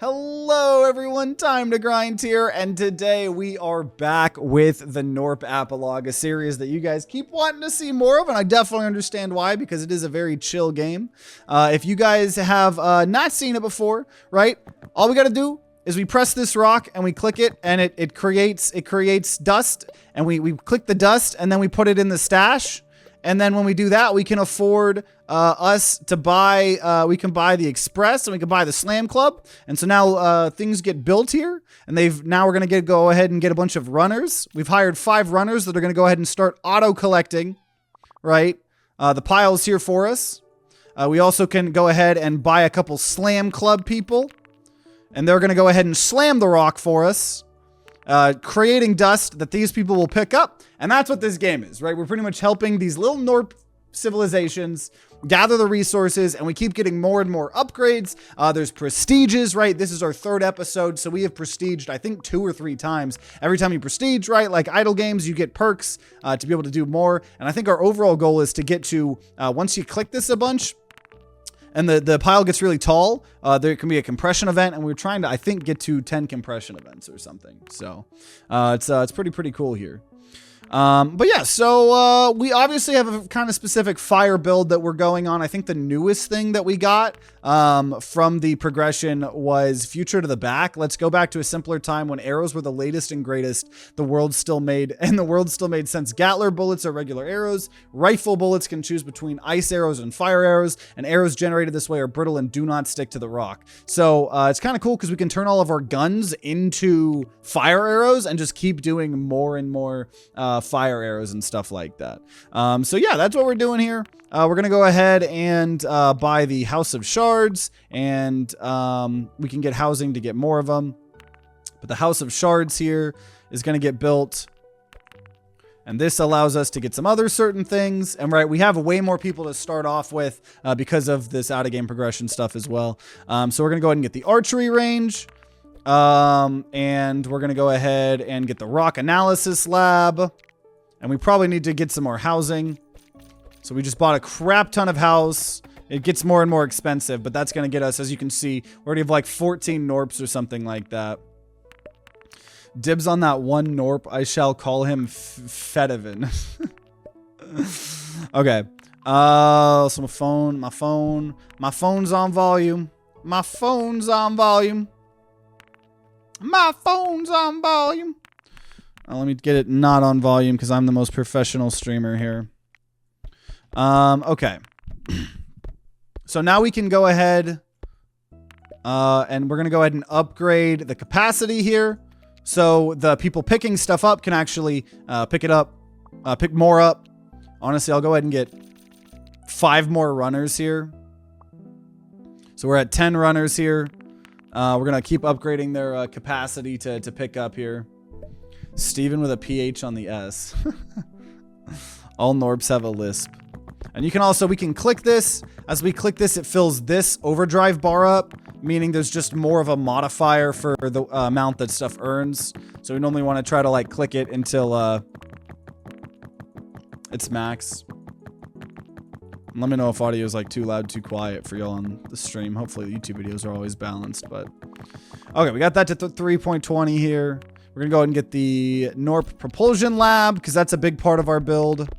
Hello everyone, TimeToGrind here, and today we are back with the Gnorp Apologue, a series that you guys keep wanting to see more of, and I definitely understand why, because it is a very chill game. If you guys have not seen it before, right, all we gotta do is we press this rock and we click it, and it creates dust, and we click the dust, and then we put it in the stash. And then when we do that, we can afford us to buy, we can buy the Express and we can buy the Slam Club. And so now things get built here, and now we're going to go ahead and get a bunch of runners. We've hired 5 runners that are going to go ahead and start auto collecting, right? The piles here for us. We also can go ahead and buy a couple Slam Club people, and they're going to go ahead and slam the rock for us. Creating dust that these people will pick up. And that's what this game is, right? We're pretty much helping these little Gnorp civilizations gather the resources, and we keep getting more and more upgrades. There's prestiges, right? This is our 3rd episode, so we have prestiged, I think, 2 or 3 times. Every time you prestige, right? Like idle games, you get perks to be able to do more. And I think our overall goal is to get to, once you click this a bunch, and the pile gets really tall, there can be a compression event, and we're trying to, I think, get to 10 compression events or something. So it's pretty cool here. But yeah, so we obviously have a kind of specific fire build that we're going on. I think the newest thing that we got from the progression was Future to the Back. Let's go back to a simpler time when arrows were the latest and greatest the world still made sense. Gatler bullets are regular arrows. Rifle bullets can choose between ice arrows and fire arrows, and arrows generated this way are brittle and do not stick to the rock. So it's kind of cool because we can turn all of our guns into fire arrows and just keep doing more and more fire arrows and stuff like that. So yeah, that's what we're doing here. We're gonna go ahead and buy the House of Shards, and we can get housing to get more of them. But the House of Shards here is gonna get built, and this allows us to get some other certain things. And right, we have way more people to start off with because of this out-of-game progression stuff as well. So we're gonna go ahead and get the archery range. And we're gonna go ahead and get the rock analysis lab, and we probably need to get some more housing. So we just bought a crap ton of house. It gets more and more expensive, but that's gonna get us, as you can see, we already have like 14 Gnorps or something like that. Dibs on that one Gnorp. I shall call him Fedivin. Okay. So my phone's on volume. My phone's on volume. Let me get it not on volume because I'm the most professional streamer here. Okay. So now we can go ahead and we're going to go ahead and upgrade the capacity here. So the people picking stuff up can actually pick more up. Honestly, I'll go ahead and get 5 more runners here. So we're at 10 runners here. We're going to keep upgrading their capacity to pick up here. Steven with a PH on the S. All Gnorps have a lisp. And you can also, we can click this. As we click this, it fills this overdrive bar up, meaning there's just more of a modifier for the amount that stuff earns. So we normally want to try to like click it until it's max. And let me know if audio is like too loud, too quiet for y'all on the stream. Hopefully the YouTube videos are always balanced, but okay, we got that to 3.20 here. We're gonna go ahead and get the Gnorp propulsion lab because that's a big part of our build.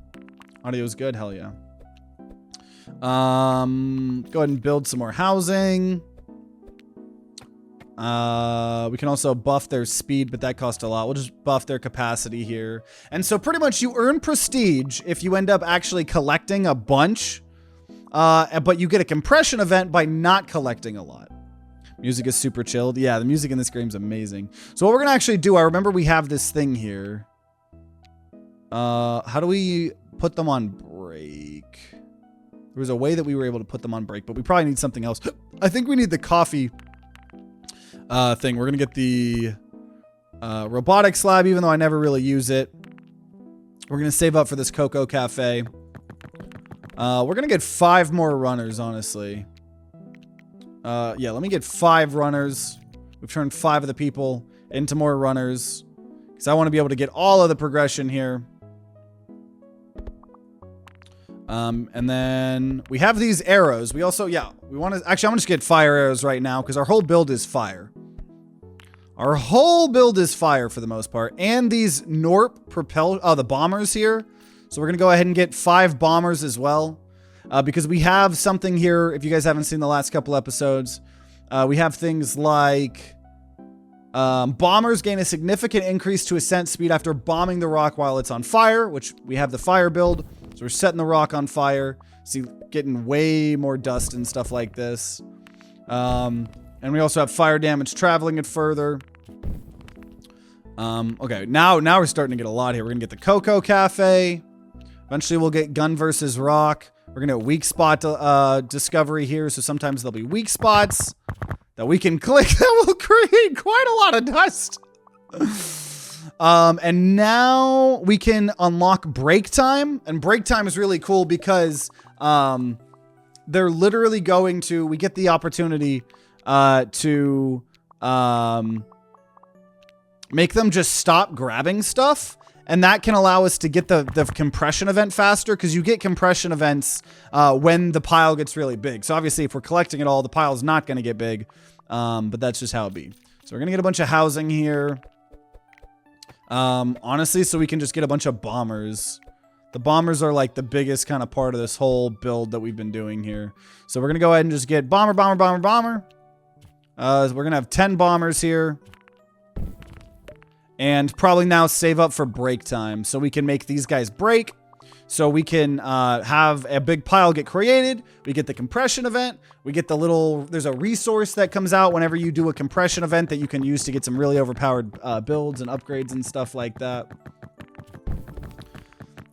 Audio is good, hell yeah. Go ahead and build some more housing. We can also buff their speed, but that costs a lot. We'll just buff their capacity here. And so pretty much you earn prestige if you end up actually collecting a bunch, but you get a compression event by not collecting a lot. Music is super chilled. Yeah, the music in this game is amazing. So what we're going to actually do, I remember we have this thing here. How do we put them on break? There was a way that we were able to put them on break, but we probably need something else. I think we need the coffee thing. We're going to get the robotics lab, even though I never really use it. We're going to save up for this Cocoa Cafe. We're going to get 5 more runners, honestly. Yeah, let me get 5 runners. We've turned 5 of the people into more runners because I want to be able to get all of the progression here. And then we have these arrows. We also, yeah, we want to, actually, I'm going to just get fire arrows right now because our whole build is fire. Our whole build is fire for the most part. And these Gnorp the bombers here. So we're going to go ahead and get 5 bombers as well. Because we have something here, if you guys haven't seen the last couple episodes, we have things like bombers gain a significant increase to ascent speed after bombing the rock while it's on fire, which we have the fire build. So we're setting the rock on fire. See, getting way more dust and stuff like this. And we also have fire damage traveling it further. Okay, now we're starting to get a lot here. We're going to get the Cocoa Cafe. Eventually we'll get gun versus rock. We're going to weak spot discovery here. So sometimes there'll be weak spots that we can click that will create quite a lot of dust. And now we can unlock break time. And break time is really cool because they're literally going to, we get the opportunity to make them just stop grabbing stuff. And that can allow us to get the compression event faster, because you get compression events when the pile gets really big. So obviously if we're collecting it all, the pile's not going to get big. But that's just how it be. So we're going to get a bunch of housing here. Honestly, so we can just get a bunch of bombers. The bombers are like the biggest kind of part of this whole build that we've been doing here. So we're going to go ahead and just get bomber. We're going to have 10 bombers here. And probably now save up for break time so we can make these guys break. So we can have a big pile get created. We get the compression event. We get the little, there's a resource that comes out whenever you do a compression event that you can use to get some really overpowered builds and upgrades and stuff like that.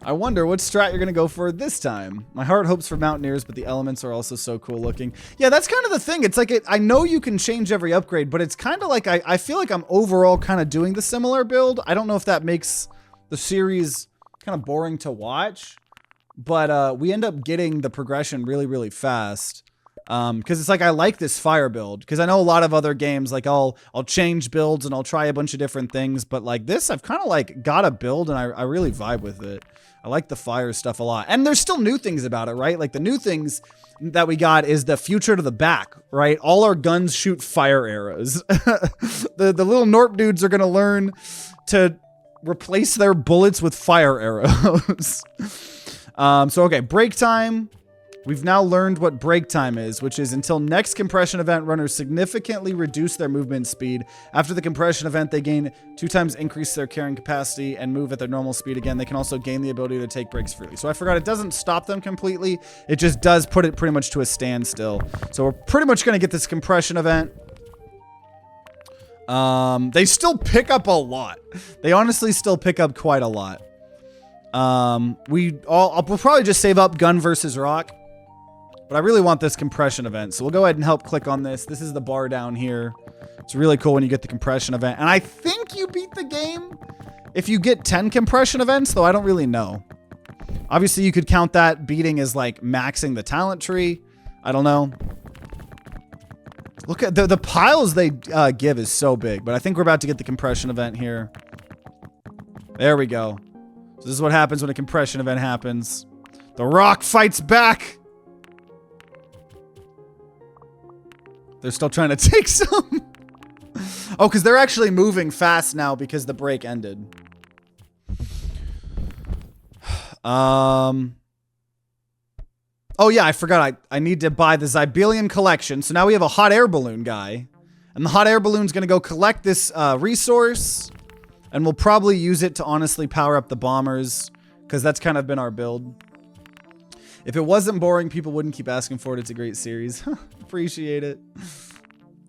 I wonder what strat you're going to go for this time. My heart hopes for Mountaineers, but the elements are also so cool looking. Yeah, that's kind of the thing. It's like, I know you can change every upgrade, but it's kind of like, I feel like I'm overall kind of doing the similar build. I don't know if that makes the series kind of boring to watch, but we end up getting the progression really, really fast. Because it's like, I like this fire build, because I know a lot of other games, like I'll change builds and I'll try a bunch of different things, but like this, I've kind of like got a build and I really vibe with it. I like the fire stuff a lot. And there's still new things about it, right? Like the new things that we got is the future to the back, right? All our guns shoot fire arrows. The little Gnorp dudes are going to learn to replace their bullets with fire arrows. So, okay, break time. We've now learned what break time is, which is until next compression event, runners significantly reduce their movement speed. After the compression event, they gain 2 times increase their carrying capacity and move at their normal speed again. They can also gain the ability to take breaks freely. So I forgot, it doesn't stop them completely. It just does put it pretty much to a standstill. So we're pretty much going to get this compression event. They still pick up a lot. They honestly still pick up quite a lot. We'll probably just save up gun versus rock. But I really want this compression event. So we'll go ahead and help click on this. This is the bar down here. It's really cool when you get the compression event. And I think you beat the game if you get 10 compression events, though I don't really know. Obviously, you could count that beating as like maxing the talent tree. I don't know. Look at the piles they give is so big. But I think we're about to get the compression event here. There we go. So this is what happens when a compression event happens. The rock fights back. They're still trying to take some. Oh, because they're actually moving fast now because the break ended. Oh, yeah, I forgot. I need to buy the Zybelian collection. So now we have a hot air balloon guy. And the hot air balloon's going to go collect this resource. And we'll probably use it to honestly power up the bombers, because that's kind of been our build. If it wasn't boring, people wouldn't keep asking for it. It's a great series. Appreciate it.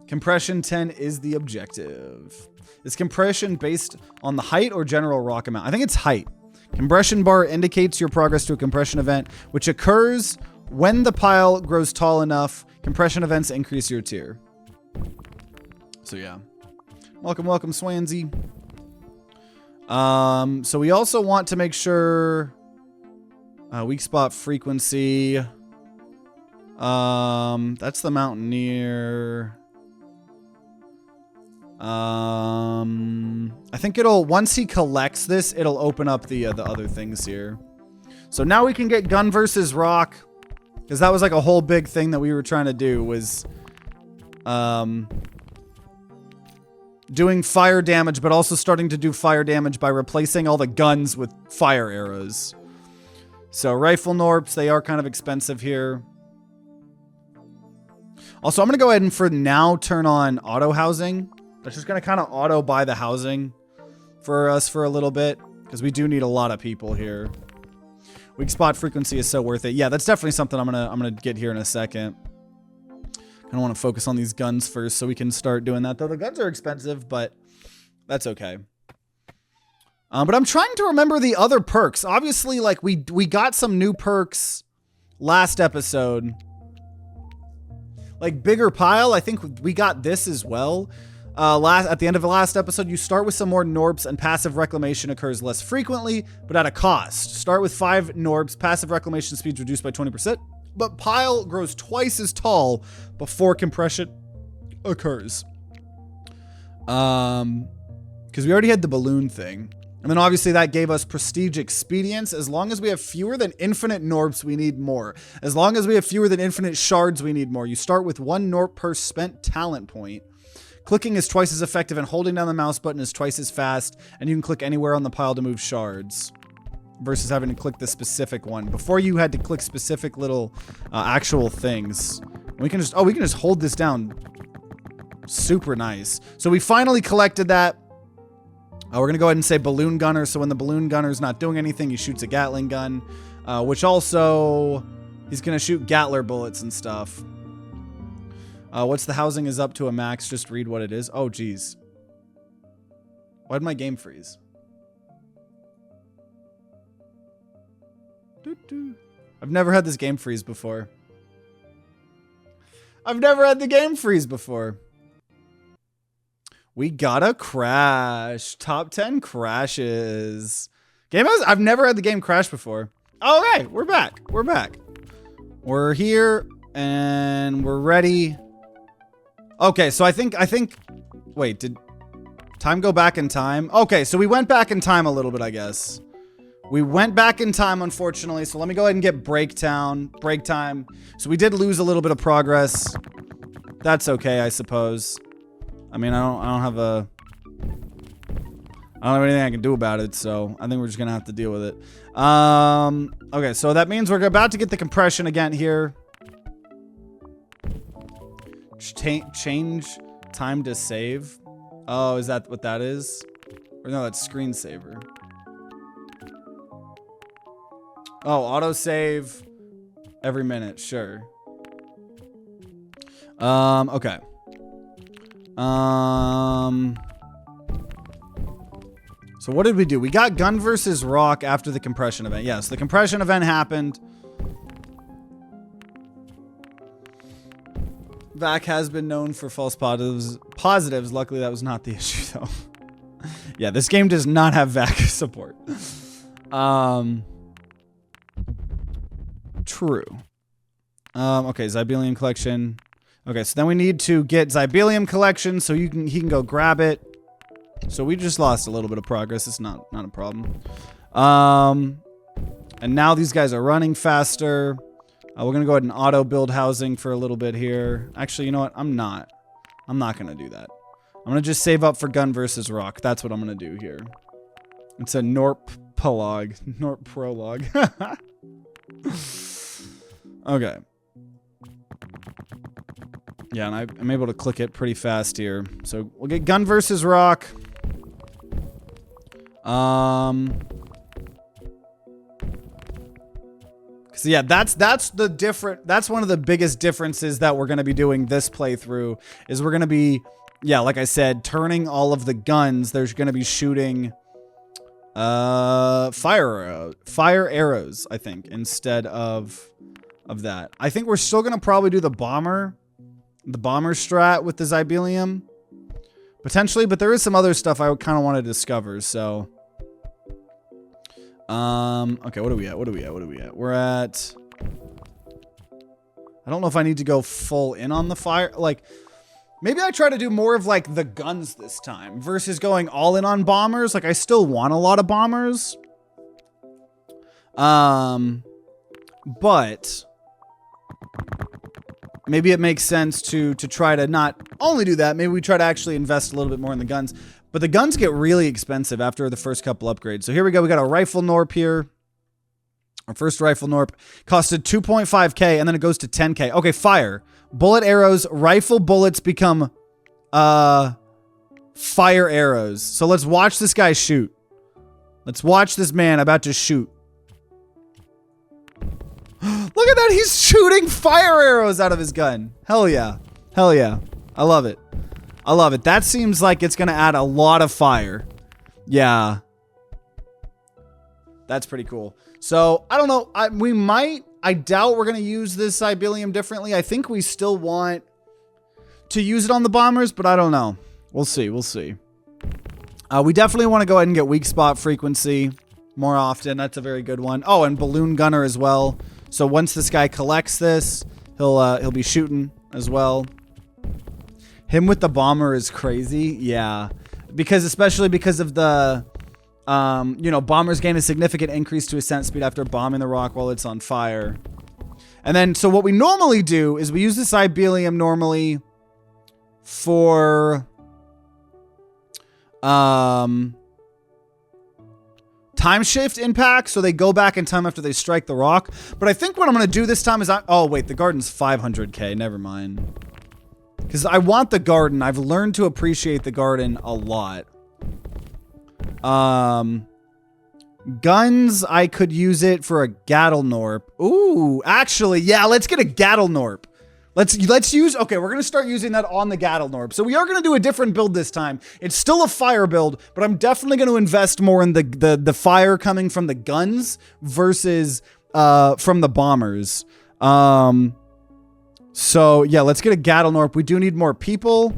Compression 10 is the objective. Is compression based on the height or general rock amount? I think it's height. Compression bar indicates your progress to a compression event, which occurs when the pile grows tall enough. Compression events increase your tier. So yeah. Welcome, welcome, Swansea. So we also want to make sure... weak spot frequency. That's the Mountaineer. I think once he collects this, it'll open up the other things here. So now we can get gun versus rock, because that was like a whole big thing that we were trying to do was, doing fire damage, but also starting to do fire damage by replacing all the guns with fire arrows. So rifle Gnorps, they are kind of expensive here. Also, I'm going to go ahead and for now turn on auto housing. That's just going to kind of auto buy the housing for us for a little bit, because we do need a lot of people here. Weak spot frequency is so worth it. Yeah, that's definitely something I'm gonna get here in a second. I don't want to focus on these guns first so we can start doing that. Though the guns are expensive, but that's okay. But I'm trying to remember the other perks. Obviously, like we got some new perks last episode. Like bigger pile, I think we got this as well. At the end of the last episode, you start with some more Gnorps and passive reclamation occurs less frequently, but at a cost. Start with 5 Gnorps, passive reclamation speeds reduced by 20%, but pile grows twice as tall before compression occurs. Because we already had the balloon thing. And then obviously that gave us prestige expedience. As long as we have fewer than infinite Gnorps, we need more. As long as we have fewer than infinite shards, we need more. You start with 1 Gnorp per spent talent point. Clicking is twice as effective and holding down the mouse button is twice as fast, and you can click anywhere on the pile to move shards versus having to click the specific one. Before you had to click specific little actual things. We can just hold this down. Super nice. So we finally collected that. We're going to go ahead and say balloon gunner. So when the balloon gunner's not doing anything, he shoots a Gattling gun, which also he's going to shoot Gatler bullets and stuff. What's the housing is up to a max? Just read what it is. Oh, geez. Why did my game freeze? I've never had this game freeze before. I've never had the game freeze before. We got a crash. Top 10 crashes. I've never had the game crash before. All right, we're back. We're back. We're here and we're ready. Okay, so I think, wait, did time go back in time? Okay, so we went back in time a little bit, I guess. We went back in time, unfortunately, so let me go ahead and get break time. So we did lose a little bit of progress. That's okay, I suppose. I mean, I don't have anything I can do about it, so I think we're just gonna have to deal with it. Okay, so that means we're about to get the compression again here. Change time to save. Oh, is that what that is? Or no, that's screensaver. Oh, autosave every minute, sure. Okay. So what did we do? We got gun versus rock after the compression event. Yes, the compression event happened. VAC has been known for false positives. Luckily, that was not the issue, though. Yeah, this game does not have VAC support. True. Okay, Zybelium collection. Okay, so then we need to get Zybelium collection so he can go grab it. So we just lost a little bit of progress. It's not a problem. And now these guys are running faster. We're going to go ahead and auto build housing for a little bit here. Actually, you know what? I'm not going to do that. I'm going to just save up for gun versus rock. That's what I'm going to do here. It's a Gnorp Apologue. Gnorp Prologue. Okay. Yeah, and I'm able to click it pretty fast here. So we'll get gun versus rock. So yeah, that's one of the biggest differences that we're going to be doing this playthrough is we're going to be, yeah, like I said, turning all of the guns. There's going to be shooting fire arrows, I think, instead of that. I think we're still going to probably do the bomber strat with the Zybelium potentially, but there is some other stuff I kind of want to discover. So okay, what are we at? We're at, I don't know if I need to go full in on the fire. Like, maybe I try to do more of like the guns this time versus going all in on bombers. Like, I still want a lot of bombers. But maybe it makes sense to try to not only do that, maybe we try to actually invest a little bit more in the guns. But the guns get really expensive after the first couple upgrades. So here we go. We got a rifle Gnorp here. Our first rifle Gnorp costed 2.5k, and then it goes to 10k. Okay, fire. Bullet arrows. Rifle bullets become fire arrows. So let's watch this guy shoot. Let's watch this man about to shoot. Look at that. He's shooting fire arrows out of his gun. Hell yeah. Hell yeah. I love it. I love it. That seems like it's going to add a lot of fire. Yeah. That's pretty cool. So, I don't know. I doubt we're going to use this Cybelium differently. I think we still want to use it on the bombers, but I don't know. We'll see. We'll see. We definitely want to go ahead and get weak spot frequency more often. That's a very good one. Oh, and balloon gunner as well. So once this guy collects this, he'll be shooting as well. Him with the bomber is crazy. Yeah. Especially because of the, you know, bombers gain a significant increase to ascent speed after bombing the rock while it's on fire. And then, so what we normally do is we use the Cybelium normally for, time shift impact, so they go back in time after they strike the rock. But I think what I'm going to do this time is oh wait, the garden's 500k, never mind. Because I want the garden. I've learned to appreciate the garden a lot. Guns, I could use it for a Gnorp. Ooh, actually, yeah, let's get a Gnorp. Let's use, okay, we're going to start using that on the Gnorp. So we are going to do a different build this time. It's still a fire build, but I'm definitely going to invest more in the fire coming from the guns versus from the bombers. So yeah, let's get a Gnorp. We do need more people,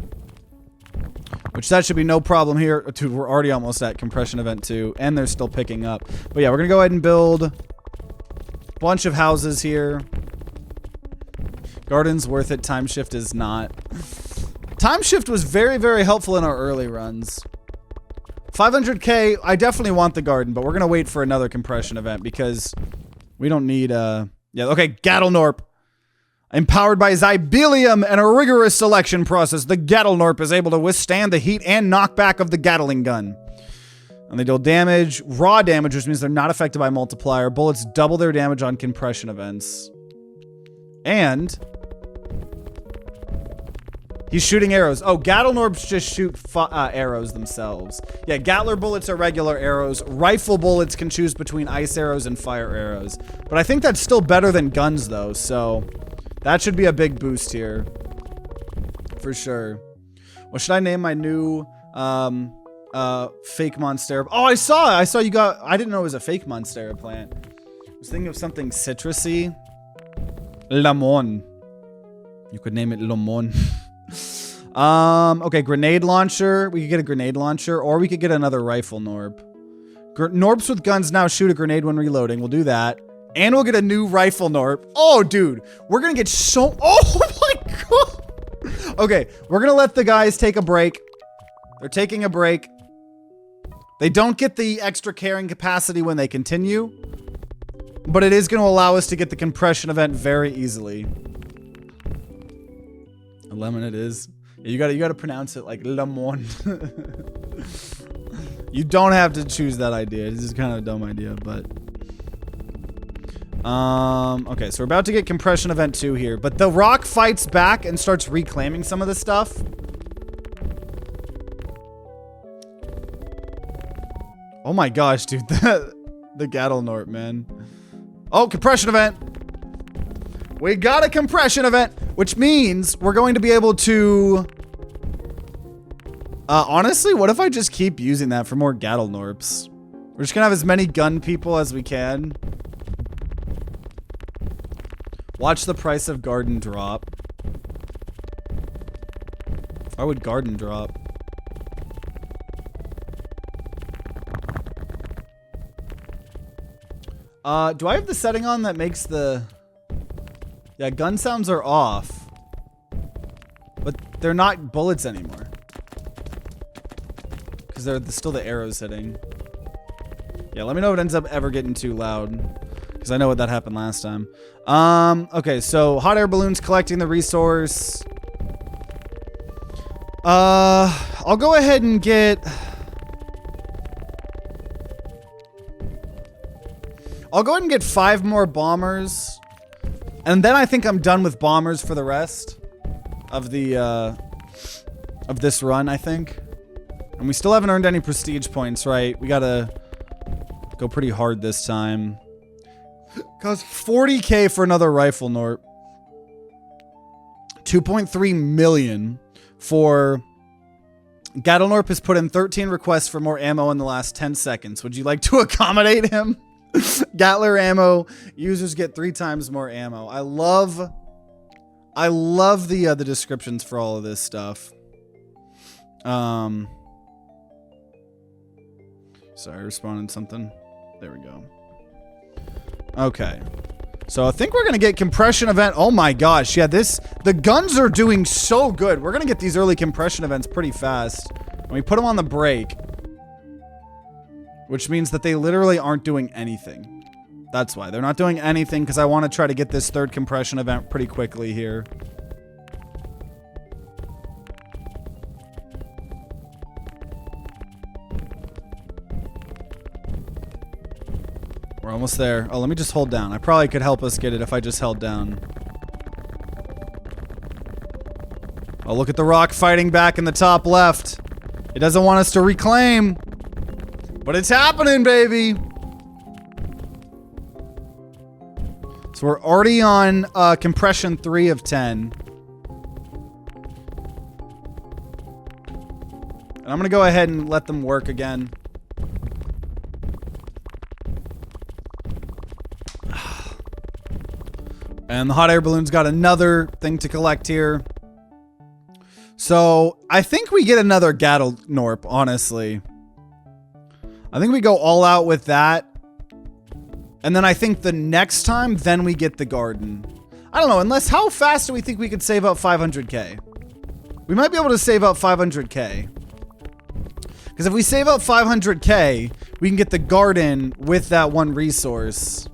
which that should be no problem here. Dude, we're already almost at compression event 2, and they're still picking up. But yeah, we're going to go ahead and build a bunch of houses here. Garden's worth it. Time shift is not. Time shift was very, very helpful in our early runs. 500k, I definitely want the garden, but we're going to wait for another compression event because we don't need, yeah, okay, Gnorp. Empowered by Cybelium and a rigorous selection process, the Gnorp is able to withstand the heat and knockback of the Gattling gun. And they deal damage, raw damage, which means they're not affected by multiplier. Bullets double their damage on compression events. And he's shooting arrows. Oh, Gnorps just shoot arrows themselves. Yeah, Gatler bullets are regular arrows. Rifle bullets can choose between ice arrows and fire arrows. But I think that's still better than guns, though, so that should be a big boost here. For sure. What should I name my new fake Monstera? Oh, I saw you got, I didn't know it was a fake Monstera plant. I was thinking of something citrusy. Lemon. You could name it Lemon. Okay, grenade launcher. We could get a grenade launcher, or we could get another rifle Gnorp. Gnorps with guns now shoot a grenade when reloading. We'll do that. And we'll get a new rifle Gnorp. Oh, dude. We're gonna get so... Oh, my God. Okay, we're gonna let the guys take a break. They're taking a break. They don't get the extra carrying capacity when they continue. But it is gonna allow us to get the compression event very easily. A lemon it is. You gotta pronounce it like lemon. You don't have to choose that idea. This is kind of a dumb idea, but... okay, so we're about to get compression event 2 here, but the rock fights back and starts reclaiming some of the stuff. Oh my gosh, dude, the Gnorp, man. Oh, compression event. We got a compression event, which means we're going to be able to... honestly, what if I just keep using that for more Gnorps? We're just gonna have as many gun people as we can. Watch the price of garden drop. Why would garden drop? Do I have the setting on that makes the... Yeah, gun sounds are off. But they're not bullets anymore. Because they're still the arrows hitting. Yeah, let me know if it ends up ever getting too loud. Because I know what that happened last time. Okay, so hot air balloons collecting the resource. I'll go ahead and get... I'll go ahead and get 5 more bombers. And then I think I'm done with bombers for the rest of the, of this run, I think. And we still haven't earned any prestige points, right? We gotta go pretty hard this time. Costs 40k for another rifle, Norp. 2.3 million for... Gnorp has put in 13 requests for more ammo in the last 10 seconds. Would you like to accommodate him? Gatler ammo. Users get 3 times more ammo. I love the descriptions for all of this stuff. Sorry, I responded something. There we go. Okay. So I think we're going to get compression event. Oh my gosh. Yeah, the guns are doing so good. We're going to get these early compression events pretty fast. And we put them on the break. Which means that they literally aren't doing anything. That's why. They're not doing anything because I want to try to get this 3rd compression event pretty quickly here. We're almost there. Oh, let me just hold down. I probably could help us get it if I just held down. Oh, look at the rock fighting back in the top left. It doesn't want us to reclaim. But it's happening, baby. So we're already on compression 3 of 10. And I'm going to go ahead and let them work again. And the hot air balloon's got another thing to collect here. So I think we get another Gnorp, honestly. I think we go all out with that. And then I think the next time, then we get the garden. I don't know, unless how fast do we think we could save up 500k? We might be able to save up 500k. Because if we save up 500k, we can get the garden with that one resource.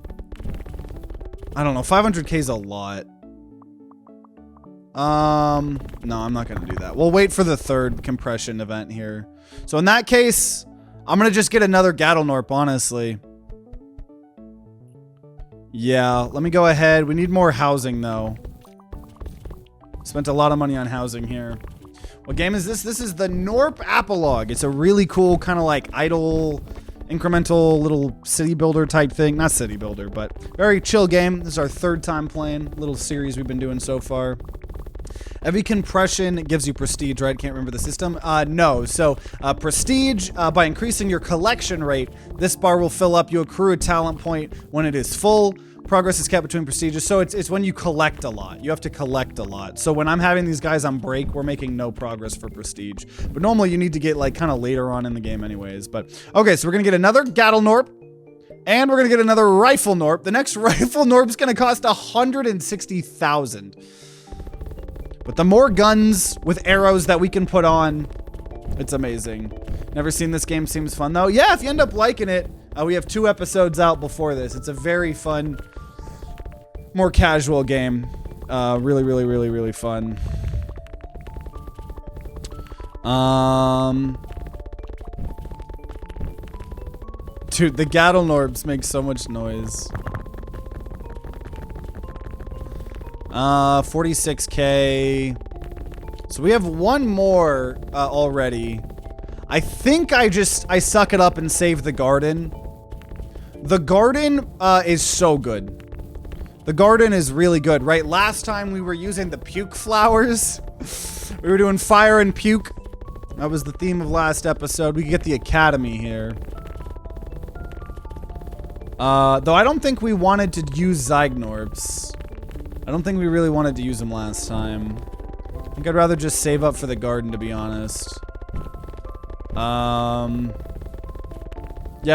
I don't know, 500k is a lot. No, I'm not gonna do that. We'll wait for the 3rd compression event here. So in that case, I'm gonna just get another Gnorp, honestly. Yeah, let me go ahead. We need more housing, though. Spent a lot of money on housing here. What game is this? This is the Gnorp Apologue. It's a really cool kind of like idle, incremental little city builder type thing. Not city builder, but very chill game. This is our 3rd time playing. Little series we've been doing so far. Every compression gives you prestige, right? Can't remember the system. No. So prestige, by increasing your collection rate, this bar will fill up. You accrue a talent point when it is full. Progress is kept between prestiges. So it's when you collect a lot. You have to collect a lot. So when I'm having these guys on break, we're making no progress for prestige. But normally you need to get like kind of later on in the game anyways. But okay, so we're going to get another Gnorp. And we're going to get another rifle Gnorp. The next rifle Gnorp is going to cost 160,000. But the more guns with arrows that we can put on, it's amazing. Never seen this game. Seems fun, though. Yeah, if you end up liking it, we have 2 episodes out before this. It's a very fun, more casual game. Really, really, really, really fun. Dude, the Gattling make so much noise. 46k. So we have one more already. I think I suck it up and save the garden. The garden is so good. The garden is really good, right? Last time we were using the puke flowers. We were doing fire and puke. That was the theme of last episode. We could get the academy here. Though I don't think we wanted to use Gnorps. I don't think we really wanted to use them last time. I think I'd rather just save up for the garden, to be honest. Yeah,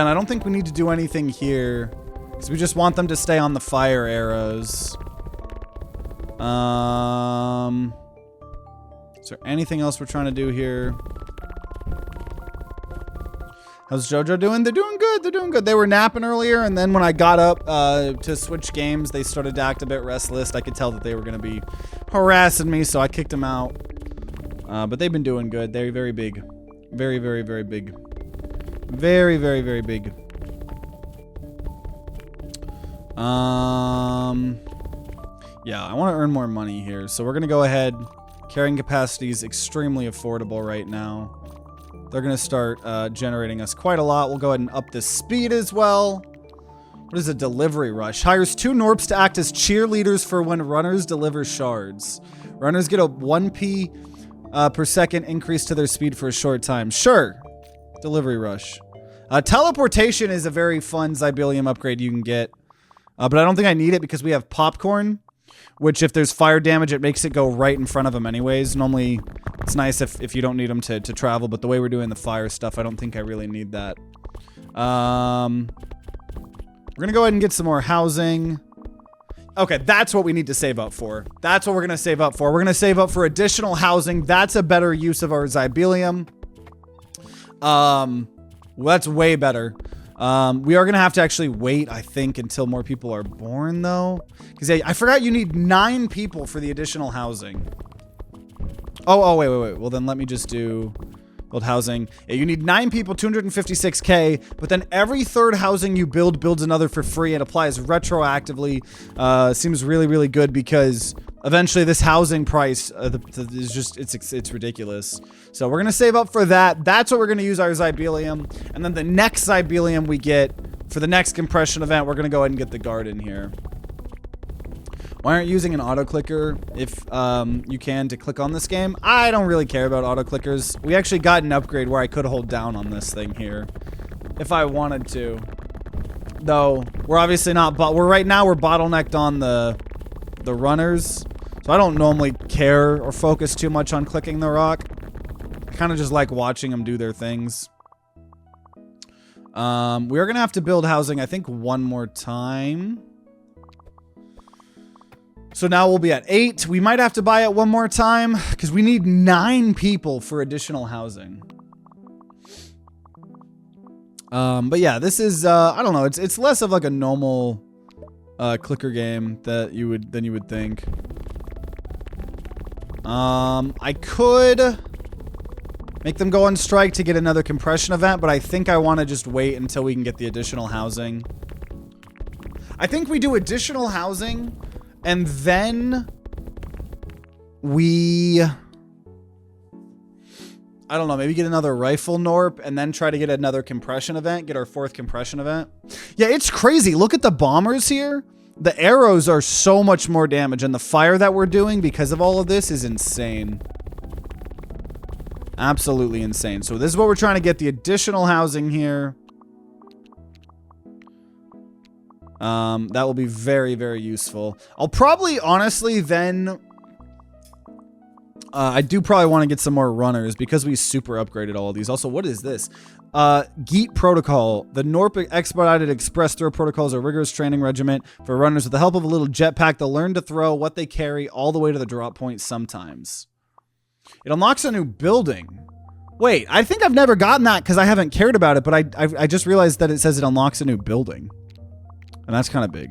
and I don't think we need to do anything here, because we just want them to stay on the fire arrows. Is there anything else we're trying to do here? How's JoJo doing? They're doing good. They're doing good. They were napping earlier, and then when I got up to switch games, they started to act a bit restless. I could tell that they were going to be harassing me, so I kicked them out. But they've been doing good. They're very big. Very, very, very big. Very, very, very big. Yeah, I want to earn more money here, so we're going to go ahead. Carrying capacity is extremely affordable right now. They're going to start generating us quite a lot. We'll go ahead and up the speed as well. What is a delivery rush? Hires 2 Gnorps to act as cheerleaders for when runners deliver shards. Runners get a 1p per second increase to their speed for a short time. Sure. Delivery rush. Teleportation is a very fun Zybelium upgrade you can get. But I don't think I need it because we have popcorn. Which, if there's fire damage, it makes it go right in front of them anyways. Normally, it's nice if you don't need them to travel, but the way we're doing the fire stuff, I don't think I really need that. We're going to go ahead and get some more housing. Okay, that's what we need to save up for. That's what we're going to save up for. We're going to save up for additional housing. That's a better use of our Zybelium. Well, that's way better. We are going to have to actually wait, I think, until more people are born, though. Because I forgot you need 9 people for the additional housing. Oh, wait. Well, then let me just do build housing. Yeah, you need 9 people, 256k, but then every third housing you build builds another for free. It applies retroactively. Seems really, really good because eventually this housing price is just, it's ridiculous. So we're going to save up for that. That's what we're going to use our Zybelium. And then the next Zybelium we get for the next compression event, we're going to go ahead and get the garden here. Why aren't you using an auto clicker if you can to click on this game? I don't really care about auto clickers. We actually got an upgrade where I could hold down on this thing here if I wanted to. Though we're obviously not, but right now we're bottlenecked on the runners. So I don't normally care or focus too much on clicking the rock. I kind of just like watching them do their things. We are going to have to build housing, I think, one more time. So now we'll be at 8. We might have to buy it one more time because we need 9 people for additional housing. But yeah, this is, I don't know. It's less of like a normal clicker game than you would think. I could make them go on strike to get another compression event, but I think I want to just wait until we can get the additional housing. I think we do additional housing and then we, I don't know, maybe get another rifle Gnorp and then try to get another compression event, get our 4th compression event. Yeah, it's crazy. Look at the bombers here. The arrows are so much more damage, and the fire that we're doing because of all of this is insane. Absolutely insane. So this is what we're trying to get, the additional housing here. That will be very, very useful. I'll probably, honestly, then... I do probably want to get some more runners because we super upgraded all of these. Also, what is this? Geet Protocol. The Gnorp Expedited Express Throw Protocol is a rigorous training regiment for runners. With the help of a little jetpack, they'll learn to throw what they carry all the way to the drop point sometimes. It unlocks a new building. Wait, I think I've never gotten that because I haven't cared about it, but I just realized that it says it unlocks a new building. And that's kind of big.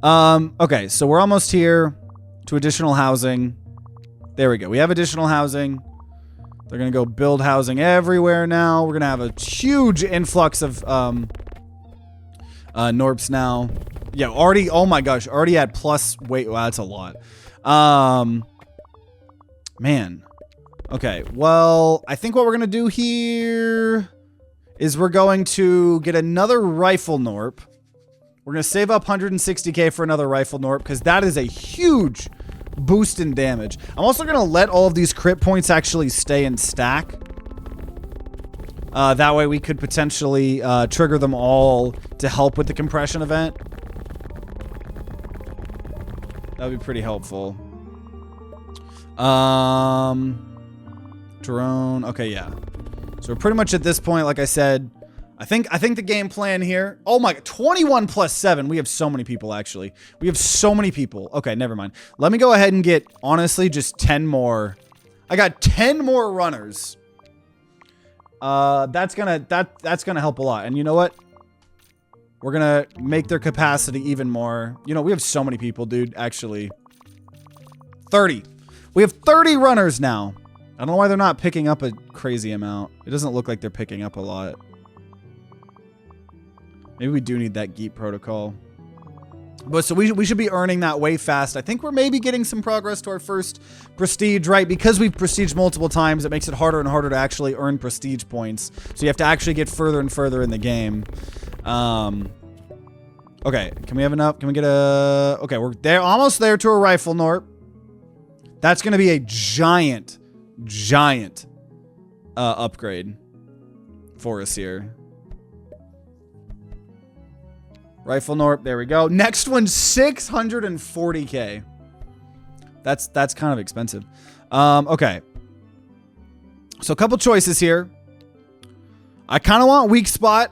Okay, so we're almost here to additional housing. There we go. We have additional housing. They're going to go build housing everywhere now. We're going to have a huge influx of Gnorps now. Yeah, already, oh my gosh, already at plus, wait, wow, that's a lot. Man. Okay, well, I think what we're going to do here is we're going to get another rifle Gnorp. We're going to save up 160k for another rifle Gnorp because that is a huge boost in damage. I'm also going to let all of these crit points actually stay and stack. That way we could potentially trigger them all to help with the compression event. That would be pretty helpful. Drone. Okay, yeah. So we're pretty much at this point, like I said. I think the game plan here. Oh my god, 21 plus 7. We have so many people, actually. We have so many people. Okay, never mind. Let me go ahead and get, honestly, just 10 more. I got 10 more runners. That's gonna help a lot. And you know what? We're gonna make their capacity even more. You know, we have so many people, dude. Actually, 30. We have 30 runners now. I don't know why they're not picking up a crazy amount. It doesn't look like they're picking up a lot. Maybe we do need that Geet protocol. But so we should be earning that way fast. I think we're maybe getting some progress to our first prestige, right? Because we've prestiged multiple times, it makes it harder and harder to actually earn prestige points. So you have to actually get further and further in the game. Okay, can we have enough? Can we get a... Okay, we're there, almost there to a rifle, Norp. That's going to be a giant upgrade for us here. Rifle Norp, there we go. Next one, 640k. That's kind of expensive. Okay. So a couple choices here. I kind of want weak spot.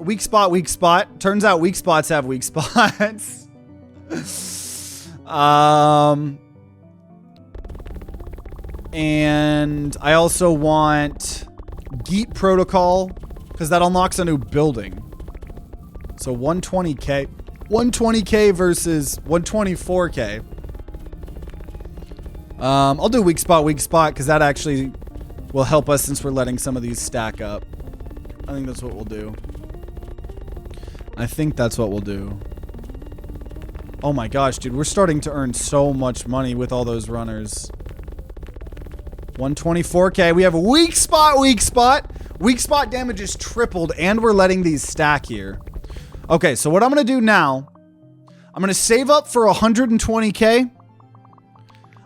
Weak spot. Turns out weak spots have weak spots. And I also want Geet protocol because that unlocks a new building. So 120k. 120k versus 124k. I'll do weak spot because that actually will help us since we're letting some of these stack up. I think that's what we'll do. Oh my gosh, dude. We're starting to earn so much money with all those runners. 124k. We have a weak spot. Weak spot damage is tripled, and we're letting these stack here. Okay, so what I'm going to do now, I'm going to save up for 120k.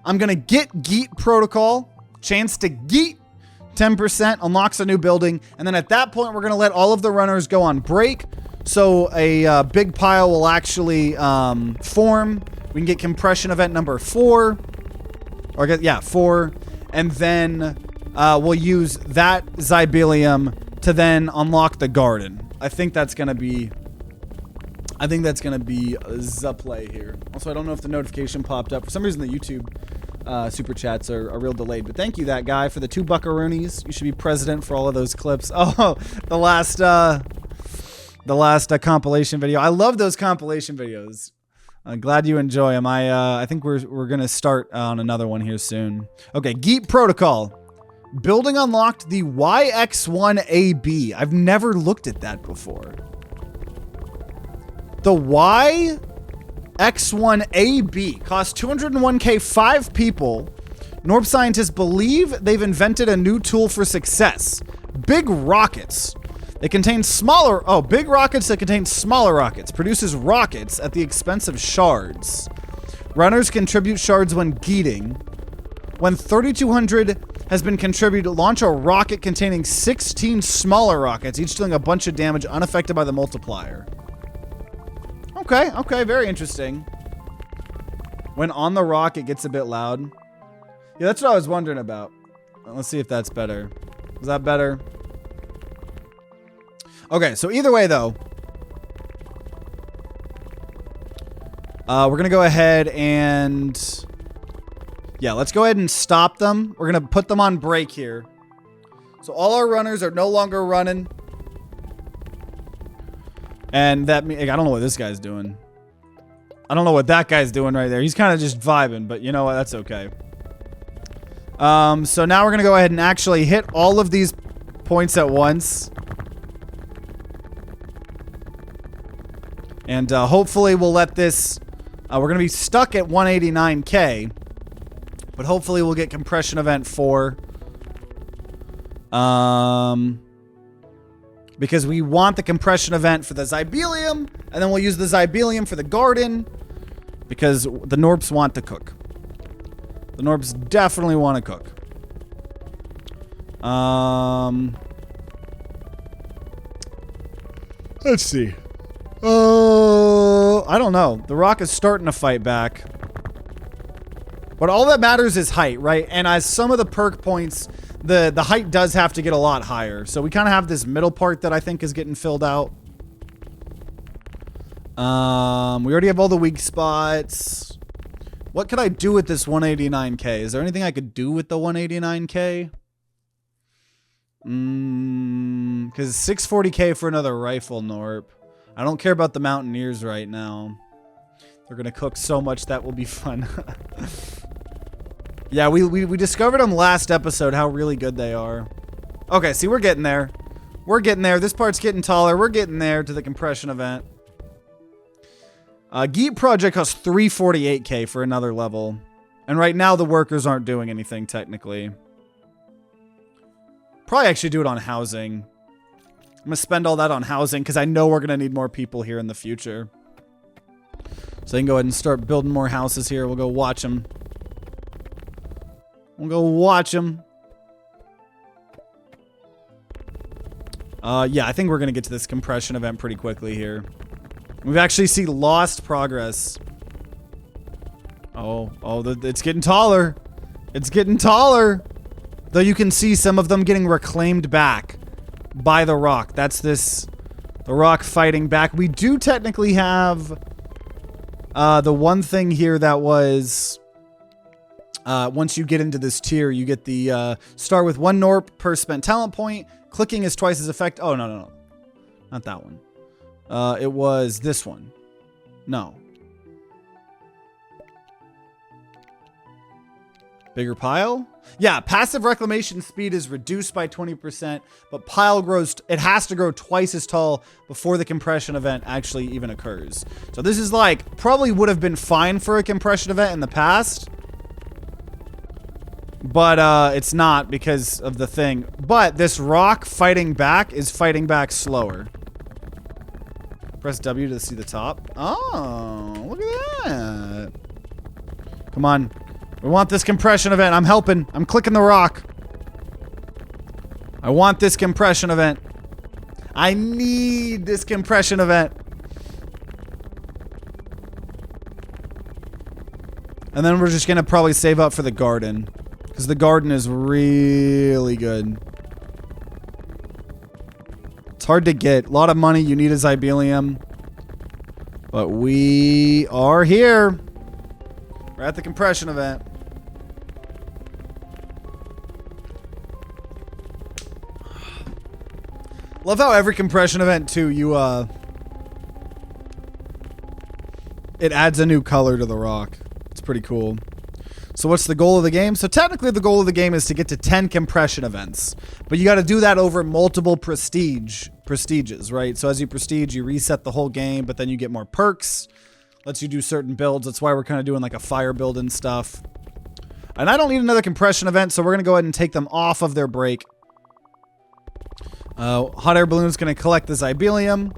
I'm going to get Geet protocol. Chance to Geet. 10% unlocks a new building. And then at that point, we're going to let all of the runners go on break. So a big pile will actually form. We can get compression event number 4. Or get, yeah, 4. And then we'll use that Zybelium to then unlock the garden. I think that's going to be the play here. Also, I don't know if the notification popped up. For some reason, the YouTube super chats are real delayed. But thank you, that guy, for the 2 buckaroonies. You should be president for all of those clips. Oh, the last compilation video. I love those compilation videos. Glad you enjoy them. I think we're gonna start on another one here soon. Okay, Geet protocol. Building unlocked the YX1AB. I've never looked at that before. The YX1AB costs 201k, 5 people. Gnorp scientists believe they've invented a new tool for success. Big rockets. They contain big rockets that contain smaller rockets. Produces rockets at the expense of shards. Runners contribute shards when geeting. When 3,200 has been contributed, launch a rocket containing 16 smaller rockets, each dealing a bunch of damage unaffected by the multiplier. Okay, very interesting. When on the rock, it gets a bit loud. Yeah, that's what I was wondering about. Let's see if that's better. Is that better? Okay, so either way, though, we're going to go ahead and... Yeah, let's go ahead and stop them. We're going to put them on break here. So all our runners are no longer running. And that means... I don't know what this guy's doing. I don't know what that guy's doing right there. He's kind of just vibing, but you know what? That's okay. So now we're going to go ahead and actually hit all of these points at once. And hopefully we'll let this... we're going to be stuck at 189k. But hopefully we'll get compression event 4. Because we want the compression event for the Zybelium. And then we'll use the Zybelium for the garden. Because the Gnorps want to cook. The Gnorps definitely want to cook. Let's see. I don't know. The rock is starting to fight back. But all that matters is height, right? And as some of the perk points, the height does have to get a lot higher. So we kind of have this middle part that I think is getting filled out. We already have all the weak spots. What could I do with this 189k? Is there anything I could do with the 189k? because 640k for another rifle, Gnorp. I don't care about the Mountaineers right now. They're gonna cook so much that will be fun. Yeah, we discovered them last episode, how really good they are. Okay, see, we're getting there. We're getting there. This part's getting taller. We're getting there to the compression event. Geet Project costs 348k for another level. And right now, the workers aren't doing anything, technically. Probably actually do it on housing. I'm going to spend all that on housing, because I know we're going to need more people here in the future. So I can go ahead and start building more houses here. We'll go watch them. We'll go watch them. Yeah, I think we're going to get to this compression event pretty quickly here. We've actually seen lost progress. It's getting taller. It's getting taller. Though you can see some of them getting reclaimed back by the rock. That's the rock fighting back. We do technically have the one thing here that was once you get into this tier, you get the start with 1 Gnorp per spent talent point. Clicking is twice as effective. Oh, no. Not that one. It was this one. No. Bigger pile? Yeah, passive reclamation speed is reduced by 20%, but pile grows, it has to grow twice as tall before the compression event actually even occurs. So this is like, probably would have been fine for a compression event in the past, but it's not because of the thing. But this rock fighting back is fighting back slower. Press W to see the top. Oh, look at that. Come on. We want this compression event. I'm helping. I'm clicking the rock. I want this compression event. I need this compression event. And then we're just going to probably save up for the garden. Because the garden is really good. It's hard to get. A lot of money. You need a Zybelium. But we are here. We're at the compression event. Love how every compression event too, it adds a new color to the rock. It's pretty cool. So what's the goal of the game? So technically the goal of the game is to get to 10 compression events. But you got to do that over multiple prestiges, right? So as you prestige, you reset the whole game, but then you get more perks. Lets you do certain builds. That's why we're kind of doing like a fire build and stuff. And I don't need another compression event, so we're going to go ahead and take them off of their break. Hot air balloon is going to collect the Zybelium.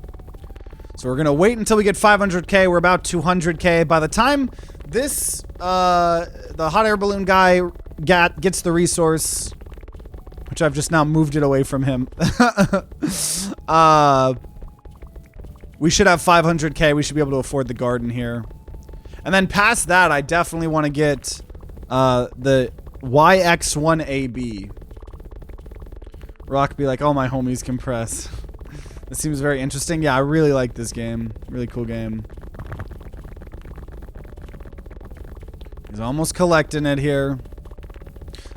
So we're going to wait until we get 500k. We're about 200k. By the time this, the hot air balloon guy gets the resource, which I've just now moved it away from him. We should have 500k. We should be able to afford the garden here. And then past that, I definitely want to get the YX1AB. Rock be like, oh, my homies compress. This seems very interesting. Yeah, I really like this game. Really cool game. He's almost collecting it here.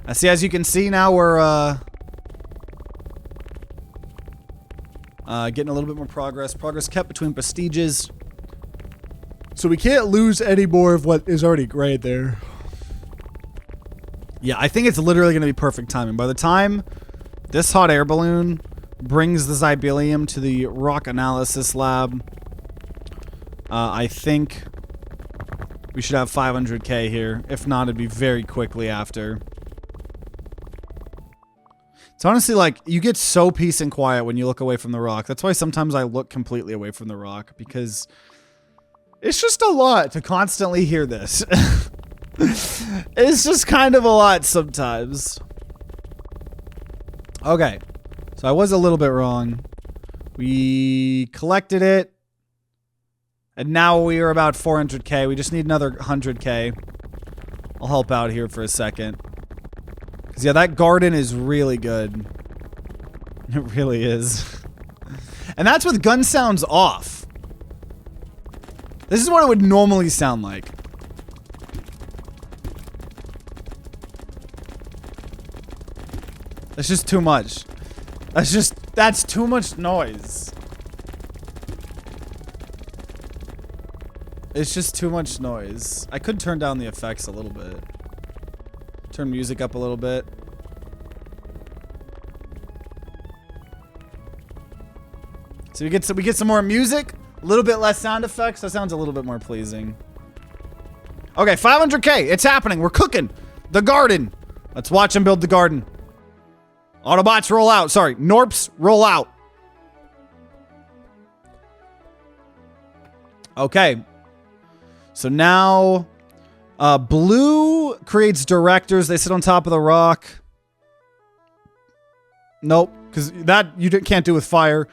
I see, as you can see now, we're getting a little bit more progress. Progress kept between prestiges. So we can't lose any more of what is already great there. Yeah, I think it's literally going to be perfect timing. By the time this hot air balloon brings the Zybelium to the rock analysis lab, I think we should have 500k here. If not, it'd be very quickly after. It's honestly like, you get so peace and quiet when you look away from the rock. That's why sometimes I look completely away from the rock, because it's just a lot to constantly hear this. It's just kind of a lot sometimes. Okay, so I was a little bit wrong. We collected it, and now we are about 400k. We just need another 100k. I'll help out here for a second. Because, yeah, that garden is really good. It really is. And that's with gun sounds off. This is what it would normally sound like. It's just too much. That's too much noise. It's just too much noise. I could turn down the effects a little bit. Turn music up a little bit. So we get some more music, a little bit less sound effects. That sounds a little bit more pleasing. Okay, 500K. It's happening. We're cooking the garden. Let's watch them build the garden. Autobots roll out. Sorry, Gnorps roll out. Okay. So now, blue creates directors. They sit on top of the rock. Nope, because that you can't do with fire.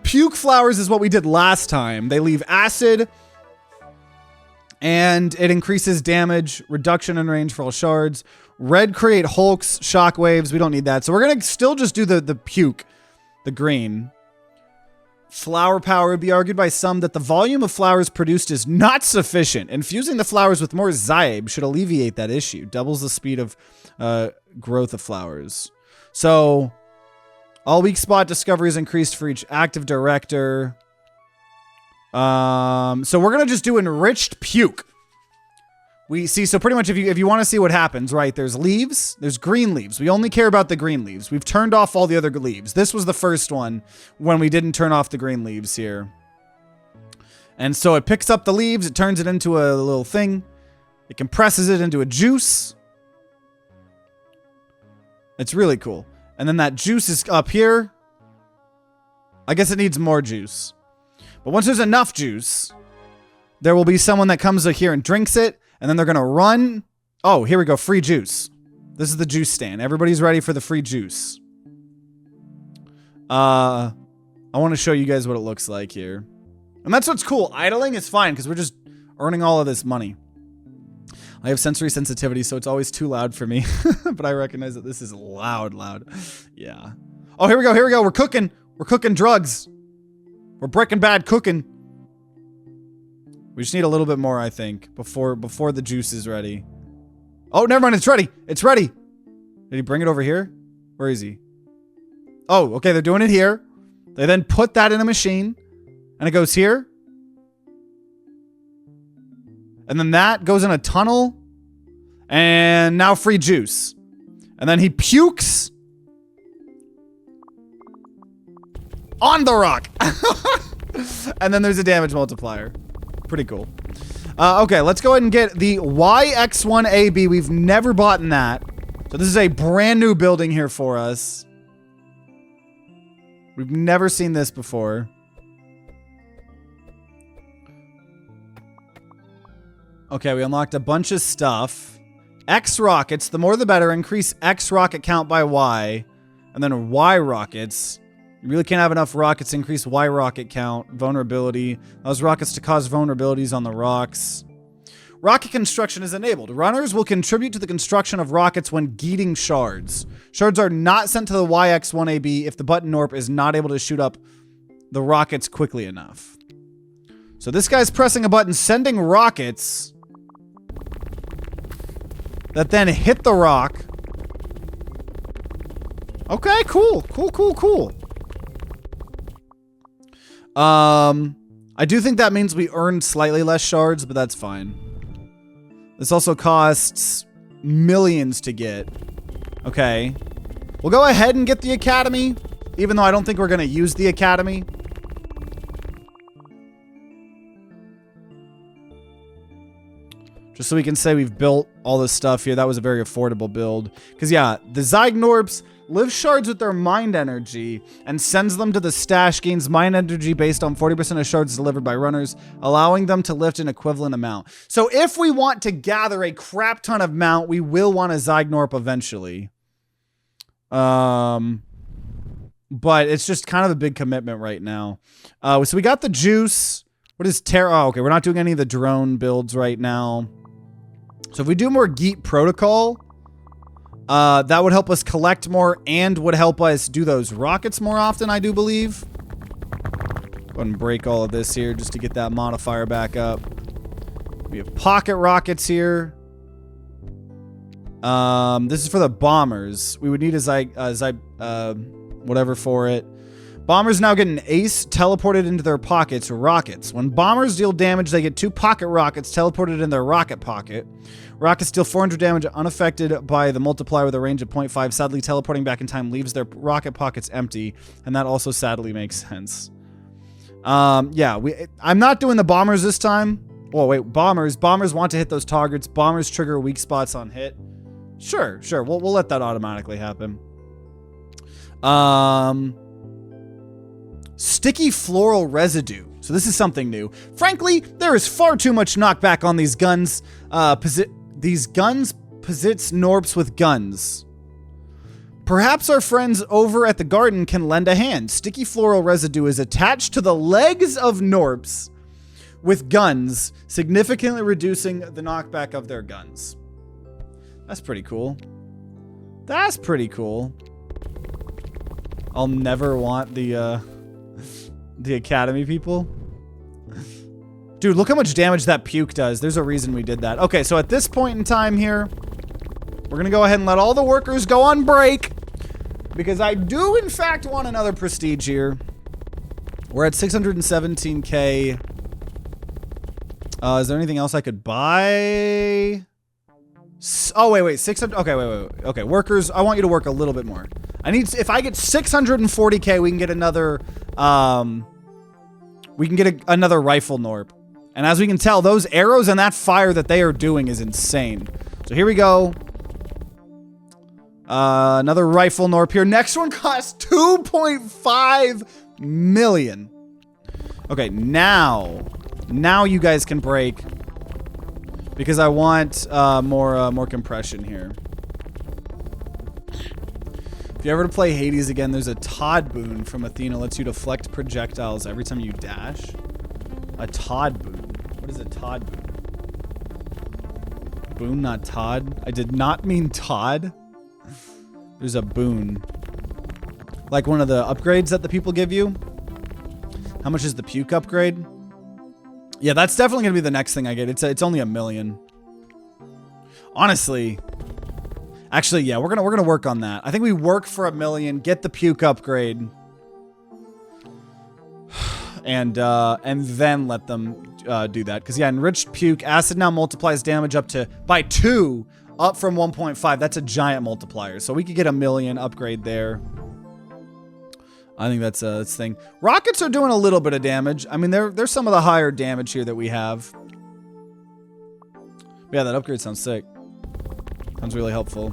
Puke flowers is what we did last time. They leave acid, and it increases damage, reduction in range for all shards. Red create hulks, shockwaves. We don't need that. So we're going to still just do the puke, the green. Flower power would be argued by some that the volume of flowers produced is not sufficient. Infusing the flowers with more Zybe should alleviate that issue. Doubles the speed of growth of flowers. So all weak spot discovery is increased for each active director. So we're going to just do enriched puke. We see, so pretty much if you want to see what happens, right, there's leaves, there's green leaves. We only care about the green leaves. We've turned off all the other leaves. This was the first one when we didn't turn off the green leaves here. And so it picks up the leaves, it turns it into a little thing. It compresses it into a juice. It's really cool. And then that juice is up here. I guess it needs more juice. But once there's enough juice, there will be someone that comes here and drinks it. And then they're going to run. Oh, here we go. Free juice. This is the juice stand. Everybody's ready for the free juice. I want to show you guys what it looks like here. And that's what's cool. Idling is fine because we're just earning all of this money. I have sensory sensitivity, so it's always too loud for me. But I recognize that this is loud. Yeah. Oh, here we go. We're cooking. We're cooking drugs. We're Breaking Bad cooking. We just need a little bit more, I think, before the juice is ready. Oh, never mind. It's ready. It's ready. Did he bring it over here? Where is he? Oh, okay. They're doing it here. They then put that in a machine, and it goes here. And then that goes in a tunnel, and now free juice. And then he pukes on the rock. And then there's a damage multiplier. Pretty cool. Okay, let's go ahead and get the YX1AB. We've never bought in that. So this is a brand new building here for us. We've never seen this before. Okay, we unlocked a bunch of stuff. X rockets, the more the better. Increase X rocket count by Y. And then Y rockets. You really can't have enough rockets to increase Y rocket count. Vulnerability. Allows rockets to cause vulnerabilities on the rocks. Rocket construction is enabled. Runners will contribute to the construction of rockets when geeting shards. Shards are not sent to the YX1AB if the button Gnorp is not able to shoot up the rockets quickly enough. So this guy's pressing a button, sending rockets that then hit the rock. Okay, cool. I do think that means we earned slightly less shards, but that's fine. This also costs millions to get. Okay. We'll go ahead and get the academy, even though I don't think we're going to use the academy. Just so we can say we've built all this stuff here. That was a very affordable build. Because, yeah, the Gnorps live shards with their mind energy and sends them to the stash, gains mind energy based on 40% of shards delivered by runners, allowing them to lift an equivalent amount. So if we want to gather a crap ton of mount, we will want a Gnorp eventually. But it's just kind of a big commitment right now. So we got the juice. What is Terra? Oh, okay, we're not doing any of the drone builds right now. So if we do more Geet Protocol, that would help us collect more and would help us do those rockets more often, I do believe. Go ahead and break all of this here just to get that modifier back up. We have pocket rockets here. This is for the bombers. We would need a whatever for it. Bombers now get an ace teleported into their pockets, rockets. When bombers deal damage, they get 2 pocket rockets teleported in their rocket pocket. Rockets deal 400 damage unaffected by the multiplier with a range of 0.5. Sadly, teleporting back in time leaves their rocket pockets empty, and that also sadly makes sense. Yeah, I'm not doing the bombers this time. Oh, wait, bombers. Bombers want to hit those targets. Bombers trigger weak spots on hit. Sure. We'll let that automatically happen. Sticky floral residue. So this is something new. Frankly, there is far too much knockback on these guns. These guns posits Gnorps with guns. Perhaps our friends over at the garden can lend a hand. Sticky floral residue is attached to the legs of Gnorps with guns, significantly reducing the knockback of their guns. That's pretty cool. That's pretty cool. I'll never want the academy people. Dude, look how much damage that puke does. There's a reason we did that. Okay, so at this point in time here, we're gonna go ahead and let all the workers go on break, because I do in fact want another prestige here. We're at 617k. Is there anything else I could buy? Oh, wait, 600, okay, wait. Okay, workers, I want you to work a little bit more. If I get 640k, we can get another, another rifle Gnorp. And as we can tell, those arrows and that fire that they are doing is insane. So here we go. Another rifle Gnorp here. Next one costs 2.5 million. Okay, now you guys can break, because I want more compression here. If you ever play Hades again, there's a Todd boon from Athena. Lets you deflect projectiles every time you dash. A Todd boon. What is a Todd boon? Boon, not Todd. I did not mean Todd. There's a boon. Like one of the upgrades that the people give you. How much is the puke upgrade? Yeah, that's definitely gonna be the next thing I get. It's only 1 million. Honestly. Actually, yeah, we're gonna work on that. I think we work for 1 million, get the puke upgrade, and then let them do that. Because yeah, enriched puke acid now multiplies damage by 2, up from 1.5. That's a giant multiplier. So we could get 1 million upgrade there. I think that's a thing. Rockets are doing a little bit of damage. I mean, they're some of the higher damage here that we have. Yeah, that upgrade sounds sick. Sounds really helpful.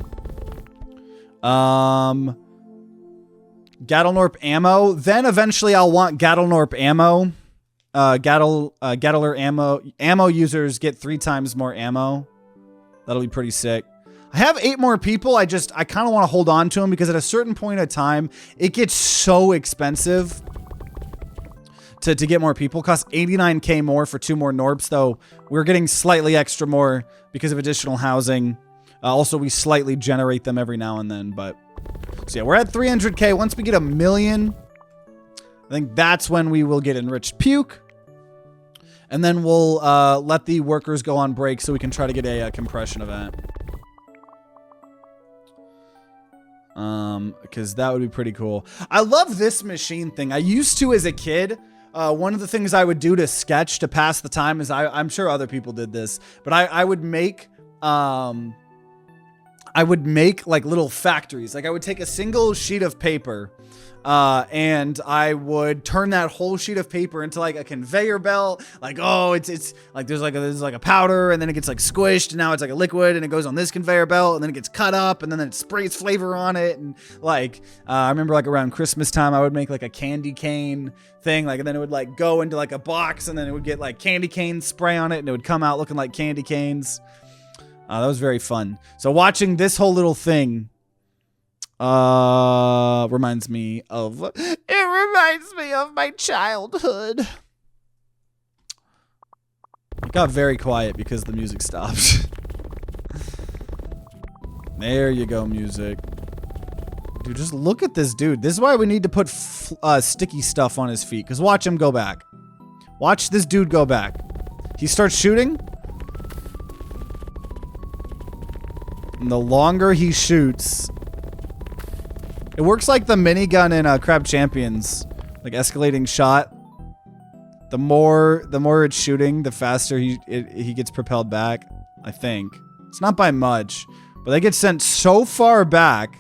Gattlenorp ammo. Then eventually I'll want Gattlenorp ammo. Gattler ammo users get 3 times more ammo. That'll be pretty sick. I have 8 more people. I kind of want to hold on to them, because at a certain point of time, it gets so expensive to get more people. It costs 89k more for 2 more Gnorps, though we're getting slightly extra more because of additional housing. Also, we slightly generate them every now and then, but so yeah, we're at 300k. Once we get 1 million, I think that's when we will get enriched puke, and then we'll let the workers go on break so we can try to get a compression event. Because that would be pretty cool. I love this machine thing. I used to as a kid. One of the things I would do to sketch to pass the time is I'm sure other people did this, but I would make like little factories. Like I would take a single sheet of paper, and I would turn that whole sheet of paper into like a conveyor belt. Like, oh, it's like there's like a powder, and then it gets like squished, and now it's like a liquid, and it goes on this conveyor belt, and then it gets cut up, and then it sprays flavor on it. And like, I remember like around Christmas time, I would make like a candy cane thing, like, and then it would like go into like a box, and then it would get like candy cane spray on it, and it would come out looking like candy canes. That was very fun. So watching this whole little thing reminds me of my childhood. It got very quiet because the music stopped. There you go, music. Dude, just look at this dude. This is why we need to put sticky stuff on his feet. Because watch him go back. Watch this dude go back. He starts shooting. And the longer he shoots, It works like the minigun in Crab Champions, like escalating shot. The more it's shooting, the faster he gets propelled back. I think it's not by much, but they get sent so far back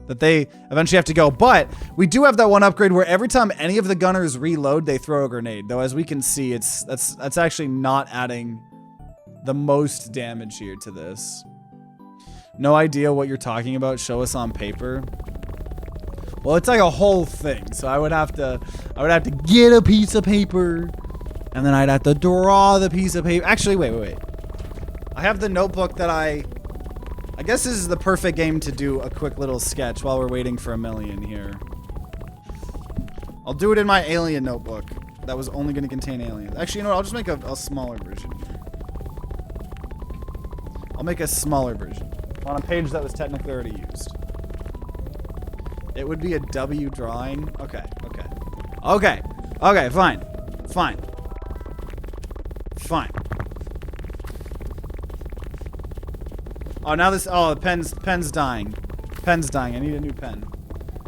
that they eventually have to go. But we do have that one upgrade where every time any of the gunners reload, they throw a grenade. Though, as we can see, that's actually not adding the most damage here to this. No idea what you're talking about. Show us on paper. Well, it's like a whole thing. So I would have to get a piece of paper, and then I'd have to draw the piece of paper. Actually, wait. I have the notebook that I guess this is the perfect game to do a quick little sketch while we're waiting for 1,000,000 here. I'll do it in my alien notebook that was only going to contain aliens. Actually, you know what? I'll just make a smaller version. I'll make a smaller version on a page that was technically already used. It would be a W drawing. Okay, fine. Oh, now this, oh, the pen's dying. Pen's dying. I need a new pen.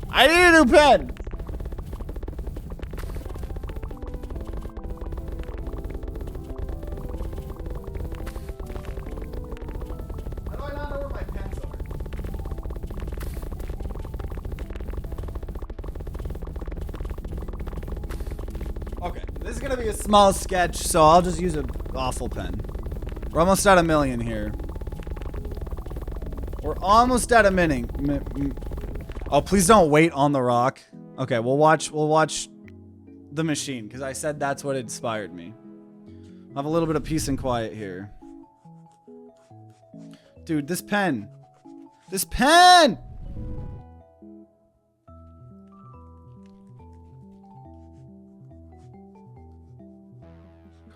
I need a new pen! How do I not know where my pens are? Okay, this is gonna be a small sketch, so I'll just use an awful pen. We're almost at 1,000,000 here. We're almost at a minute. Oh, please don't wait on the rock. Okay, we'll watch the machine, because I said that's what inspired me. I'll have a little bit of peace and quiet here. Dude, this pen. This pen!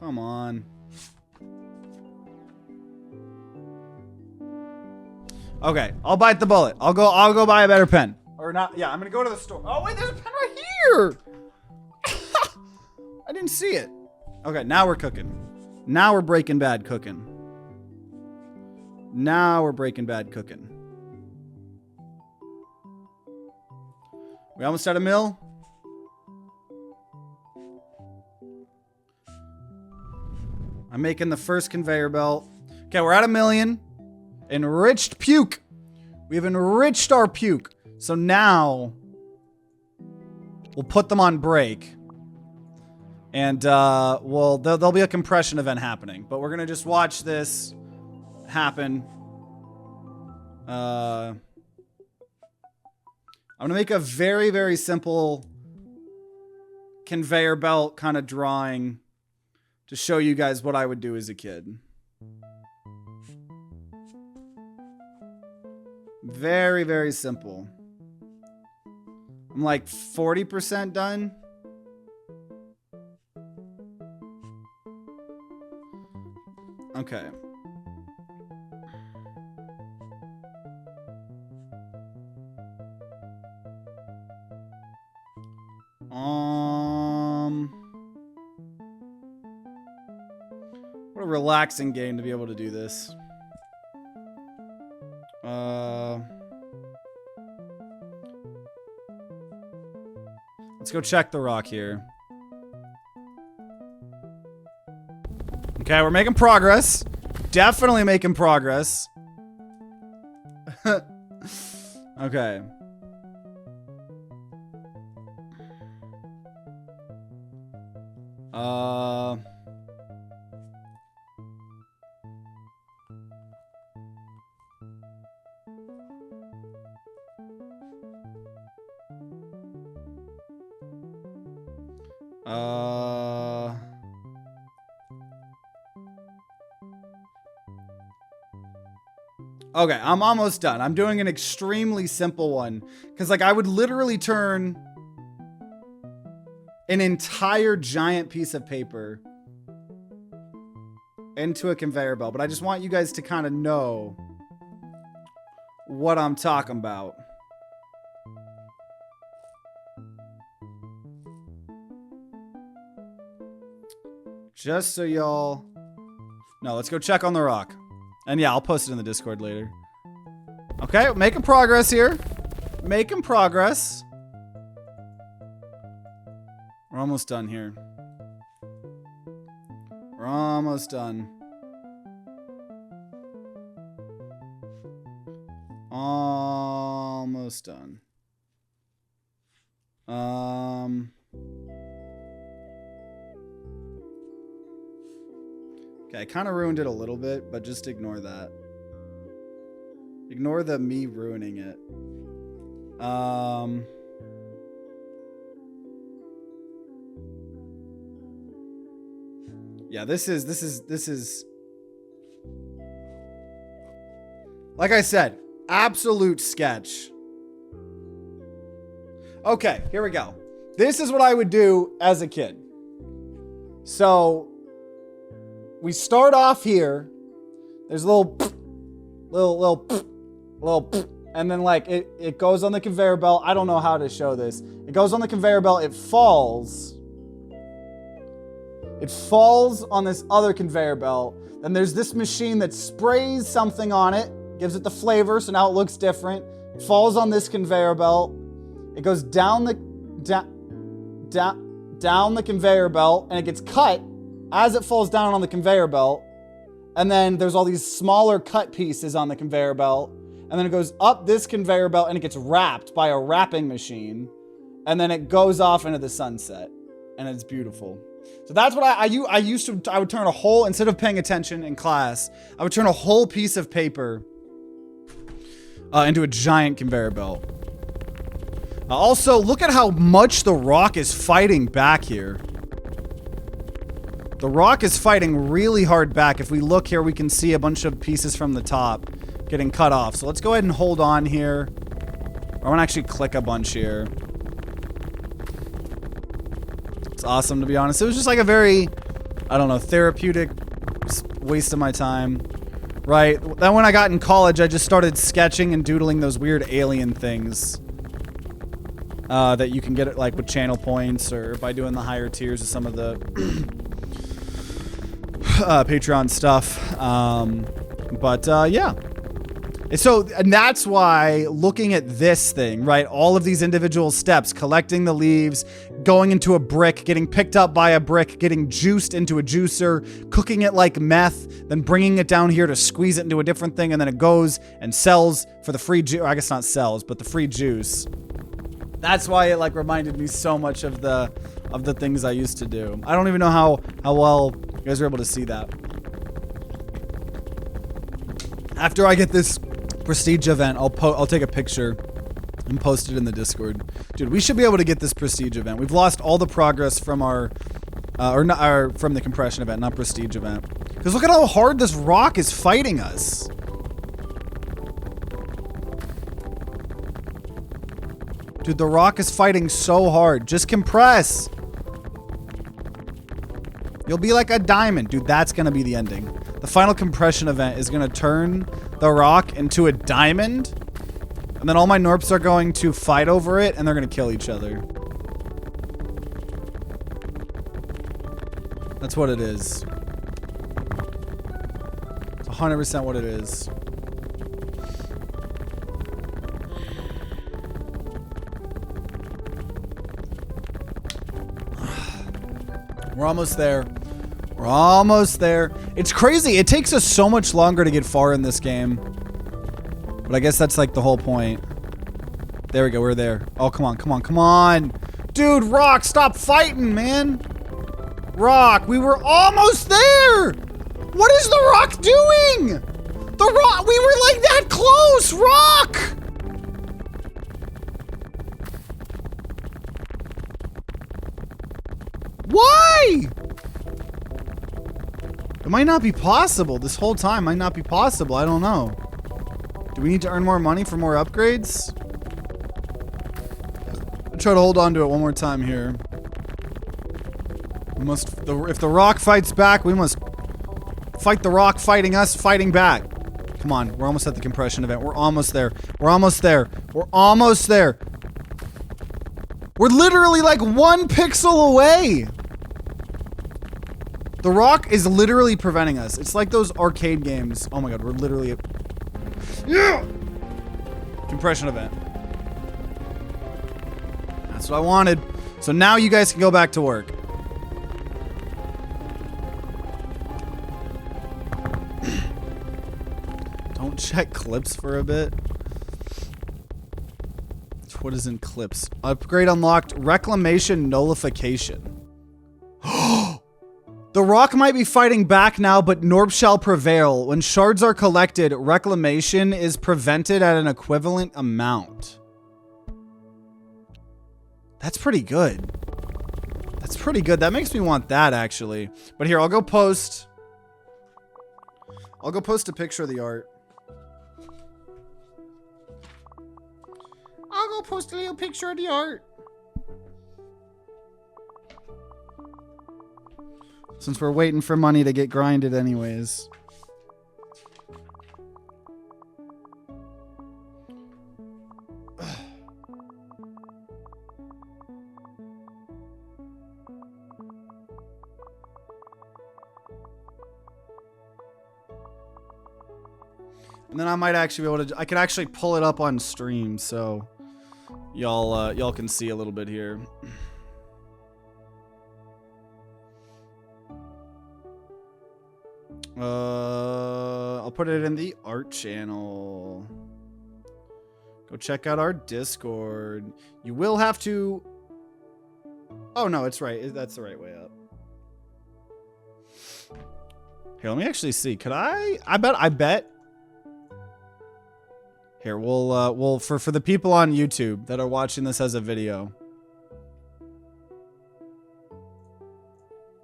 Come on. Okay, I'll bite the bullet. I'll go buy a better pen. Or not. Yeah, I'm gonna go to the store. Oh wait, there's a pen right here. I didn't see it. Okay, now we're cooking. Now we're Breaking Bad cooking. Now we're Breaking Bad cooking. We almost at a mill. I'm making the first conveyor belt. Okay, we're at 1,000,000. Enriched puke. We've enriched our puke. So now we'll put them on break. And well, there'll be a compression event happening. But we're gonna just watch this happen. I'm gonna make a very, very simple conveyor belt kind of drawing to show you guys what I would do as a kid. Very, very simple. I'm like 40% done. Okay. What a relaxing game to be able to do this. Let's go check the rock here. Okay, we're making progress. Definitely making progress. Okay. Okay, I'm almost done. I'm doing an extremely simple one. Because, like, I would literally turn an entire giant piece of paper into a conveyor belt. But I just want you guys to kind of know what I'm talking about. Just so y'all... No, let's go check on the rock. And yeah, I'll post it in the Discord later. Okay, making progress here. Making progress. We're almost done here. We're almost done. Almost done. Okay, I kind of ruined it a little bit, but just ignore that. Ignore the me ruining it. Yeah, this is like I said, absolute sketch. Okay, here we go. This is what I would do as a kid. So we start off here. There's a little, and then like it goes on the conveyor belt. I don't know how to show this. It goes on the conveyor belt. It falls. It falls on this other conveyor belt. Then there's this machine that sprays something on it, gives it the flavor, so now it looks different. It falls on this conveyor belt. It goes down the conveyor belt, and it gets cut as it falls down on the conveyor belt. And then there's all these smaller cut pieces on the conveyor belt. And then it goes up this conveyor belt, and it gets wrapped by a wrapping machine. And then it goes off into the sunset, and it's beautiful. So that's what I used to. I would turn a whole, instead of paying attention in class, I would turn a whole piece of paper into a giant conveyor belt. Also, look at how much the rock is fighting back here. The rock is fighting really hard back. If we look here, we can see a bunch of pieces from the top getting cut off. So let's go ahead and hold on here. I want to actually click a bunch here. It's awesome, to be honest. It was just like a very, I don't know, therapeutic waste of my time. Right? Then when I got in college, I just started sketching and doodling those weird alien things. That you can get like with channel points or by doing the higher tiers of some of the Patreon stuff. Yeah. And that's why looking at this thing, right? All of these individual steps, collecting the leaves, going into a brick, getting picked up by a brick, getting juiced into a juicer, cooking it like meth, then bringing it down here to squeeze it into a different thing, and then it goes and sells for the free juice. I guess not sells, but the free juice. That's why it like reminded me so much of the things I used to do. I don't even know how well you guys were able to see that. After I get this prestige event, I'll take a picture and post it in the Discord. Dude, we should be able to get this prestige event. We've lost all the progress from from the compression event, not prestige event. Because look at how hard this rock is fighting us. Dude, the rock is fighting so hard. Just compress. You'll be like a diamond. Dude, that's going to be the ending. The final compression event is going to turn the rock into a diamond. And then all my Gnorps are going to fight over it, and they're going to kill each other. That's what it is. It's 100% what it is. We're almost there. We're almost there. It's crazy. It takes us so much longer to get far in this game. But I guess that's like the whole point. There we go. We're there. Oh, come on. Come on. Come on. Dude, Rock, stop fighting, man. Rock, we were almost there. What is the Rock doing? The Rock, we were like that close. Rock. Why? It might not be possible. This whole time might not be possible. I don't know. Do we need to earn more money for more upgrades? I'll try to hold on to it one more time here. We must, if the rock fights back, we must fight the rock fighting us, fighting back. Come on, we're almost at the compression event. We're almost there. We're almost there. We're almost there. We're literally like 1 pixel away. The rock is literally preventing us. It's like those arcade games. Oh my god, we're literally... Yeah! Compression event. That's what I wanted. So now you guys can go back to work. Don't check clips for a bit. What is in clips? Upgrade unlocked. Reclamation nullification. The rock might be fighting back now, but Gnorp shall prevail. When shards are collected, reclamation is prevented at an equivalent amount. That's pretty good. That's pretty good. That makes me want that, actually. But here, I'll go post a picture of the art. I'll go post a little picture of the art. Since we're waiting for money to get grinded anyways. And then I might actually be able to, I could actually pull it up on stream, so y'all can see a little bit here. I'll put it in the art channel. Go check out our Discord. You will have to, oh no, it's right. That's the right way up. Here, let me actually see. Could I bet. Here, we'll for the people on YouTube that are watching this as a video.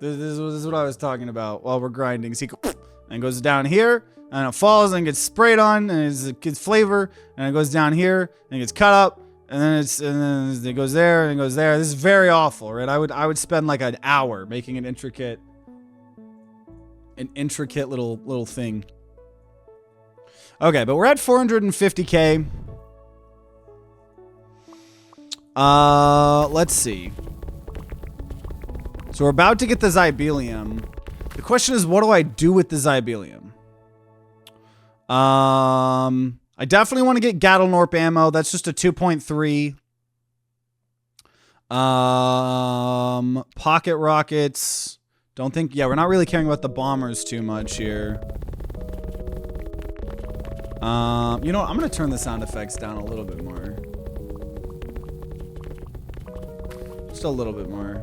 This is what I was talking about while we're grinding. See, and it goes down here, and it falls and gets sprayed on, and it gets flavor, and it goes down here, and it gets cut up, and then it goes there, and it goes there. This is very awful, right? I would spend like an hour making an intricate little thing. Okay, but we're at 450K. Let's see. So we're about to get the Zybelium. The question is, what do I do with the Zybelium? I definitely want to get Gattling ammo. That's just a 2.3. Pocket rockets. Don't think, yeah, we're not really caring about the bombers too much here. You know what? I'm going to turn the sound effects down a little bit more. Just a little bit more.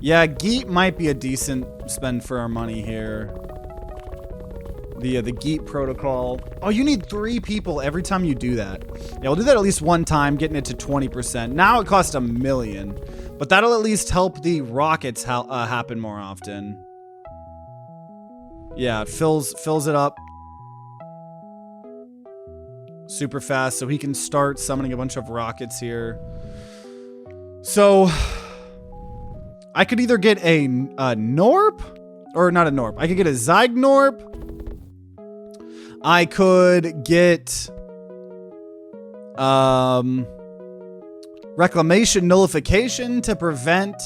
Yeah, Geet might be a decent spend for our money here. The Geet protocol. Oh, you need 3 people every time you do that. Yeah, we'll do that at least one time, getting it to 20%. Now it costs $1 million, but that'll at least help the rockets happen more often. Yeah, it fills it up super fast, so he can start summoning a bunch of rockets here. So I could either get a Gnorp, or not a Gnorp. I could get a Gnorp. I could get Reclamation nullification to prevent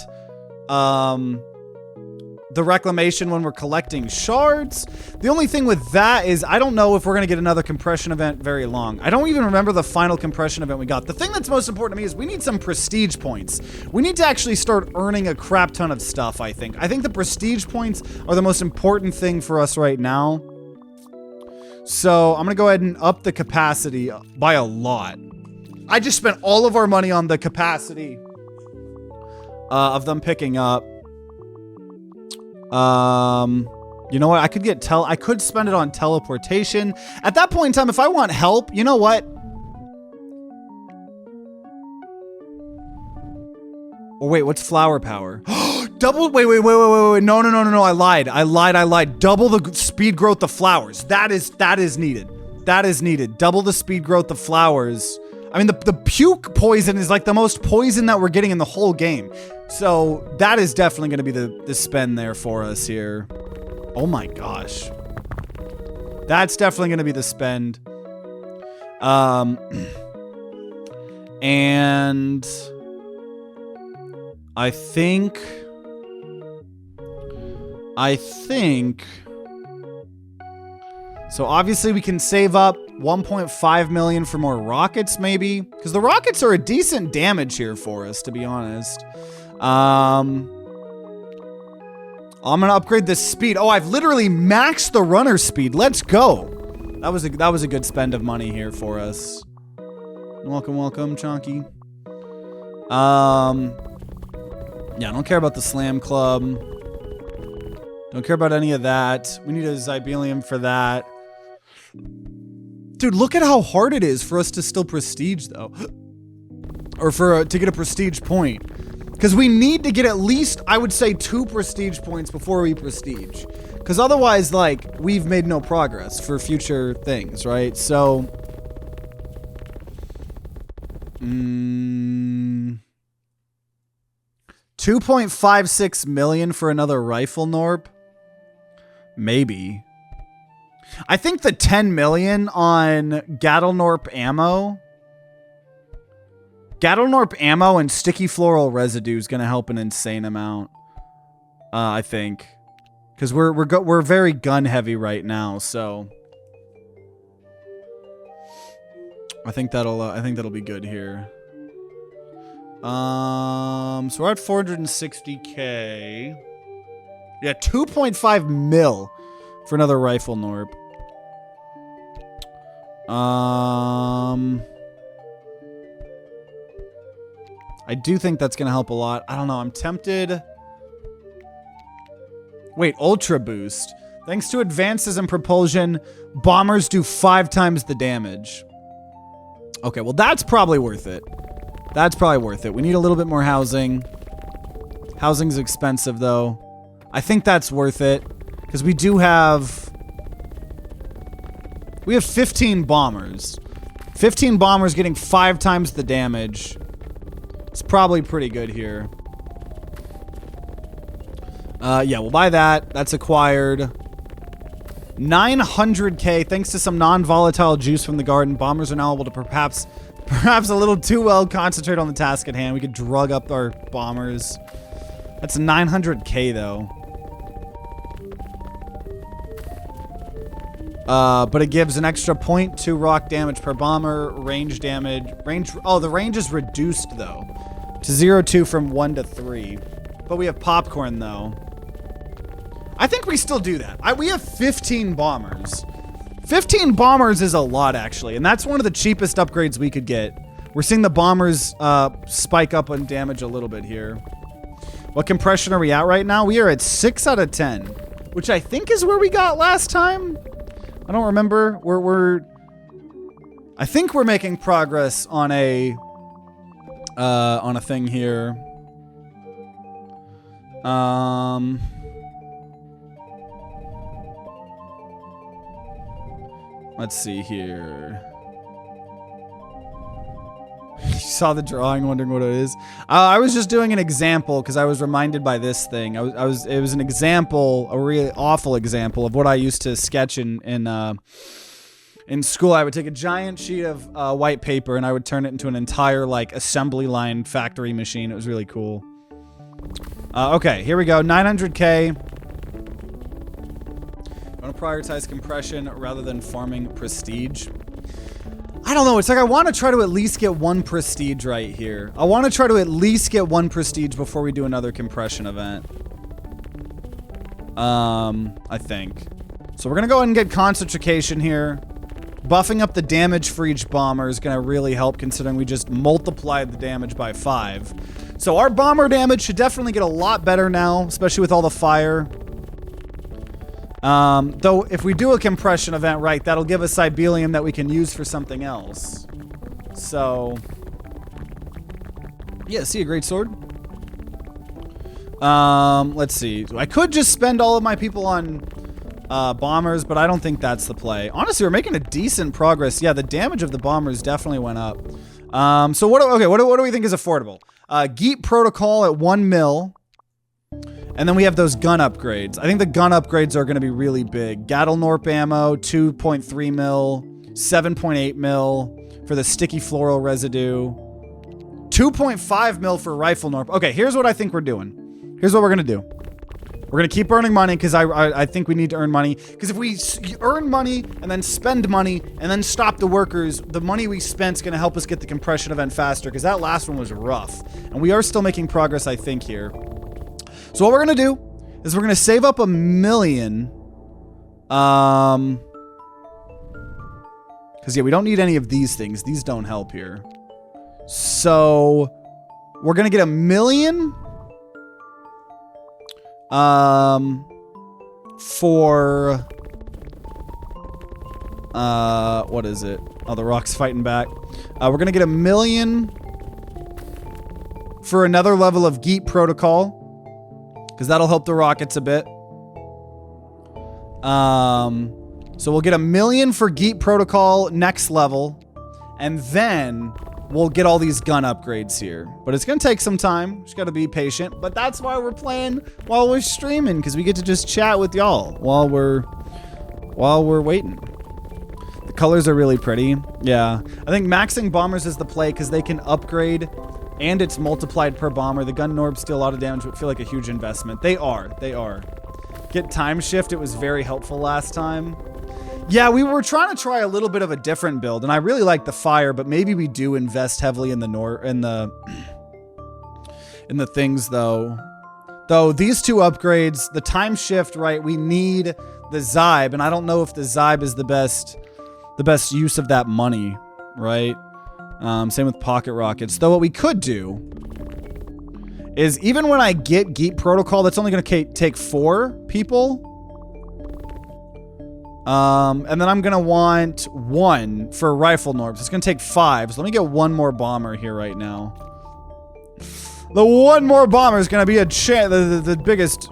the reclamation when we're collecting shards. The only thing with that is I don't know if we're going to get another compression event very long. I don't even remember the final compression event we got. The thing that's most important to me is we need some prestige points. We need to actually start earning a crap ton of stuff, I think. I think the prestige points are the most important thing for us right now. So I'm going to go ahead and up the capacity by a lot. I just spent all of our money on the capacity of them picking up. You know what? I could spend it on teleportation. At that point in time, if I want help, you know what? Oh, wait, what's flower power? Double, wait. No. I lied. Double the speed growth of flowers. That is needed. That is needed. Double the speed growth of flowers. I mean, the puke poison is like the most poison that we're getting in the whole game. So that is definitely going to be the spend there for us here. Oh my gosh. That's definitely going to be the spend. And I think so obviously we can save up 1.5 million for more rockets, maybe? Because the rockets are a decent damage here for us, to be honest. I'm gonna upgrade the speed. Oh, I've literally maxed the runner speed. Let's go. That was a good spend of money here for us. Welcome, welcome, Chonky. Yeah, I don't care about the Slam Club. Don't care about any of that. We need a Zybelium for that. Dude, look at how hard it is for us to still prestige, though. Or to get a prestige point. Because we need to get at least, I would say, 2 prestige points before we prestige. Because otherwise, like, we've made no progress for future things, right? So... 2.56 million for another rifle Gnorp? Maybe. I think the 10 million on Gnorp ammo and sticky floral residue is going to help an insane amount. I think. Because we're very gun heavy right now, so I think that'll be good here. So we're at 460k. Yeah, 2.5 mil for another rifle Gnorp. I do think that's gonna help a lot. I don't know, I'm tempted. Wait, Ultra Boost. Thanks to advances in propulsion, bombers do 5 times the damage. Okay, well that's probably worth it. That's probably worth it. We need a little bit more housing. Housing's expensive, though. I think that's worth it. Because we do have... We have 15 bombers. 15 bombers getting 5 times the damage. It's probably pretty good here. Yeah, we'll buy that. That's acquired. 900k. Thanks to some non-volatile juice from the garden, bombers are now able to perhaps a little too well concentrate on the task at hand. We could drug up our bombers. That's 900k though. But it gives an extra 0.2 rock damage per bomber, range damage. Oh, the range is reduced though. To 0-2 from 1 to 3. But we have popcorn though. I think we still do that. We have 15 bombers. 15 bombers is a lot, actually, and that's one of the cheapest upgrades we could get. We're seeing the bombers spike up on damage a little bit here. What compression are we at right now? We are at 6 out of 10, which I think is where we got last time. I don't remember. I think we're making progress on a thing here. Let's see here. You saw the drawing, wondering what it is. I was just doing an example because I was reminded by this thing. It was an example, a really awful example of what I used to sketch in school. I would take a giant sheet of white paper and I would turn it into an entire like assembly line factory machine. It was really cool. Okay, here we go. 900k. I want to prioritize compression rather than farming prestige. I don't know. It's like I want to try to at least get 1 prestige right here. I want to try to at least get 1 prestige before we do another compression event. I think. So we're going to go ahead and get concentration here. Buffing up the damage for each bomber is going to really help considering we just multiplied the damage by 5. So our bomber damage should definitely get a lot better now, especially with all the fire. Though if we do a compression event right, that'll give us Zybelium that we can use for something else. So, yeah, see a great sword. Let's see. I could just spend all of my people on bombers, but I don't think that's the play. Honestly, we're making a decent progress. Yeah, the damage of the bombers definitely went up. So what do we think is affordable? Geet Protocol at 1 mil. And then we have those gun upgrades. I think the gun upgrades are going to be really big. Gnorp ammo, 2.3 mil, 7.8 mil for the sticky floral residue, 2.5 mil for rifle Gnorp. Okay, here's what I think we're doing. Here's what we're going to do. We're going to keep earning money because I think we need to earn money. Because if we earn money and then spend money and then stop the workers, the money we spent is going to help us get the compression event faster because that last one was rough. And we are still making progress, I think, here. So what we're going to do is we're going to save up $1 million. Because, yeah, we don't need any of these things. These don't help here. So we're going to get $1 million. For what is it? Oh, the rock's fighting back. We're gonna get $1 million for another level of Geet protocol, because that'll help the rockets a bit. So we'll get $1 million for Geet protocol next level, and then we'll get all these gun upgrades here. But it's going to take some time. Just got to be patient. But that's why we're playing while we're streaming, because we get to just chat with y'all while we're waiting. The colors are really pretty. Yeah. I think maxing bombers is the play because they can upgrade and it's multiplied per bomber. The gun Gnorps deal a lot of damage, but feel like a huge investment. They are. Get time shift. It was very helpful last time. Yeah, we were trying to try a little bit of a different build, and I really like the fire, but maybe we do invest heavily in the in the things though. Though these two upgrades, the time shift, right? We need the Zybe, and I don't know if the Zybe is the best use of that money, right? Same with pocket rockets. Though what we could do is even when I get Geet protocol, that's only going to take 4 people. And then I'm going to want 1 for rifle Gnorps. It's going to take 5. So let me get 1 more bomber here right now. The 1 more bomber is going to be the biggest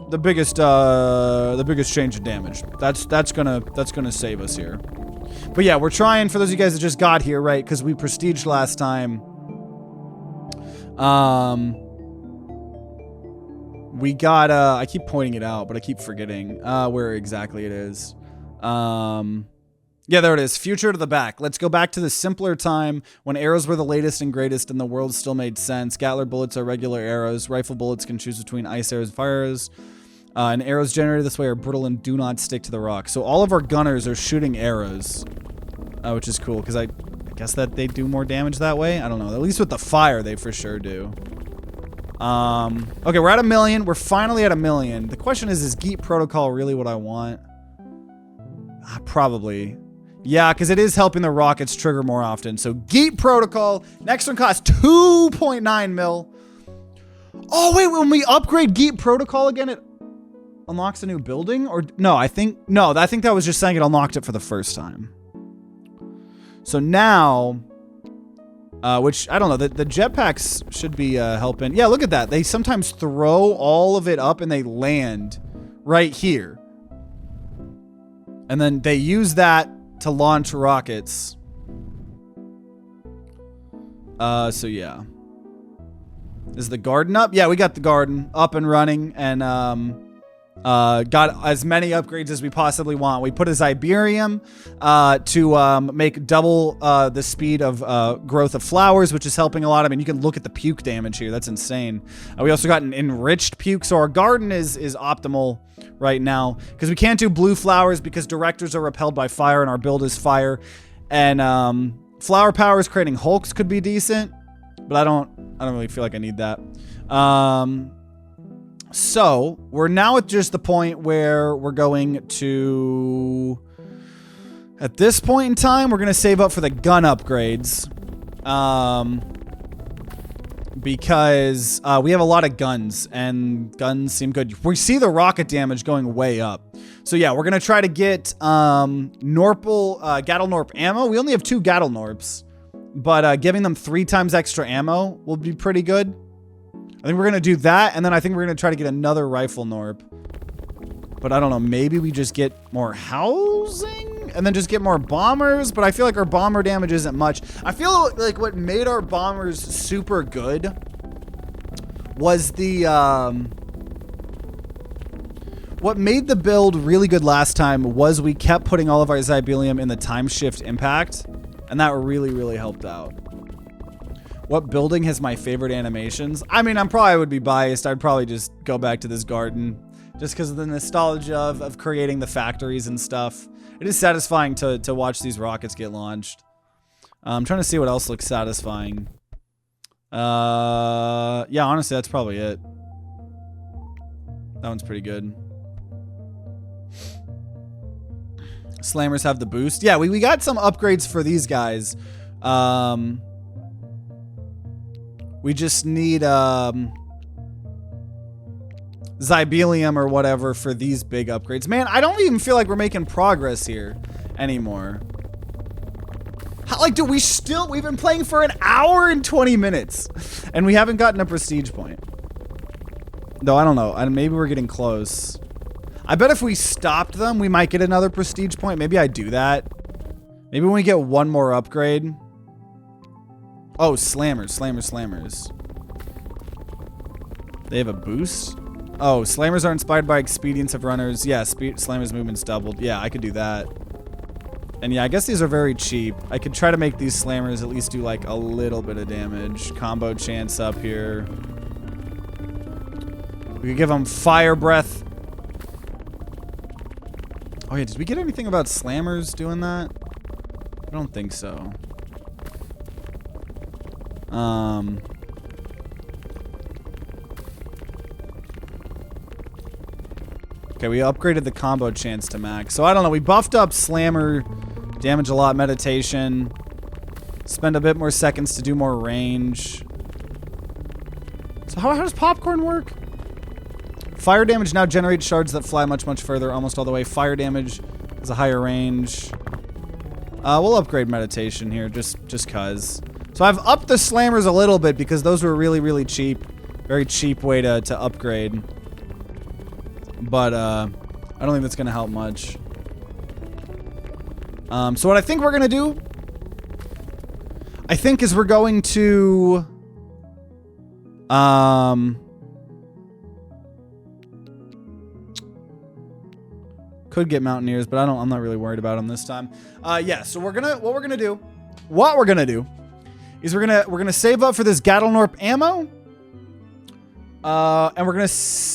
change in damage. That's gonna save us here. But yeah, we're trying, for those of you guys that just got here, right? Because we prestiged last time. We got, I keep pointing it out, but I keep forgetting where exactly it is. Yeah, there it is. Future to the back. Let's go back to the simpler time when arrows were the latest and greatest and the world still made sense. Gatler bullets are regular arrows. Rifle bullets can choose between ice arrows and fire arrows. And arrows generated this way are brittle and do not stick to the rock. So all of our gunners are shooting arrows, which is cool because I guess that they do more damage that way. I don't know. At least with the fire, they for sure do. Okay, we're at $1 million. We're finally at $1 million. The question is Geet protocol really what I want? Probably. Yeah, because it is helping the rockets trigger more often. So Geet protocol. Next one costs 2.9 mil. Oh, wait, when we upgrade Geet protocol again, it unlocks a new building? Or no, I think that was just saying it unlocked it for the first time. So now, which, I don't know, the jetpacks should be helping. Yeah, look at that. They sometimes throw all of it up and they land right here. And then they use that to launch rockets. So yeah. Is the garden up? Yeah, we got the garden up and running and got as many upgrades as we possibly want. We put a Ziberium to make double the speed of growth of flowers, which is helping a lot. I mean, you can look at the puke damage here. That's insane. We also got an enriched puke. So our garden is optimal right now because we can't do blue flowers because directors are repelled by fire and our build is fire. And flower powers creating hulks could be decent, but I don't really feel like I need that. So we're now at just the point where we're going to, at this point in time, we're going to save up for the gun upgrades. Because we have a lot of guns and guns seem good. We see the rocket damage going way up. So yeah, we're going to try to get Gattle Gnorp ammo. We only have 2 Gattle Gnorps, but giving them 3 times extra ammo will be pretty good. I think we're going to do that, and then I think we're going to try to get another rifle Gnorp. But I don't know, maybe we just get more housing and then just get more bombers, but I feel like our bomber damage isn't much. I feel like what made our bombers super good was the, what made the build really good last time was we kept putting all of our Zibelium in the time shift impact, and that really, really helped out. What building has my favorite animations? I mean, I probably would be biased. I'd probably just go back to this garden. just because of the nostalgia of creating the factories and stuff. It is satisfying to watch these rockets get launched. I'm trying to see what else looks satisfying. Yeah, honestly, that's probably it. That one's pretty good. Slammers have the boost. Yeah, we got some upgrades for these guys. We just need Zybelium or whatever for these big upgrades. Man, I don't even feel like we're making progress here anymore. How, like, dude, we've been playing for an hour and 20 minutes and we haven't gotten a prestige point. Though, I don't know. Maybe we're getting close. I bet if we stopped them, we might get another prestige point. Maybe I do that. Maybe when we get one more upgrade. Oh, slammers. They have a boost? Oh, slammers are inspired by expedience of runners. Yeah, slammers movement's doubled. Yeah, I could do that. And yeah, I guess these are very cheap. I could try to make these slammers at least do like a little bit of damage. Combo chance up here. We could give them fire breath. Oh yeah, did we get anything about slammers doing that? I don't think so. Okay, we upgraded the combo chance to max. So I don't know, we buffed up slammer, damage a lot, meditation. Spend a bit more seconds to do more range. So how does popcorn work? Fire damage now generates shards that fly much further, almost all the way. Fire damage is a higher range. We'll upgrade meditation here, just cause. So I've upped the slammers a little bit because those were really cheap. Very cheap way to upgrade. But I don't think that's gonna help much. So what I think we're gonna do, I think, is we're going to could get Mountaineers, but I'm not really worried about them this time. Yeah, so what we're gonna do is we're gonna save up for this Gnorp ammo. And we're gonna save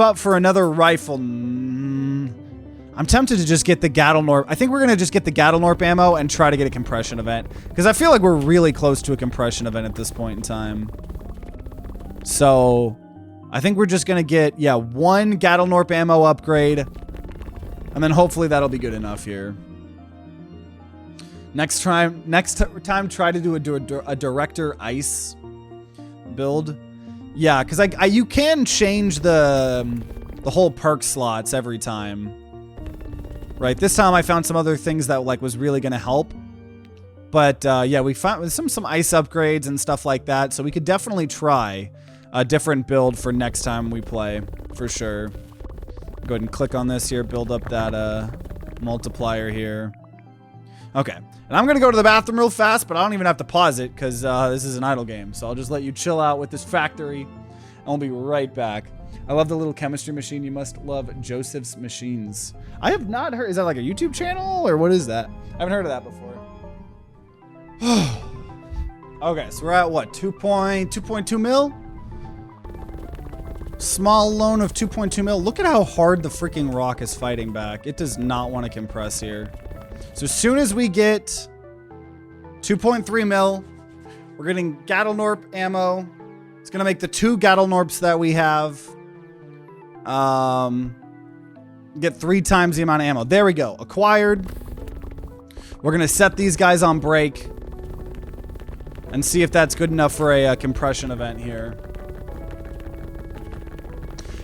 up for another rifle. I'm tempted to just get the Gnorp. I think we're gonna just get the Gnorp ammo and try to get a compression event, because I feel like we're really close to a compression event at this point in time. So I think we're just gonna get, yeah, one Gnorp ammo upgrade, and then hopefully that'll be good enough here. Next time, try to do a director ice build. Yeah, because you can change the whole perk slots every time. Right, this time I found some other things that like was really gonna help. But yeah, we found some ice upgrades and stuff like that, so we could definitely try a different build for next time we play, for sure. Go ahead and click on this here, build up that multiplier here. Okay, and I'm gonna go to the bathroom real fast, but I don't even have to pause it because this is an idle game. So I'll just let you chill out with this factory, and I'll be right back. I love the little chemistry machine. You must love Joseph's Machines. I have not heard. Is that like a YouTube channel or what is that? I haven't heard of that before. Okay, so we're at what? 2.2 mil? Small loan of 2.2 mil. Look at how hard the freaking rock is fighting back. It does not want to compress here. So as soon as we get 2.3 mil, we're getting Gnorp ammo. It's going to make the 2 Gnorps that we have. Get 3 times the amount of ammo. There we go. Acquired. We're going to set these guys on break and see if that's good enough for a compression event here.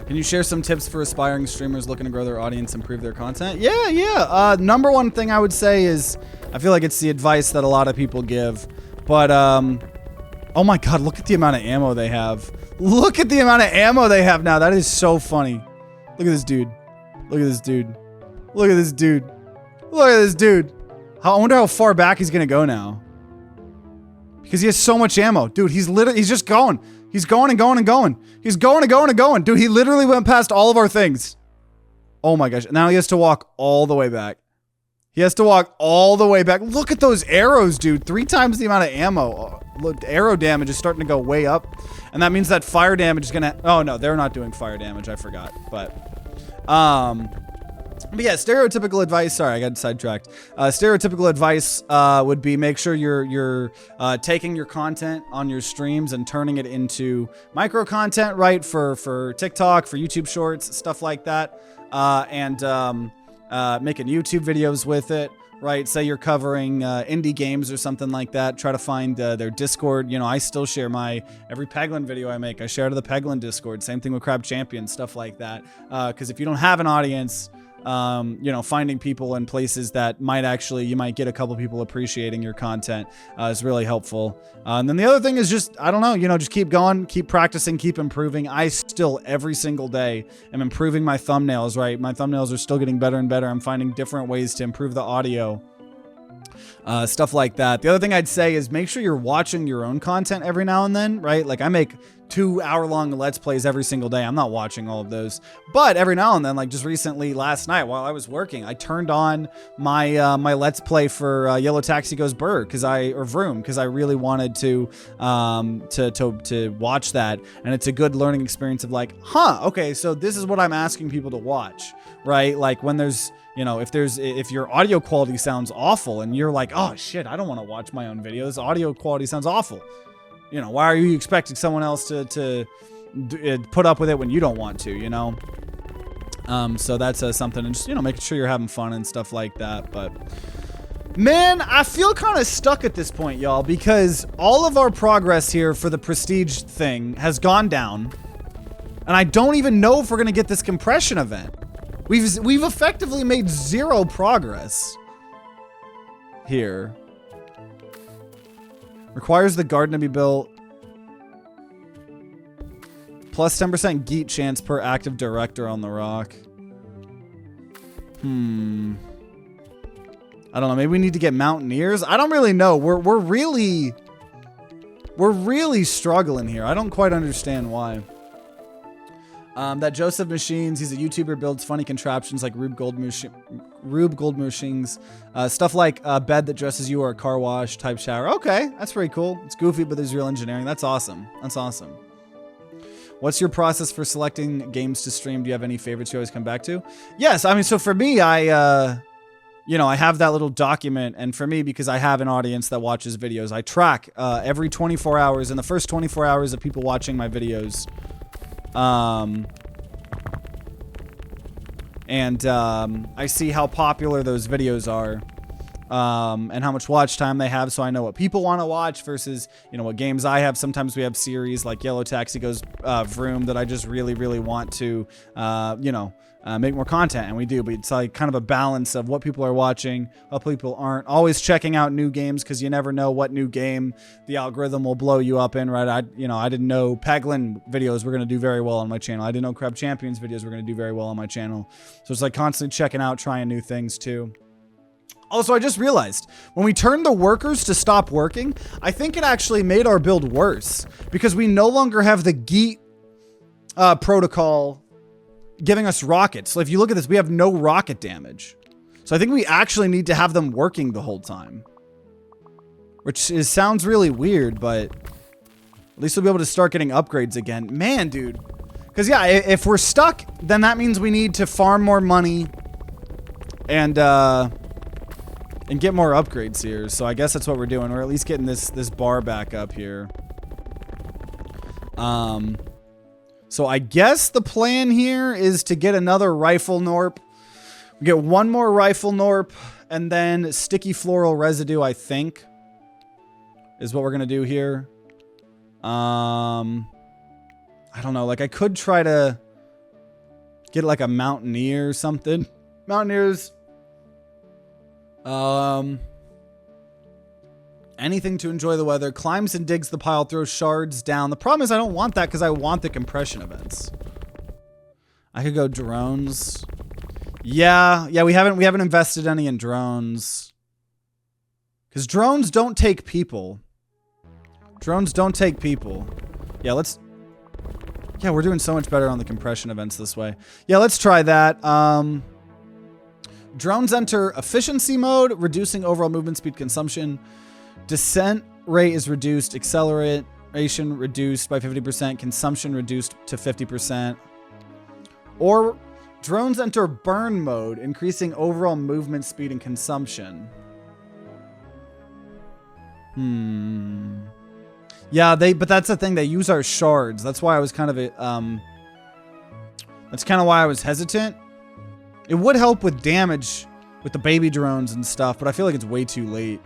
Can you share some tips for aspiring streamers looking to grow their audience, improve their content? Yeah. Number one thing I would say is, I feel like it's the advice that a lot of people give. But, oh my god, look at the amount of ammo they have. Look at the amount of ammo they have now. That is so funny. Look at this dude. Look at this dude. Look at this dude. Look at this dude. I wonder how far back he's gonna go now. Because he has so much ammo. Dude, he's just going. He's going and going and going. He's going and going and going. Dude, he literally went past all of our things. Oh my gosh. Now he has to walk all the way back. He has to walk all the way back. Look at those arrows, dude. 3 times the amount of ammo. Look, arrow damage is starting to go way up. And that means that fire damage is going to... Oh, no, they're not doing fire damage. I forgot. But yeah, stereotypical advice. Sorry, I got sidetracked. Stereotypical advice would be make sure you're taking your content on your streams and turning it into micro content, right? For TikTok, for YouTube Shorts, stuff like that. And making YouTube videos with it, right? Say you're covering indie games or something like that. Try to find their Discord. You know, I still share every Peglin video I make. I share to the Peglin Discord. Same thing with Crab Champions, stuff like that. Because if you don't have an audience... you know, finding people in places that you might get a couple people appreciating your content is really helpful. And then the other thing is just, I don't know, you know, just keep going, keep practicing, keep improving. I still, every single day, am improving my thumbnails, right? My thumbnails are still getting better and better. I'm finding different ways to improve the audio. Stuff like that. The other thing I'd say is make sure you're watching your own content every now and then, right? Like I make 2-hour-long Let's Plays every single day. I'm not watching all of those. But every now and then, like just recently last night while I was working, I turned on my my Let's Play for Yellow Taxi Goes Burr or Vroom because I really wanted to watch that. And it's a good learning experience of like, okay, so this is what I'm asking people to watch, right? Like when there's, you know, if your audio quality sounds awful and you're like, oh shit, I don't want to watch my own videos. Audio quality sounds awful. You know, why are you expecting someone else to put up with it when you don't want to, you know? So that's something, and just, you know, making sure you're having fun and stuff like that. But man, I feel kind of stuck at this point, y'all, because all of our progress here for the prestige thing has gone down. And I don't even know if we're going to get this compression event. We've effectively made 0 progress here. Requires the garden to be built. Plus 10% geet chance per active director on the rock. I don't know. Maybe we need to get Mountaineers. I don't really know. We're really struggling here. I don't quite understand why. That Joseph Machines, he's a YouTuber, builds funny contraptions like Rube Goldmushings, stuff like a bed that dresses you or a car wash type shower. Okay, that's pretty cool. It's goofy, but there's real engineering. That's awesome. That's awesome. What's your process for selecting games to stream? Do you have any favorites you always come back to? Yes, I mean, so for me, I have that little document, and for me, because I have an audience that watches videos, I track every 24 hours, and the first 24 hours of people watching my videos. I see how popular those videos are, and how much watch time they have, so I know what people want to watch versus, you know, what games I have. Sometimes we have series like Yellow Taxi Goes Vroom that I just really, really want to, make more content, and we do, but it's like kind of a balance of what people are watching, what people aren't. Always checking out new games, because you never know what new game the algorithm will blow you up in, right? I didn't know Peglin videos were going to do very well on my channel. I didn't know Crab Champions videos were going to do very well on my channel. So it's like constantly checking out, trying new things too. Also, I just realized when we turned the workers to stop working, I think it actually made our build worse, because we no longer have the geet protocol giving us rockets. So if you look at this, we have no rocket damage. So I think we actually need to have them working the whole time, which sounds really weird, but at least we'll be able to start getting upgrades again. Man, dude. Because yeah, if we're stuck, then that means we need to farm more money and get more upgrades here. So I guess that's what we're doing. We're at least getting this bar back up here. So I guess the plan here is to get another rifle Gnorp. We get one more rifle Gnorp, and then sticky floral residue, I think, is what we're gonna do here. I don't know. Like I could try to get like a Mountaineer or something. Mountaineers. Anything to enjoy the weather. Climbs and digs the pile, throws shards down. The problem is I don't want that because I want the compression events. I could go drones. Yeah, we haven't invested any in drones. Because drones don't take people. Drones don't take people. Yeah, we're doing so much better on the compression events this way. Yeah, let's try that. Drones enter efficiency mode, reducing overall movement speed consumption. Descent rate is reduced. Acceleration reduced by 50%. Consumption reduced to 50%. Or drones enter burn mode, increasing overall movement speed and consumption. Yeah, but that's the thing. They use our shards. That's why I was kind of that's kind of why I was hesitant. It would help with damage with the baby drones and stuff, but I feel like it's way too late.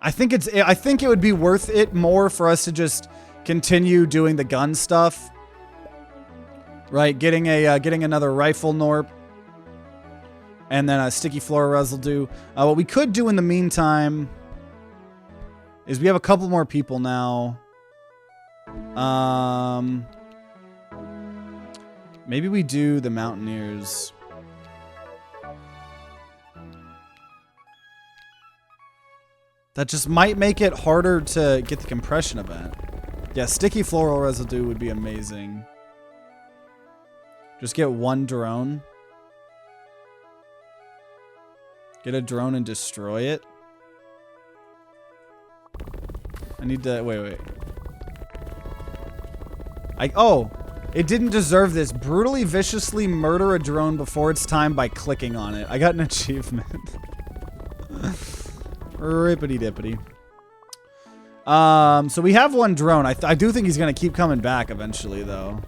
I think it would be worth it more for us to just continue doing the gun stuff. Right, getting another rifle Gnorp. And then a sticky floral residue. What we could do in the meantime is we have a couple more people now. Maybe we do the Mountaineers. That just might make it harder to get the compression event. Yeah, sticky floral residue would be amazing. Just get one drone. Get a drone and destroy it. I need to... Wait. Oh! It didn't deserve this. Brutally, viciously murder a drone before its time by clicking on it. I got an achievement. Rippity dippity. So we have one drone. I do think he's going to keep coming back eventually, though.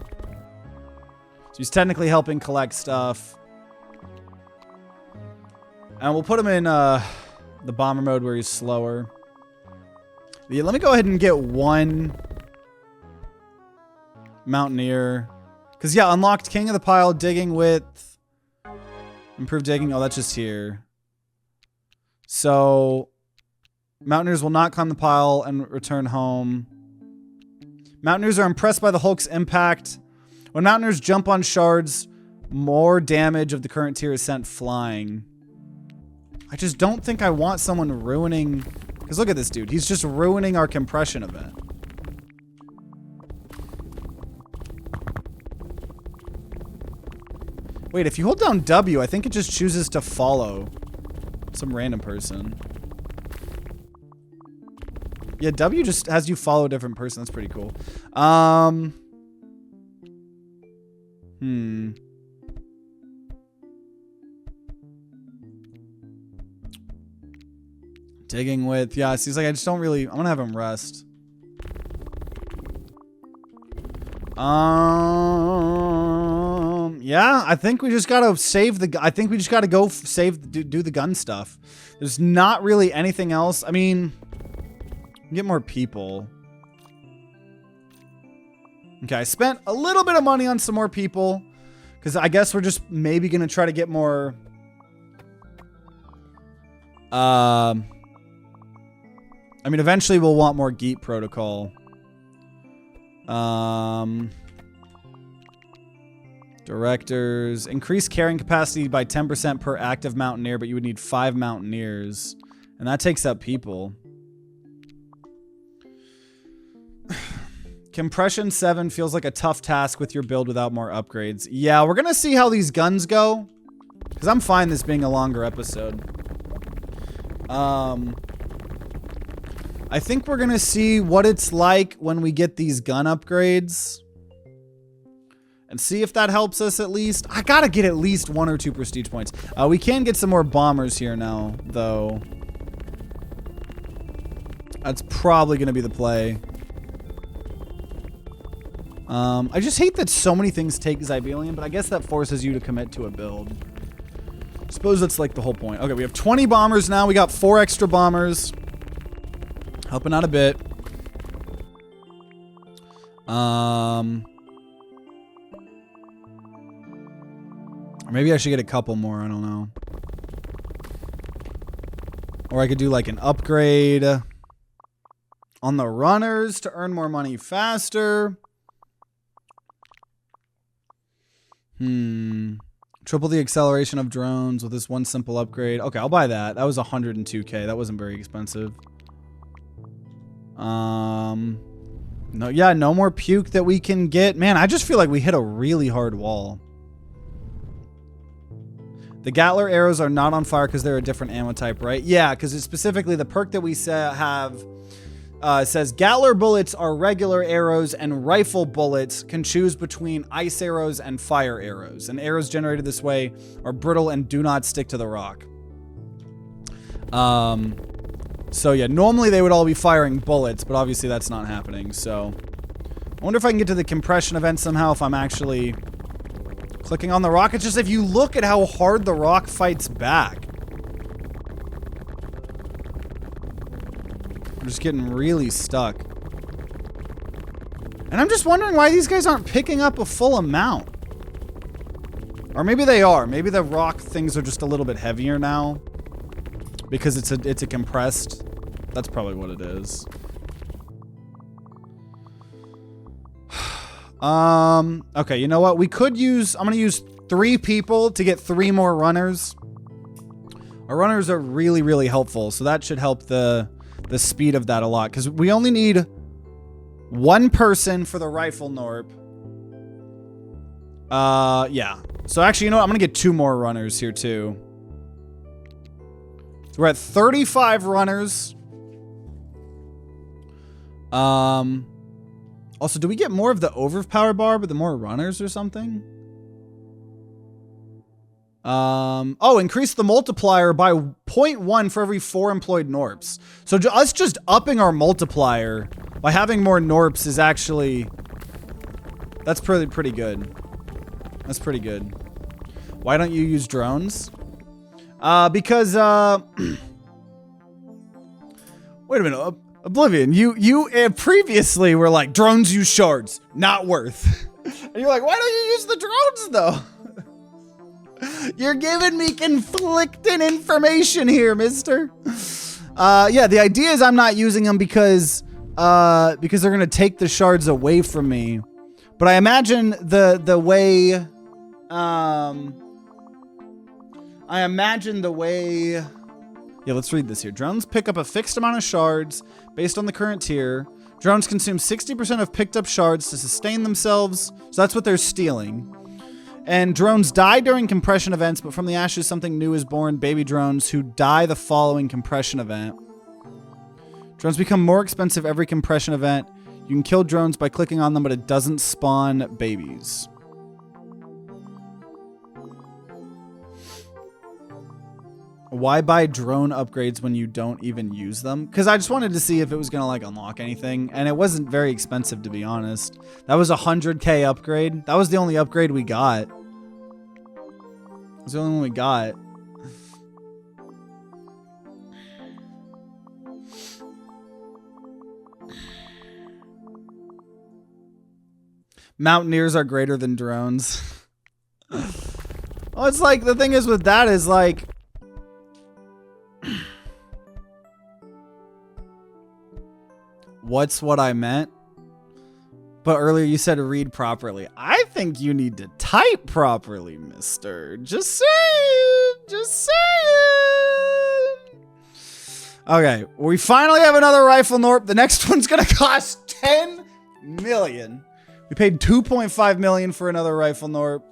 So he's technically helping collect stuff. And we'll put him in the bomber mode where he's slower. Yeah, let me go ahead and get one Mountaineer. Because, yeah, unlocked King of the Pile, digging width. Improved digging. Oh, that's just here. So, Mountaineers will not climb the pile and return home. Mountaineers are impressed by the Hulk's impact. When Mountaineers jump on shards, more damage of the current tier is sent flying. I just don't think I want someone ruining... Because look at this dude. He's just ruining our compression event. Wait, if you hold down W, I think it just chooses to follow some random person. Yeah, W just has you follow a different person. That's pretty cool. Digging with, yeah, it seems like I just don't really, I'm gonna have him rest. Yeah, I think we just gotta save the, I think we just gotta go do the gun stuff. There's not really anything else. I mean, get more people. Okay, I spent a little bit of money on some more people. Because I guess we're just maybe gonna try to get more, I mean, eventually we'll want more Geet protocol. Directors. Increase carrying capacity by 10% per active Mountaineer, but you would need 5 Mountaineers. And that takes up people. Compression 7 feels like a tough task with your build without more upgrades. Yeah, we're going to see how these guns go. Because I'm fine this being a longer episode. I think we're going to see what it's like when we get these gun upgrades. And see if that helps us at least. I got to get at least 1 or 2 prestige points. We can get some more bombers here now, though. That's probably going to be the play. I just hate that so many things take Zybelium, but I guess that forces you to commit to a build. I suppose that's like the whole point. Okay, we have 20 bombers now. We got 4 extra bombers. Helping out a bit. Maybe I should get a couple more. I don't know. Or I could do like an upgrade on the runners to earn more money faster. Triple the acceleration of drones with this one simple upgrade. Okay, I'll buy that. That was 102k. That wasn't very expensive. No, yeah, no more puke that we can get. Man, I just feel like we hit a really hard wall. The Gatler arrows are not on fire because they're a different ammo type, right? Yeah, because it's specifically the perk that we have says Gatler bullets are regular arrows and rifle bullets can choose between ice arrows and fire arrows. And arrows generated this way are brittle and do not stick to the rock. So yeah, normally they would all be firing bullets, but obviously that's not happening. So I wonder if I can get to the compression event somehow if I'm actually clicking on the rock. It's just if you look at how hard the rock fights back. I'm just getting really stuck. And I'm just wondering why these guys aren't picking up a full amount. Or maybe they are. Maybe the rock things are just a little bit heavier now. Because it's a compressed. That's probably what it is. Okay, you know what? We could use, I'm gonna use 3 people to get 3 more runners. Our runners are really, really helpful, so that should help the speed of that a lot, because we only need 1 person for the rifle Gnorp. Yeah. So actually, you know what? I'm gonna get 2 more runners here too. So we're at 35 runners. Also, do we get more of the overpower bar with the more runners or something? Oh, increase the multiplier by 0.1 for every 4 employed Gnorps. So us just upping our multiplier by having more Gnorps is actually, that's pretty good. That's pretty good. Why don't you use drones? Because, wait a minute. Oblivion, you previously were like, drones use shards, not worth. And you're like, why don't you use the drones though? You're giving me conflicting information here, mister. Yeah, the idea is I'm not using them because they're gonna take the shards away from me. But I imagine the way, yeah, let's read this here. Drones pick up a fixed amount of shards based on the current tier. Drones consume 60% of picked up shards to sustain themselves. So that's what they're stealing. And drones die during compression events, but from the ashes, something new is born. Baby drones who die the following compression event. Drones become more expensive every compression event. You can kill drones by clicking on them, but it doesn't spawn babies. Why buy drone upgrades when you don't even use them? Because I just wanted to see if it was going to like unlock anything. And it wasn't very expensive, to be honest. That was a 100K upgrade. That was the only upgrade we got. It was the only one we got. Mountaineers are greater than drones. Well, it's like, the thing is with that is like, what's what I meant? But earlier you said read properly. I think you need to type properly, mister. Just saying. Just saying. Okay, we finally have another rifle Gnorp. The next one's gonna cost 10 million. We paid 2.5 million for another rifle Gnorp.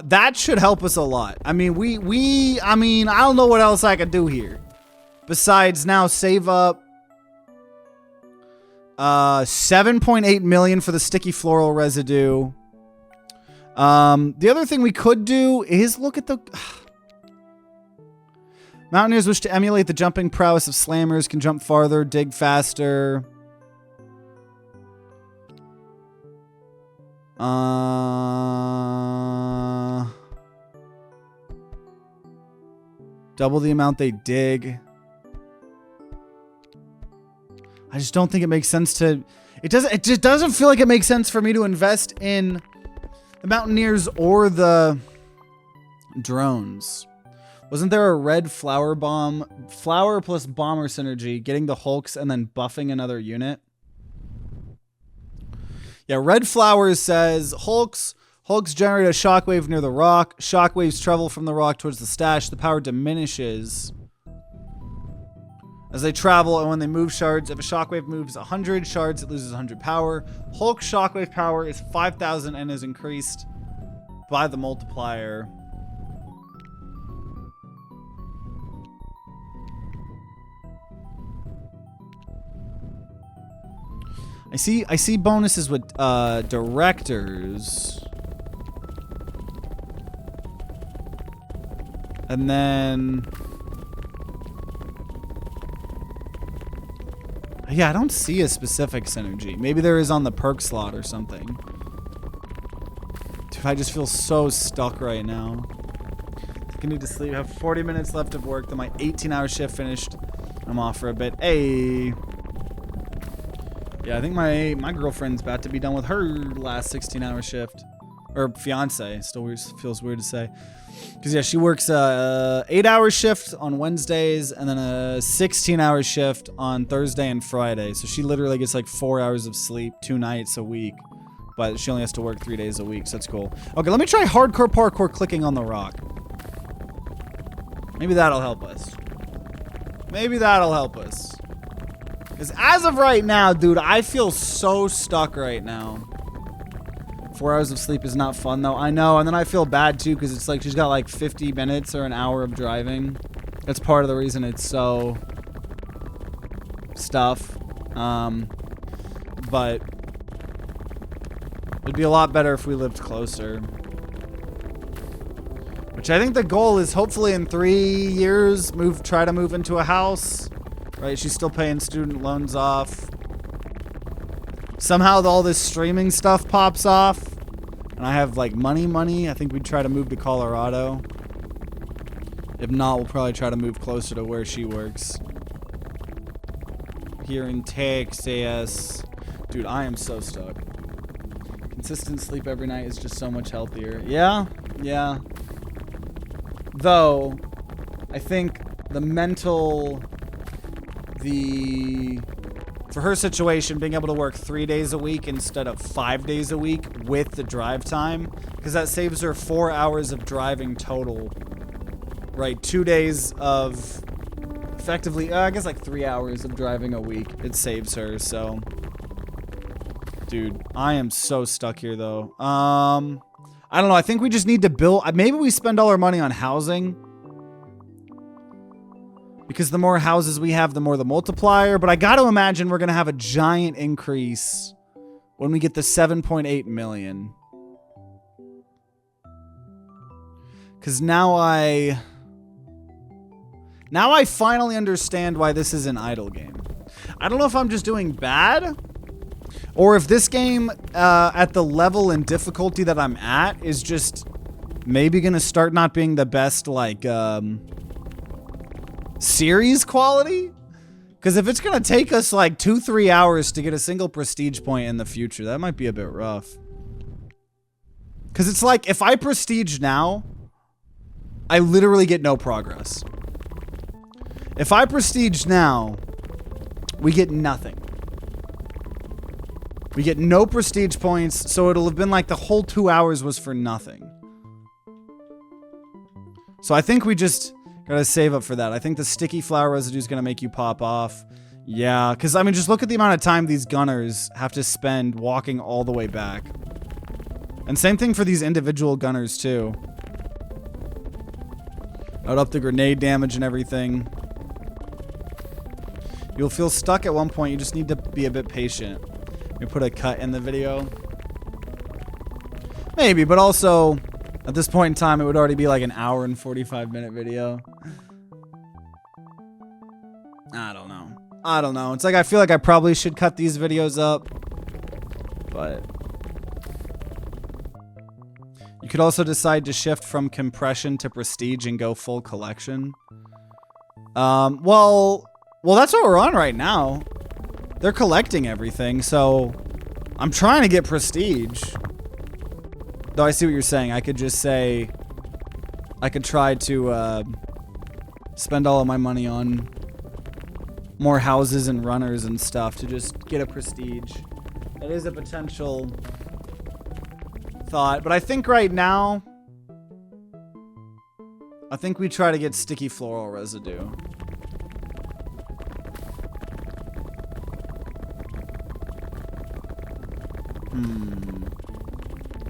That should help us a lot. I mean, I mean, I don't know what else I could do here. Besides now save up 7.8 million for the sticky floral residue. The other thing we could do is look at the Mountaineers wish to emulate the jumping prowess of slammers, can jump farther, dig faster. Double the amount they dig. I just don't think it makes sense to... It just doesn't feel like it makes sense for me to invest in the Mountaineers or the drones. Wasn't there a red flower bomb? Flower plus bomber synergy, getting the Hulks and then buffing another unit? Yeah, red flowers says Hulks generate a shockwave near the rock. Shockwaves travel from the rock towards the stash. The power diminishes as they travel, and when they move shards, if a shockwave moves 100 shards, it loses 100 power. Hulk shockwave power is 5,000 and is increased by the multiplier. I see bonuses with directors. And then yeah, I don't see a specific synergy. Maybe there is on the perk slot or something. Dude, I just feel so stuck right now. I need to sleep. I have 40 minutes left of work. Then my 18-hour shift finished. I'm off for a bit. Hey. Yeah, I think my girlfriend's about to be done with her last 16-hour shift. Or fiance. Still feels weird to say. Because, yeah, she works a 8-hour shift on Wednesdays and then a 16-hour shift on Thursday and Friday. So she literally gets like 4 hours of sleep 2 nights a week. But she only has to work 3 days a week, so that's cool. Okay, let me try hardcore parkour clicking on the rock. Maybe that'll help us. Maybe that'll help us. Because as of right now, dude, I feel so stuck right now. 4 hours of sleep is not fun, though. I know, and then I feel bad, too, because it's like she's got like 50 minutes or an hour of driving. That's part of the reason it's so... stuff. But... it'd be a lot better if we lived closer. Which I think the goal is hopefully in 3 years, try to move into a house. Right, she's still paying student loans off. Somehow all this streaming stuff pops off. And I have like money. I think we'd try to move to Colorado. If not, we'll probably try to move closer to where she works. Here in Texas. Dude, I am so stuck. Consistent sleep every night is just so much healthier. Yeah. Though, I think the mental... for her situation, being able to work 3 days a week instead of 5 days a week with the drive time, because that saves her 4 hours of driving total, right? 2 days of effectively, I guess like 3 hours of driving a week. It saves her, so. Dude, I am so stuck here though. I don't know. I think we just need to build, maybe we spend all our money on housing. Because the more houses we have, the more the multiplier. But I got to imagine we're going to have a giant increase when we get the 7.8 million. Because now I finally understand why this is an idle game. I don't know if I'm just doing bad. Or if this game, at the level and difficulty that I'm at, is just maybe going to start not being the best, like... series quality? Because if it's gonna take us like 2-3 hours to get a single prestige point in the future, that might be a bit rough. Because it's like, if I prestige now, I literally get no progress. If I prestige now, we get nothing. We get no prestige points, so it'll have been like the whole 2 hours was for nothing. So I think we just... gotta save up for that. I think the sticky flower residue is gonna make you pop off. Yeah, because I mean, just look at the amount of time these gunners have to spend walking all the way back. And same thing for these individual gunners too. I'd up the grenade damage and everything. You'll feel stuck at one point. You just need to be a bit patient. We put a cut in the video. Maybe, but also... at this point in time, it would already be like an hour and 45-minute video. I don't know. It's like I feel like I probably should cut these videos up. But... you could also decide to shift from compression to prestige and go full collection. Well, that's what we're on right now. They're collecting everything, so... I'm trying to get prestige. Though I see what you're saying. I could just say... I could try to spend all of my money on more houses and runners and stuff to just get a prestige. That is a potential thought. But I think right now... I think we try to get sticky floral residue.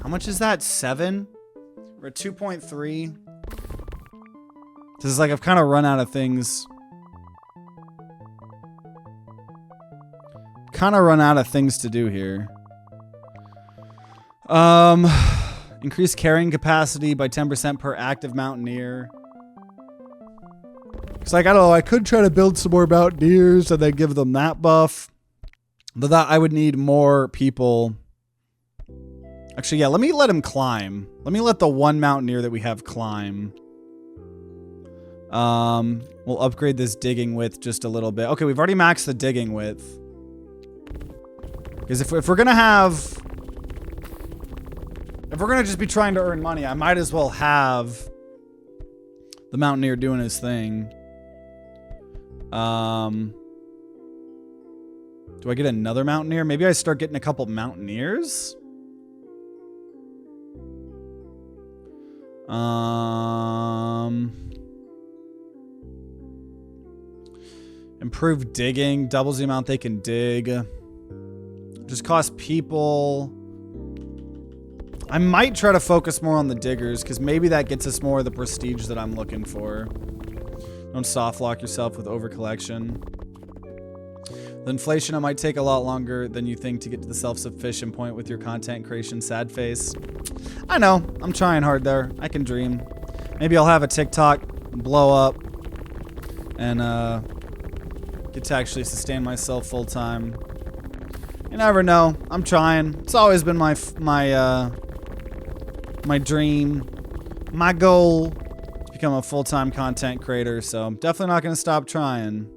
How much is that? 7? We're at 2.3. This is like I've kind of run out of things. Kind of run out of things to do here. Increase carrying capacity by 10% per active Mountaineer. It's like, I don't know, I could try to build some more Mountaineers and then give them that buff. But that I would need more people. Actually, yeah, let me let him climb. Let me let the one Mountaineer that we have climb. We'll upgrade this digging width just a little bit. Okay, we've already maxed the digging width. Because if we're gonna have... If we're gonna just be trying to earn money, I might as well have the Mountaineer doing his thing. Do I get another Mountaineer? Maybe I start getting a couple Mountaineers? Improve digging. Doubles the amount they can dig. Just cost people. I might try to focus more on the diggers, because maybe that gets us more of the prestige that I'm looking for. Don't soft lock yourself with over-collection. The inflation, it might take a lot longer than you think to get to the self-sufficient point with your content creation, sad face. I know. I'm trying hard there. I can dream. Maybe I'll have a TikTok blow up and get to actually sustain myself full-time. You never know. I'm trying. It's always been my dream, my goal to become a full-time content creator, so I'm definitely not going to stop trying.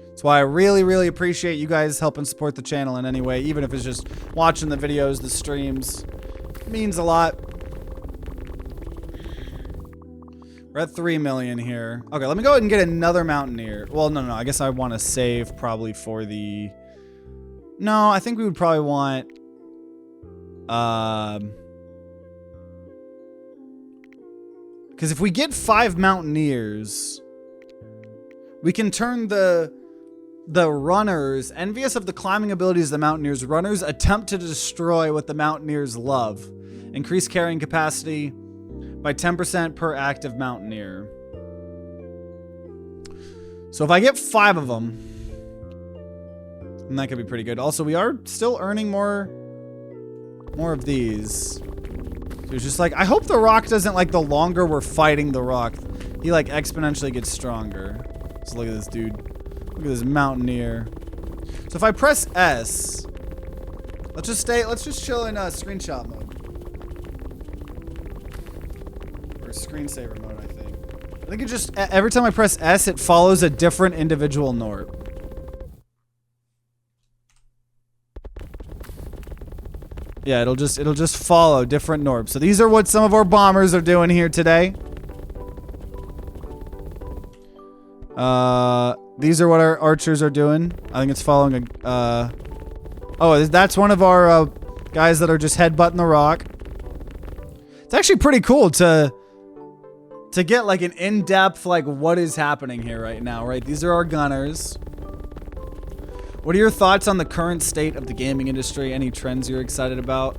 That's why I really, really appreciate you guys helping support the channel in any way, even if it's just watching the videos, the streams. It means a lot. We're at 3 million here. Okay, let me go ahead and get another Mountaineer. Well, no, I guess I want to save probably for the... No, I think we would probably want... Because if we get 5 Mountaineers, we can turn the runners, envious of the climbing abilities of the Mountaineers, runners attempt to destroy what the Mountaineers love. Increase carrying capacity by 10% per active Mountaineer. So if I get 5 of them, then that could be pretty good. Also, we are still earning more of these. So it's just like, I hope the rock doesn't, like, the longer we're fighting the rock, he, like, exponentially gets stronger. So look at this dude. Look at this Mountaineer. So if I press S, let's just chill in screenshot mode. Or screensaver mode, I think. I think it just, every time I press S, it follows a different individual Gnorp. Yeah, it'll just follow different Gnorps. So these are what some of our bombers are doing here today. These are what our archers are doing. I think it's following a, oh, that's one of our, guys that are just headbutting the rock. It's actually pretty cool to get, like, an in-depth, like, what is happening here right now, right? These are our gunners. What are your thoughts on the current state of the gaming industry? Any trends you're excited about?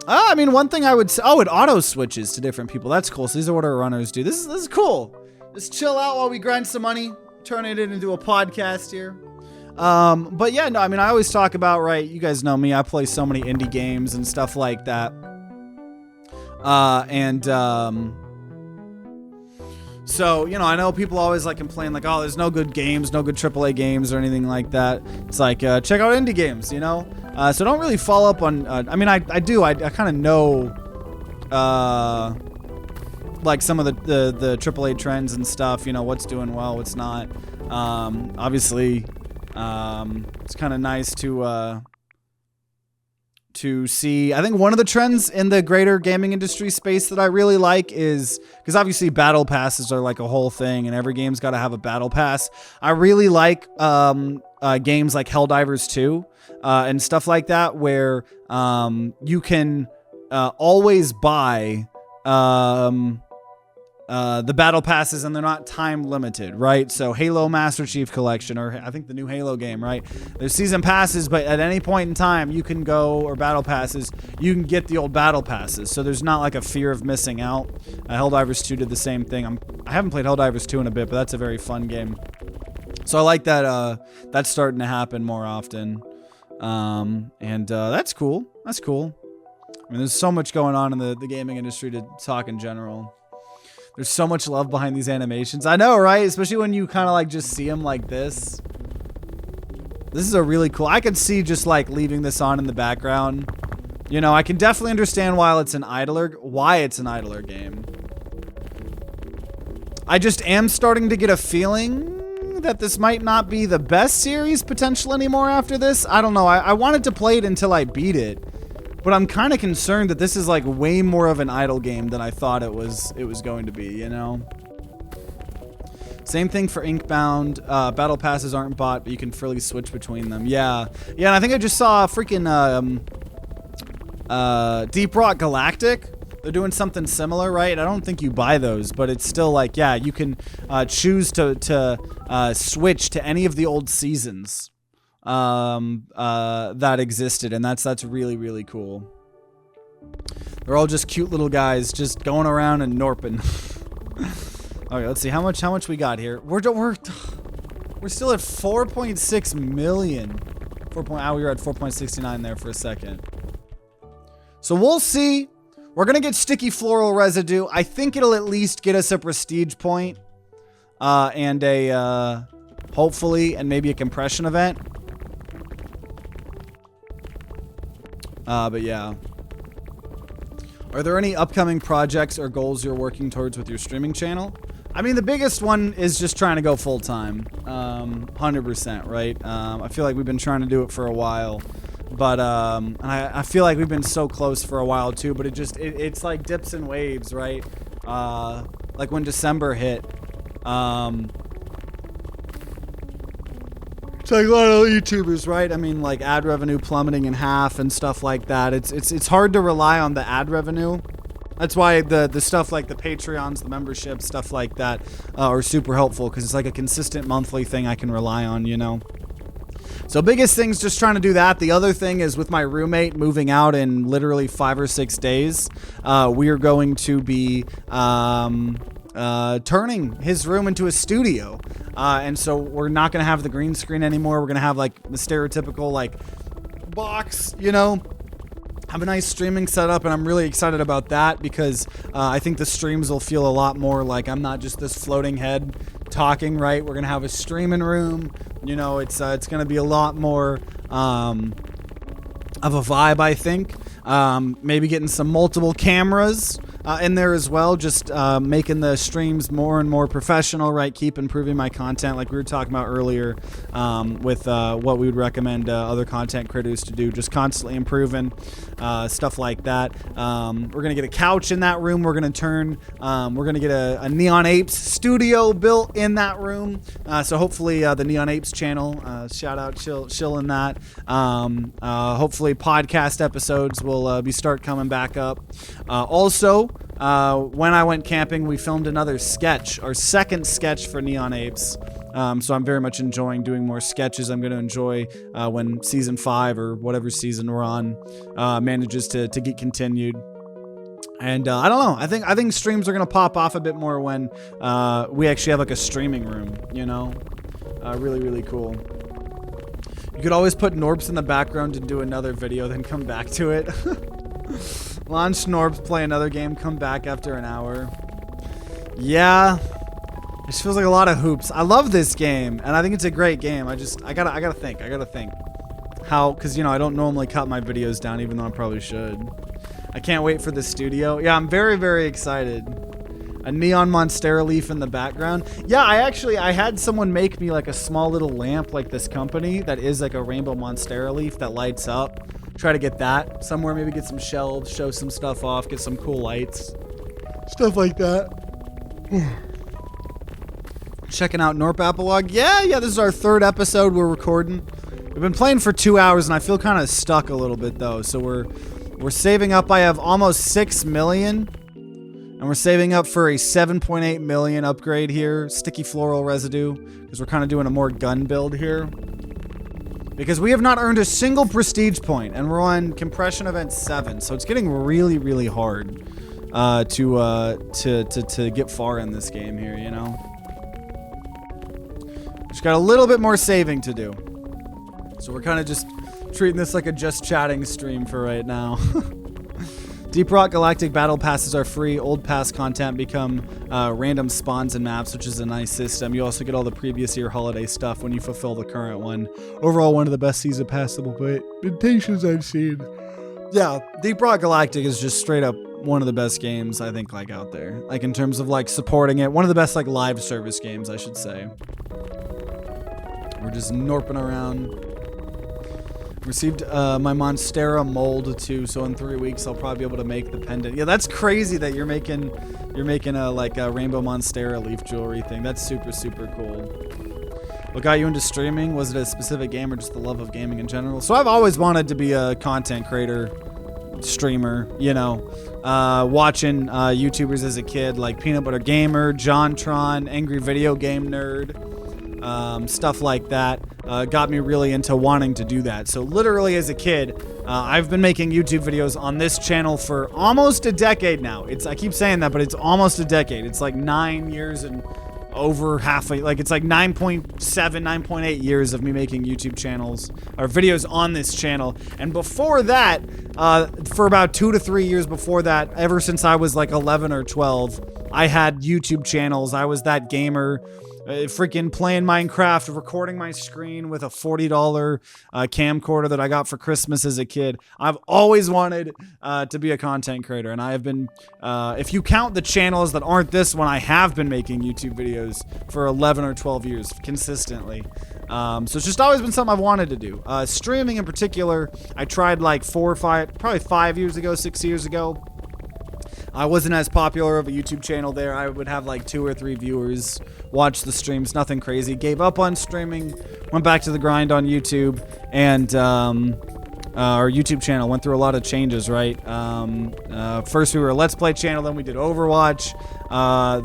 I mean, one thing I would say, oh, it auto switches to different people. That's cool. So these are what our runners do. This is cool. Just chill out while we grind some money, turn it into a podcast here. But yeah, no, I mean, I always talk about, right, you guys know me, I play so many indie games and stuff like that. So, you know, I know people always, like, complain, like, oh, there's no good games, no good AAA games or anything like that. It's like, check out indie games, you know? So don't really follow up on, I mean, I do, I kind of know, like, some of the AAA trends and stuff, you know, what's doing well, what's not. Obviously, it's kind of nice to see. I think one of the trends in the greater gaming industry space that I really like is, because obviously battle passes are like a whole thing and every game's got to have a battle pass. I really like games like Helldivers 2 and stuff like that, where you can always buy the battle passes, and they're not time limited, right? So Halo Master Chief Collection, or I think the new Halo game, right? There's season passes, but at any point in time you can go, or battle passes, you can get the old battle passes. So there's not like a fear of missing out. Helldivers 2 did the same thing. I haven't played Helldivers 2 in a bit, but that's a very fun game. So I like that that's starting to happen more often. That's cool. That's cool. I mean, there's so much going on in the gaming industry to talk in general. There's so much love behind these animations. I know, right? Especially when you kind of like just see them like this. This is a really cool... I could see just like leaving this on in the background. You know, I can definitely understand why it's an idler game. I just am starting to get a feeling that this might not be the best series potential anymore after this. I don't know. I wanted to play it until I beat it. But I'm kind of concerned that this is like way more of an idle game than I thought it was going to be, you know? Same thing for Inkbound. Battle passes aren't bought, but you can freely switch between them. Yeah. Yeah, and I think I just saw freaking Deep Rock Galactic. They're doing something similar, right? I don't think you buy those, but it's still like, yeah, you can choose to switch to any of the old seasons that existed, and that's really, really cool. They're all just cute little guys just going around and norping. Okay, let's see how much we got here. We're still at 4.6 million. We were at 4.69 there for a second. So we'll see. We're gonna get sticky floral residue. I think it'll at least get us a prestige point, and a hopefully, and maybe a compression event. But yeah. Are there any upcoming projects or goals you're working towards with your streaming channel? I mean, the biggest one is just trying to go full-time. 100%, right? I feel like we've been trying to do it for a while. But, and I feel like we've been so close for a while, too. But it's like dips and waves, right? Like when December hit. It's like a lot of YouTubers, right? I mean, like ad revenue plummeting in half and stuff like that. It's hard to rely on the ad revenue. That's why the stuff like the Patreons, the memberships, stuff like that are super helpful, because it's like a consistent monthly thing I can rely on, you know? So biggest thing's just trying to do that. The other thing is with my roommate moving out in literally 5 or 6 days, we are going to be turning his room into a studio. And so we're not going to have the green screen anymore. We're going to have like the stereotypical like box, you know, have a nice streaming setup. And I'm really excited about that because I think the streams will feel a lot more like I'm not just this floating head talking, right? We're going to have a streaming room. You know, it's going to be a lot more of a vibe, I think. Maybe getting some multiple cameras in there as well, just making the streams more and more professional, right? Keep improving my content like we were talking about earlier with what we would recommend other content creators to do, just constantly improving stuff like that. We're going to get a couch in that room. We're going to get a Neon Apes studio built in that room. So hopefully the Neon Apes channel, shout out chill in that. Hopefully podcast episodes will start coming back up. Also, when I went camping, we filmed another sketch, our second sketch for Neon Apes. So I'm very much enjoying doing more sketches. I'm going to enjoy when season 5 or whatever season we're on manages to get continued. And I don't know. I think streams are going to pop off a bit more when we actually have like a streaming room, you know? Really, really cool. You could always put Gnorps in the background and do another video, then come back to it. Launch Gnorps, play another game, come back after an hour. Yeah. It just feels like a lot of hoops. I love this game, and I think it's a great game. I gotta think. How, because, you know, I don't normally cut my videos down, even though I probably should. I can't wait for the studio. Yeah, I'm very, very excited. A neon monstera leaf in the background. Yeah, I had someone make me like a small little lamp like this company that is like a rainbow monstera leaf that lights up. Try to get that somewhere, maybe get some shelves, show some stuff off, get some cool lights. Stuff like that. Checking out Gnorp Apologue. Yeah, this is our 3rd episode we're recording. We've been playing for 2 hours and I feel kind of stuck a little bit though. So we're saving up. I have almost 6 million. And we're saving up for a 7.8 million upgrade here. Sticky floral residue. Because we're kind of doing a more gun build here. Because we have not earned a single prestige point, and we're on compression event 7, so it's getting really, really hard to get far in this game here, you know. Just got a little bit more saving to do, so we're kind of just treating this like a just chatting stream for right now. Deep Rock Galactic Battle Passes are free. Old pass content become random spawns and maps, which is a nice system. You also get all the previous year holiday stuff when you fulfill the current one. Overall, one of the best season passable implementations I've seen. Yeah, Deep Rock Galactic is just straight up one of the best games, I think, like, out there. Like, in terms of, like, supporting it. One of the best, like, live service games, I should say. We're just norping around. Received my Monstera mold too, so in 3 weeks I'll probably be able to make the pendant. Yeah, that's crazy that you're making a like a rainbow Monstera leaf jewelry thing. That's super, super cool. What got you into streaming? Was it a specific game or just the love of gaming in general? So I've always wanted to be a content creator, streamer, you know, watching YouTubers as a kid, like Peanut Butter Gamer, JonTron, Angry Video Game Nerd, stuff like that. Got me really into wanting to do that. So literally as a kid, I've been making YouTube videos on this channel for almost a decade now. I keep saying that, but it's almost a decade. It's like 9 years and over halfway, like it's like 9.7, 9.8 years of me making YouTube channels or videos on this channel. And before that, for about 2 to 3 years before that, ever since I was like 11 or 12, I had YouTube channels. I was that gamer. Freaking playing Minecraft, recording my screen with a $40 camcorder that I got for Christmas as a kid. I've always wanted to be a content creator, and I have been, if you count the channels that aren't this one, I have been making YouTube videos for 11 or 12 years consistently. So it's just always been something I've wanted to do. Streaming in particular, I tried like 4 or 5, probably 5 years ago, 6 years ago. I wasn't as popular of a YouTube channel there. I would have like 2 or 3 viewers watch the streams, nothing crazy. Gave up on streaming, went back to the grind on YouTube, and our YouTube channel went through a lot of changes, right? First we were a Let's Play channel, then we did Overwatch,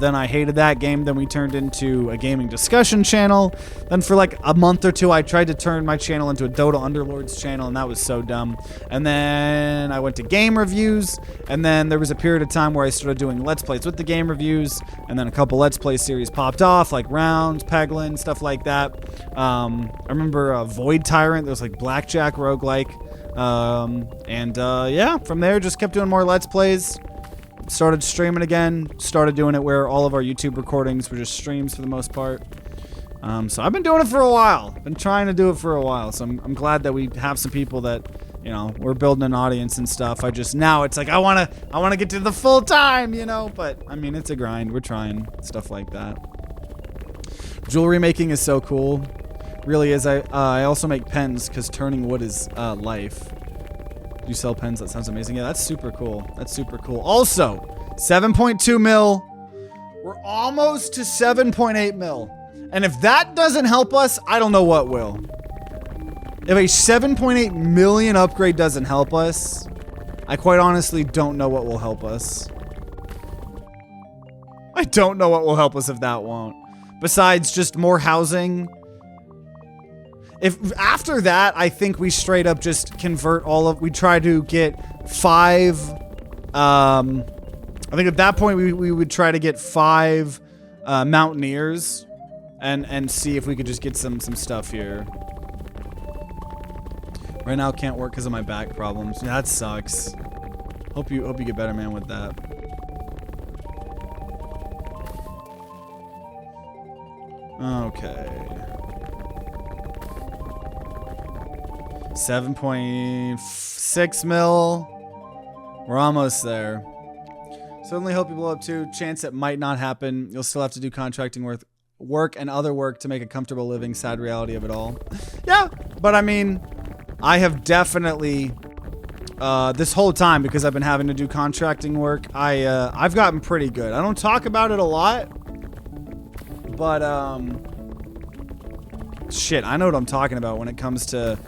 then I hated that game, then we turned into a gaming discussion channel, then for like a month or 2 I tried to turn my channel into a Dota Underlords channel, and that was so dumb. And then I went to game reviews, and then there was a period of time where I started doing Let's Plays with the game reviews, and then a couple Let's Play series popped off, like Rounds, Peglin, stuff like that. I remember Void Tyrant, there was like Blackjack roguelike. Yeah, from there just kept doing more Let's Plays, started streaming again, started doing it where all of our YouTube recordings were just streams for the most part. So I've been doing it for a while, been trying to do it for a while, so I'm glad that we have some people that, you know, we're building an audience and stuff. Now it's like I want to get to the full time, you know, but I mean, it's a grind. We're trying stuff like that. Jewelry making is so cool. Really is. I also make pens because turning wood is life. You sell pens? That sounds amazing. Yeah, that's super cool. That's super cool. Also, 7.2 mil. We're almost to 7.8 mil. And if that doesn't help us, I don't know what will. If a 7.8 million upgrade doesn't help us, I quite honestly don't know what will help us. I don't know what will help us if that won't. Besides just more housing. If after that, I think we straight up just convert we try to get 5, I think at that point we would try to get 5 Mountaineers and see if we could just get some stuff here. Right now can't work because of my back problems. Yeah, that sucks. Hope you get better, man, with that. Okay. 7.6 mil. We're almost there. Certainly hope you blow up too. Chance it might not happen. You'll still have to do contracting work and other work to make a comfortable living. Sad reality of it all. Yeah, but I mean, I have definitely this whole time, because I've been having to do contracting work, I've gotten pretty good. I don't talk about it a lot, but shit, I know what I'm talking about when it comes to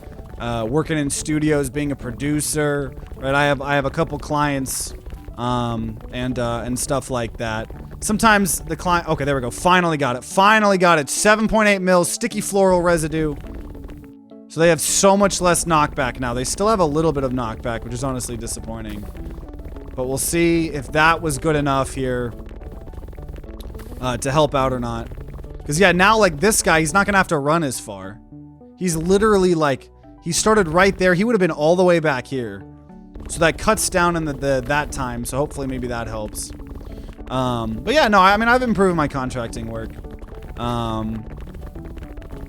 working in studios, being a producer, right? I have a couple clients and stuff like that. Sometimes the client, okay, there we go. Finally got it. Finally got it. 7.8 mils, sticky floral residue. So they have so much less knockback now. They still have a little bit of knockback, which is honestly disappointing. But we'll see if that was good enough here to help out or not. Because, yeah, now, like, this guy, he's not going to have to run as far. He's literally, like, he started right there. He would have been all the way back here. So that cuts down in that time. So hopefully maybe that helps. But yeah, no, I mean, I've improved my contracting work.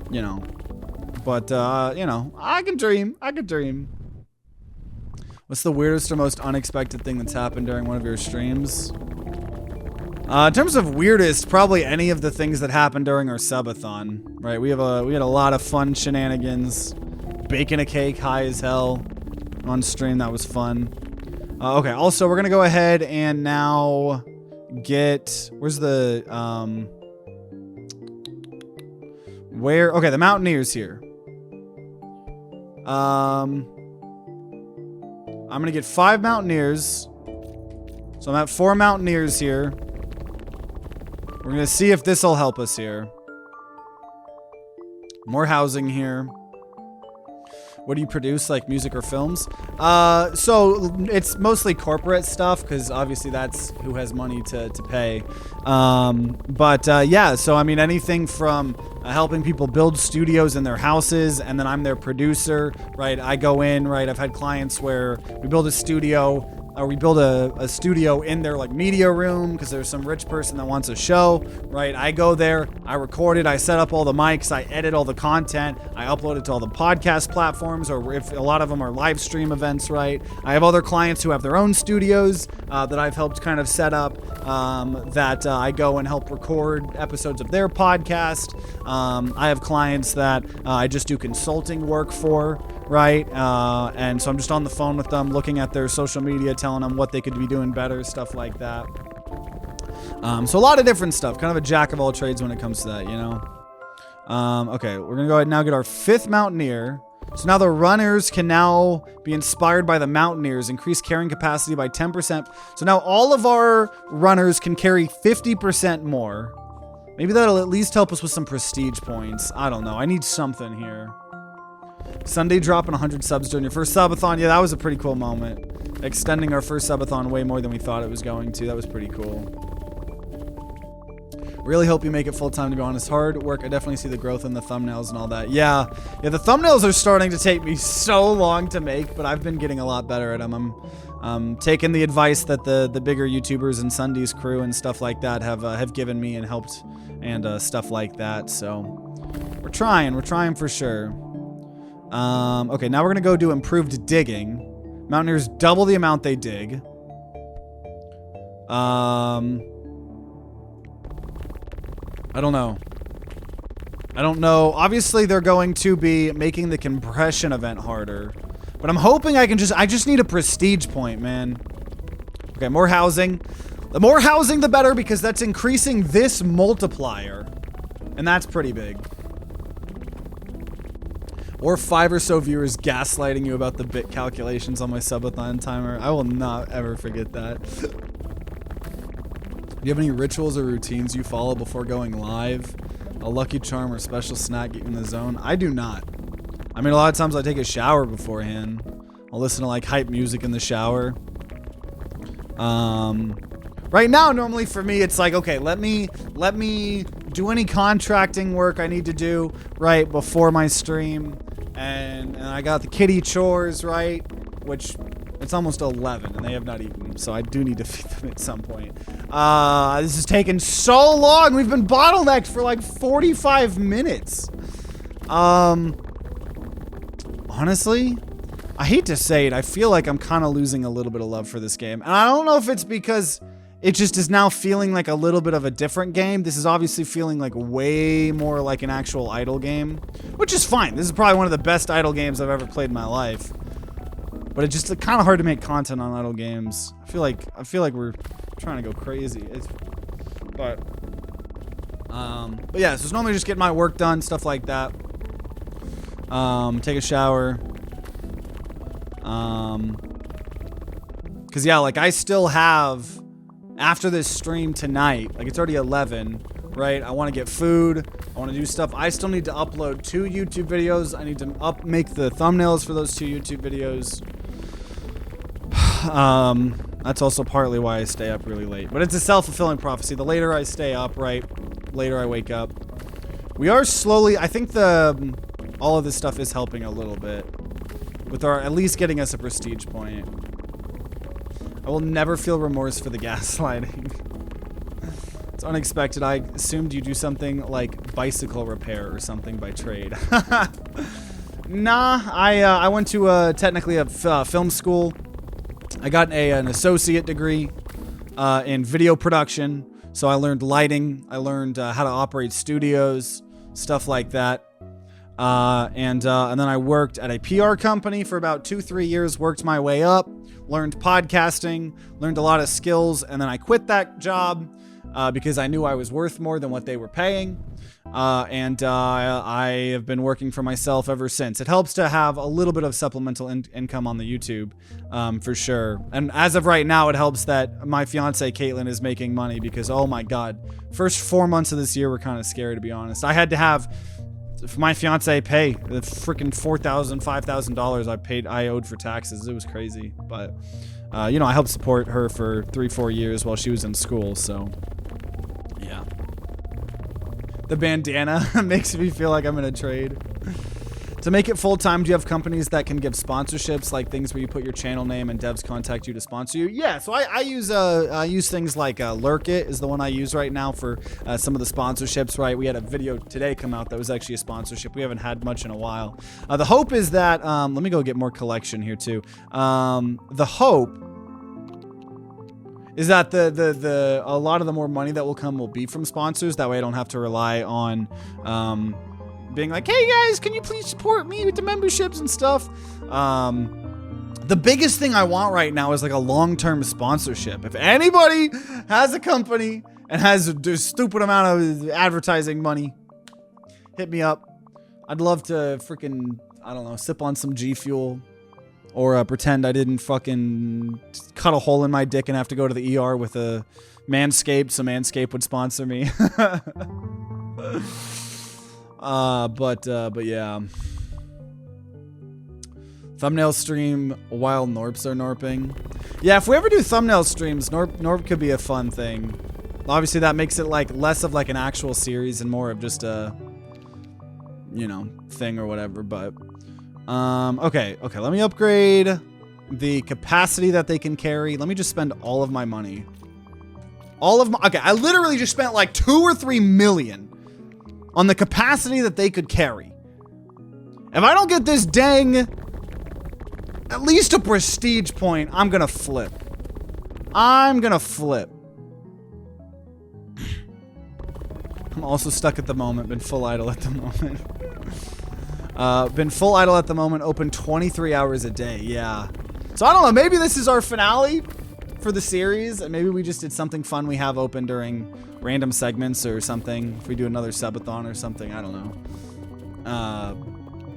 You know. But, you know, I can dream. I could dream. What's the weirdest or most unexpected thing that's happened during one of your streams? In terms of weirdest, probably any of the things that happened during our subathon, right? We had a lot of fun shenanigans, baking a cake high as hell on stream. That was fun. Okay. Also, we're gonna go ahead and now get where's the where? Okay, the Mountaineers here. I'm gonna get 5 Mountaineers. So I'm at 4 Mountaineers here. We're gonna see if this will help us here. More housing here. What do you produce, like music or films? So it's mostly corporate stuff because obviously that's who has money to pay. Yeah, so I mean anything from helping people build studios in their houses, and then I'm their producer, right? I go in, right? I've had clients where we build a studio, or we build a studio in their like media room because there's some rich person that wants a show, right? I go there, I record it, I set up all the mics, I edit all the content, I upload it to all the podcast platforms, or if a lot of them are live stream events, right? I have other clients who have their own studios that I've helped kind of set up that I go and help record episodes of their podcast. I have clients that I just do consulting work for, right? And so I'm just on the phone with them, looking at their social media, telling them what they could be doing better, stuff like that. So a lot of different stuff, kind of a jack of all trades when it comes to that, you know? Okay, we're gonna go ahead and now get our 5th Mountaineer. So now the runners can now be inspired by the Mountaineers, increase carrying capacity by 10%. So now all of our runners can carry 50% more. Maybe that'll at least help us with some prestige points. I don't know. I need something here. Sunday dropping 100 subs during your first subathon. Yeah, that was a pretty cool moment. Extending our first subathon way more than we thought it was going to. That was pretty cool. Really hope you make it full time, to be honest. Hard work. I definitely see the growth in the thumbnails and all that. Yeah, the thumbnails are starting to take me so long to make, but I've been getting a lot better at them. I'm taking the advice that the bigger YouTubers and Sunday's crew and stuff like that have given me and helped and stuff like that. So we're trying for sure. Okay, now we're gonna go do improved digging. Mountaineers double the amount they dig. I don't know. Obviously, they're going to be making the compression event harder. But I'm hoping I just need a prestige point, man. Okay, more housing. The more housing, the better, because that's increasing this multiplier. And that's pretty big. Or 5 or so viewers gaslighting you about the bit calculations on my subathon timer. I will not ever forget that. Do you have any rituals or routines you follow before going live? A lucky charm or special snack get you in the zone? I do not. I mean, a lot of times I take a shower beforehand. I'll listen to like hype music in the shower. Right now, normally for me, it's like, okay, let me do any contracting work I need to do right before my stream. And I got the kitty chores, right? Which, it's almost 11 and they have not eaten, so I do need to feed them at some point. This is taking so long. We've been bottlenecked for like 45 minutes. Honestly, I hate to say it, I feel like I'm kind of losing a little bit of love for this game. And I don't know if it's because it just is now feeling like a little bit of a different game. This is obviously feeling like way more like an actual idle game, which is fine. This is probably one of the best idle games I've ever played in my life. But it's just kind of hard to make content on idle games. I feel like we're trying to go crazy. But yeah, so it's normally just getting my work done, stuff like that. Take a shower. Cause yeah, like I still have, after this stream tonight, like it's already 11, right? I want to get food. I want to do stuff. I still need to upload 2 YouTube videos. I need to make the thumbnails for those 2 YouTube videos. That's also partly why I stay up really late. But it's a self-fulfilling prophecy. The later I stay up, right, later I wake up. We are slowly, I think all of this stuff is helping a little bit. With our, at least getting us a prestige point. I will never feel remorse for the gaslighting. It's unexpected. I assumed you do something like bicycle repair or something by trade. Nah, I went to technically a film school. I got an associate degree in video production. So I learned lighting. I learned how to operate studios, stuff like that. And then I worked at a PR company for about 2-3 years, worked my way up, learned podcasting, learned a lot of skills, and then I quit that job because I knew I was worth more than what they were paying. I have been working for myself ever since. It helps to have a little bit of supplemental income on the YouTube, for sure. And as of right now, it helps that my fiance, Caitlin, is making money because, oh my God, first 4 months of this year were kind of scary, to be honest. I had to have my fiance pay the freaking $4,000, $5,000 I owed for taxes. It was crazy. But, you know, I helped support her for 3-4 years while she was in school. So, yeah. The bandana makes me feel like I'm in a trade. To make it full-time, do you have companies that can give sponsorships, like things where you put your channel name and devs contact you to sponsor you? Yeah, so I use things like Lurkit is the one I use right now for some of the sponsorships, right? We had a video today come out that was actually a sponsorship. We haven't had much in a while. The hope is that, let me go get more collection here too. The hope is that a lot of the more money that will come will be from sponsors. That way I don't have to rely on, being like, hey guys, can you please support me with the memberships and stuff? The biggest thing I want right now is like a long-term sponsorship. If anybody has a company and has a stupid amount of advertising money, hit me up. I'd love to freaking, I don't know, sip on some G Fuel or pretend I didn't fucking cut a hole in my dick and have to go to the ER with a Manscaped, so Manscaped would sponsor me. But yeah. Thumbnail stream while Norps are Norping. Yeah, if we ever do thumbnail streams, Norp could be a fun thing. Obviously, that makes it like less of like an actual series and more of just a, you know, thing or whatever. But, okay, let me upgrade the capacity that they can carry. Let me just spend all of my money. Okay, I literally just spent like 2 or 3 million on the capacity that they could carry. If I don't get this dang, at least a prestige point, I'm gonna flip. I'm also stuck at the moment, been full idle at the moment. Open 23 hours a day, yeah. So I don't know, maybe this is our finale for the series, and maybe we just did something fun we have open during random segments or something. If we do another subathon or something, I don't know.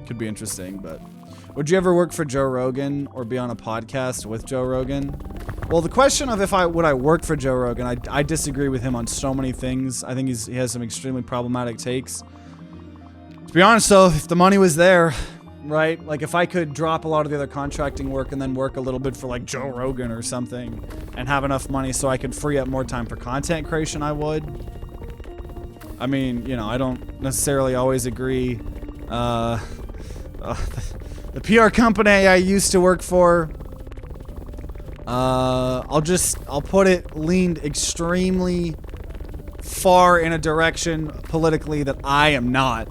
Could be interesting, but would you ever work for Joe Rogan or be on a podcast with Joe Rogan? Well, the question of would I work for Joe Rogan, I disagree with him on so many things. I think he has some extremely problematic takes. To be honest though, if the money was there, right? Like if I could drop a lot of the other contracting work and then work a little bit for like Joe Rogan or something and have enough money so I could free up more time for content creation, I would. I mean, you know, I don't necessarily always agree. The PR company I used to work for, I'll put it, leaned extremely far in a direction politically that I am not.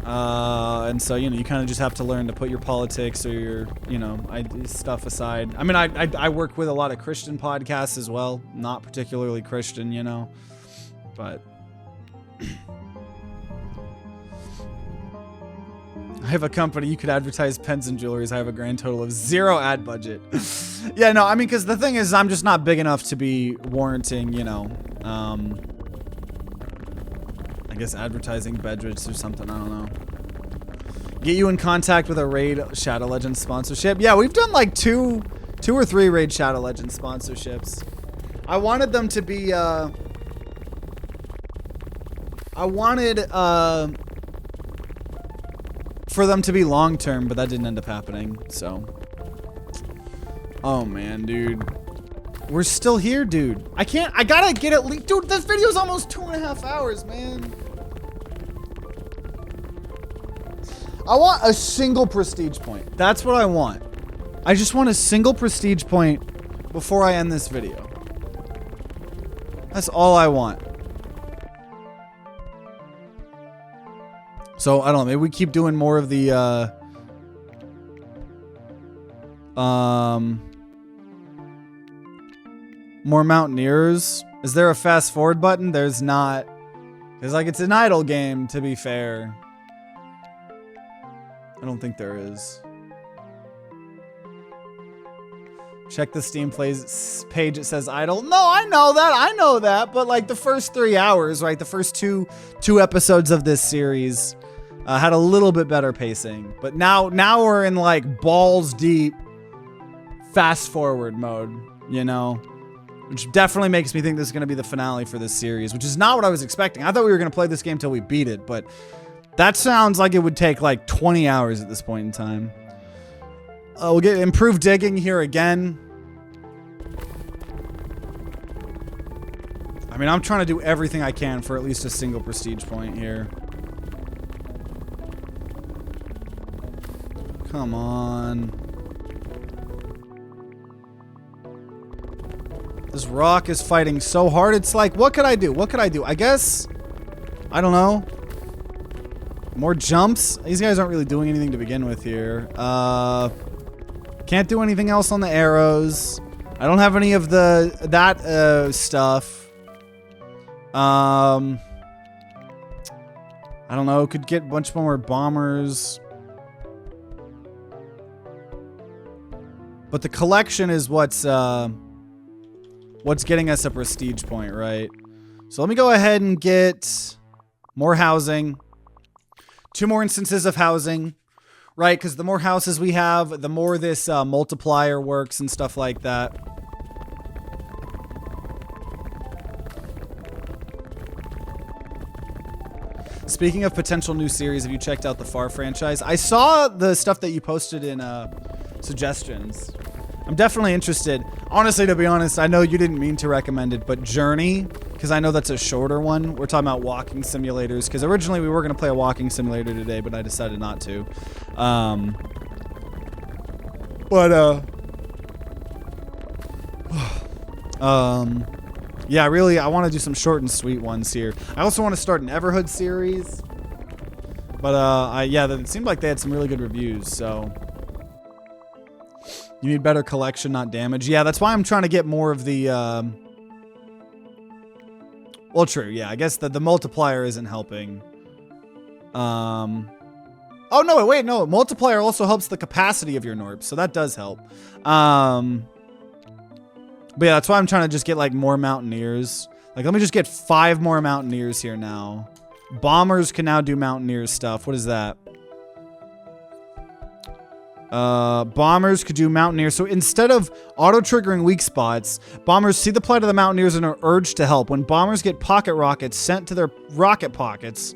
And so, you know, you kind of just have to learn to put your politics or your, you know, stuff aside. I mean, I work with a lot of Christian podcasts as well. Not particularly Christian, you know, but I have a company. You could advertise pens and jewelries. I have a grand total of 0 ad budget. Yeah, no, I mean, because the thing is, I'm just not big enough to be warranting, you know, I guess advertising bedrooms or something. I don't know. Get you in contact with a Raid Shadow Legends sponsorship. Yeah, we've done like two 2 or 3 Raid Shadow Legends sponsorships. I wanted them to be, I wanted, for them to be long-term, but that didn't end up happening, so. Oh, man, dude. We're still here, dude. I gotta get at least, dude, this video's almost 2.5 hours, man. I want a single prestige point. That's what I want. I just want a single prestige point before I end this video. That's all I want. So, I don't know, maybe we keep doing more of the, more Mountaineers. Is there a fast forward button? There's not. Because, like, it's an idle game, to be fair. I don't think there is. Check the Steam Plays page. It says idle. No, I know that. But, like, the first 3 hours, right? The first two episodes of this series had a little bit better pacing. But now we're in, like, balls deep fast forward mode, you know? Which definitely makes me think this is going to be the finale for this series, which is not what I was expecting. I thought we were going to play this game till we beat it, but that sounds like it would take like 20 hours at this point in time. We'll get improved digging here again. I mean, I'm trying to do everything I can for at least a single prestige point here. Come on. This rock is fighting so hard. It's like, what could I do? What could I do? I guess, I don't know. More jumps. These guys aren't really doing anything to begin with here. Can't do anything else on the arrows. I don't have any of that stuff. I don't know. Could get a bunch more bombers. But the collection is what's getting us a prestige point, right? So let me go ahead and get more housing. 2 more instances of housing, right? Because the more houses we have, the more this multiplier works and stuff like that. Speaking of potential new series, have you checked out the Far franchise? I saw the stuff that you posted in suggestions. I'm definitely interested. Honestly, to be honest, I know you didn't mean to recommend it, but Journey, because I know that's a shorter one. We're talking about walking simulators, because originally we were going to play a walking simulator today, but I decided not to. Yeah, really, I want to do some short and sweet ones here. I also want to start an Everhood series, but yeah, it seemed like they had some really good reviews, so... You need better collection, not damage. Yeah, that's why I'm trying to get more of the, well, true, yeah, I guess the multiplier isn't helping. Oh, no, wait, no, multiplier also helps the capacity of your Gnorp, so that does help. But yeah, that's why I'm trying to just get, like, more Mountaineers. Like, let me just get 5 more Mountaineers here now. Bombers can now do Mountaineers stuff. What is that? Bombers could do Mountaineers. So instead of auto-triggering weak spots, bombers see the plight of the Mountaineers and are urged to help. When bombers get pocket rockets sent to their rocket pockets,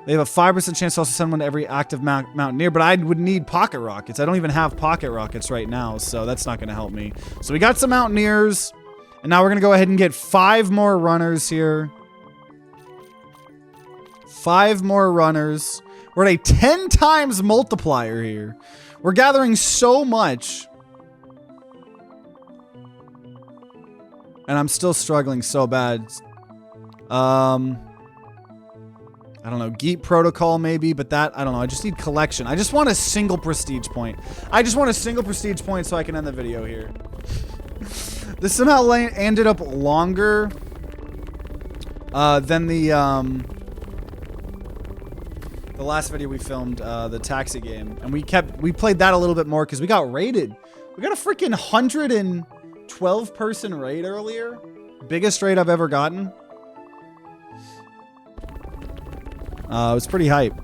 they have a 5% chance to also send one to every active Mountaineer, but I would need pocket rockets. I don't even have pocket rockets right now, so that's not going to help me. So we got some Mountaineers, and now we're going to go ahead and get 5 more runners here. 5 more runners. We're at a 10 times multiplier here. We're gathering so much. And I'm still struggling so bad. I don't know. Geet Protocol maybe, but that, I don't know. I just need collection. I just want a single prestige point. I just want a single prestige point so I can end the video here. This somehow ended up longer than the last video we filmed, the taxi game, and we played that a little bit more because we got raided. We got a freaking 112 person raid earlier. Biggest raid I've ever gotten. It was pretty hype.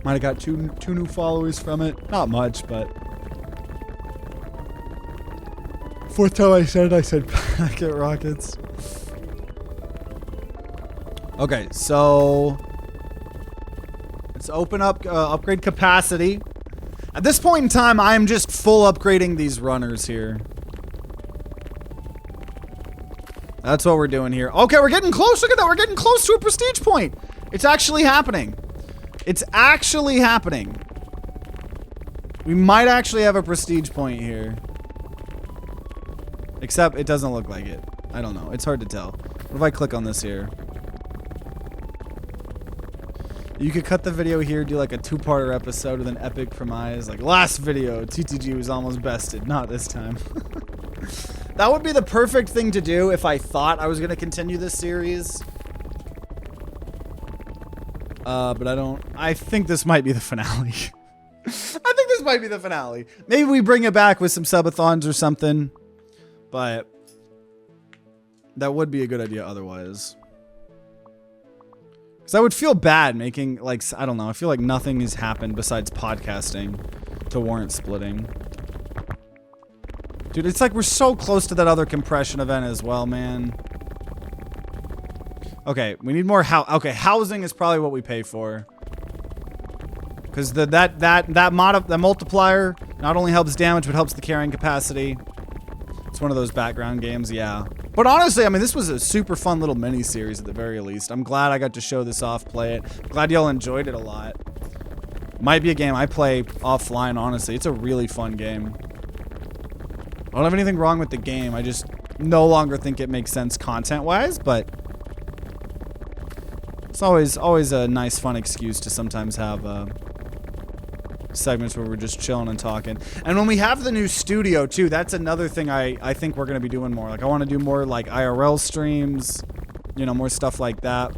Might have got two new followers from it. Not much, but Fourth time I said packet rockets. Okay, so let's open up upgrade capacity. At this point in time, I'm just full upgrading these runners here. That's what we're doing here. Okay, we're getting close. Look at that. We're getting close to a prestige point. It's actually happening. It's actually happening. We might actually have a prestige point here. Except it doesn't look like it. I don't know. It's hard to tell. What if I click on this here? You could cut the video here, do like a 2-parter episode with an epic premise. Like, last video, TTG was almost bested. Not this time. That would be the perfect thing to do if I thought I was going to continue this series. But I don't. I think this might be the finale. I think this might be the finale. Maybe we bring it back with some subathons or something. But that would be a good idea otherwise. Because I would feel bad making, like, I don't know. I feel like nothing has happened besides podcasting to warrant splitting. Dude, it's like we're so close to that other compression event as well, man. Okay, we need more okay, housing is probably what we pay for. Because that multiplier not only helps damage, but helps the carrying capacity. It's one of those background games, yeah. But honestly, I mean, this was a super fun little mini-series at the very least. I'm glad I got to show this off, play it. Glad y'all enjoyed it a lot. Might be a game I play offline, honestly. It's a really fun game. I don't have anything wrong with the game. I just no longer think it makes sense content-wise, but it's always a nice, fun excuse to sometimes have segments where we're just chilling and talking. And when we have the new studio, too, that's another thing I think we're going to be doing more. Like, I want to do more, like, IRL streams, you know, more stuff like that.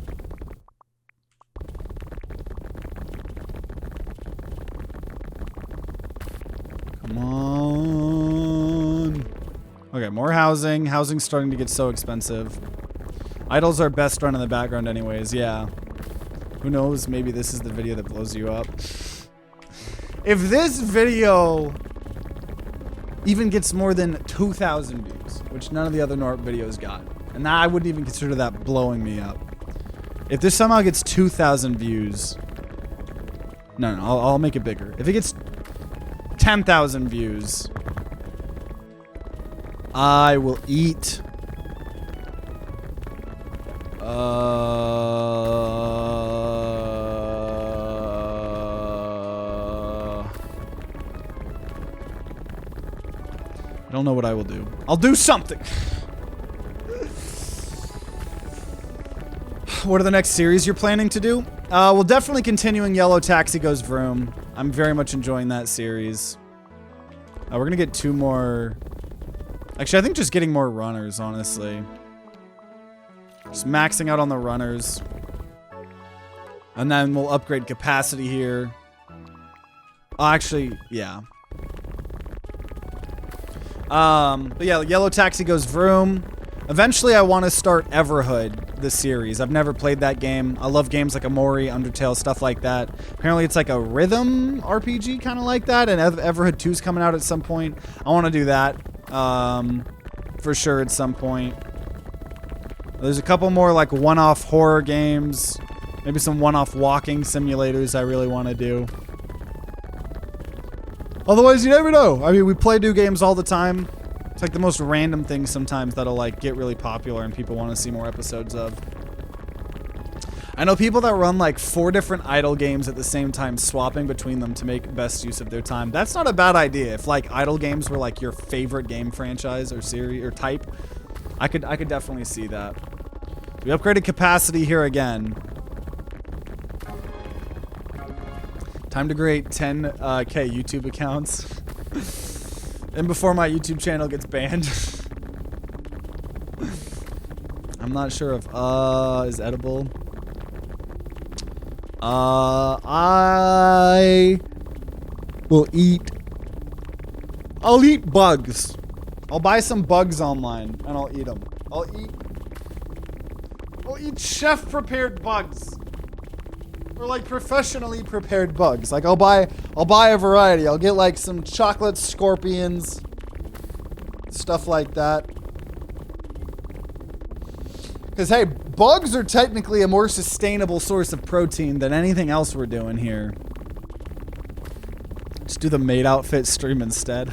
Come on. Okay, more housing. Housing's starting to get so expensive. Idols are best run in the background anyways, yeah. Who knows, maybe this is the video that blows you up. If this video even gets more than 2,000 views, which none of the other Gnorp videos got, and I wouldn't even consider that blowing me up. If this somehow gets 2,000 views, no, I'll make it bigger. If it gets 10,000 views, I will eat I don't know what I will do. I'll do something. What are the next series you're planning to do? We'll definitely continuing Yellow Taxi Goes Vroom. I'm very much enjoying that series. We're gonna get 2 more. Actually, I think just getting more runners, honestly. Just maxing out on the runners. And then we'll upgrade capacity here. Oh, actually, yeah. But yeah, Yellow Taxi Goes Vroom. Eventually, I want to start Everhood, the series. I've never played that game. I love games like Amori, Undertale, stuff like that. Apparently, it's like a rhythm RPG, kind of like that, and Everhood 2 is coming out at some point. I want to do that, for sure at some point. There's a couple more, like, one-off horror games. Maybe some one-off walking simulators I really want to do. Otherwise, you never know. I mean, we play new games all the time. It's like the most random things sometimes that'll like get really popular and people want to see more episodes of. I know people that run like 4 different idle games at the same time, swapping between them to make best use of their time. That's not a bad idea. If like idle games were like your favorite game franchise or series or type, I could definitely see that. We upgraded capacity here again. Time to create 10K YouTube accounts. And before my YouTube channel gets banned. I'm not sure if is edible. I will eat. I'll eat bugs. I'll buy some bugs online and I'll eat them. I'll eat chef prepared bugs. Or like professionally prepared bugs. Like I'll buy a variety. I'll get like some chocolate scorpions, Stuff like that. Because, hey, bugs are technically a more sustainable source of protein than anything else we're doing here. Just do the maid outfit stream instead.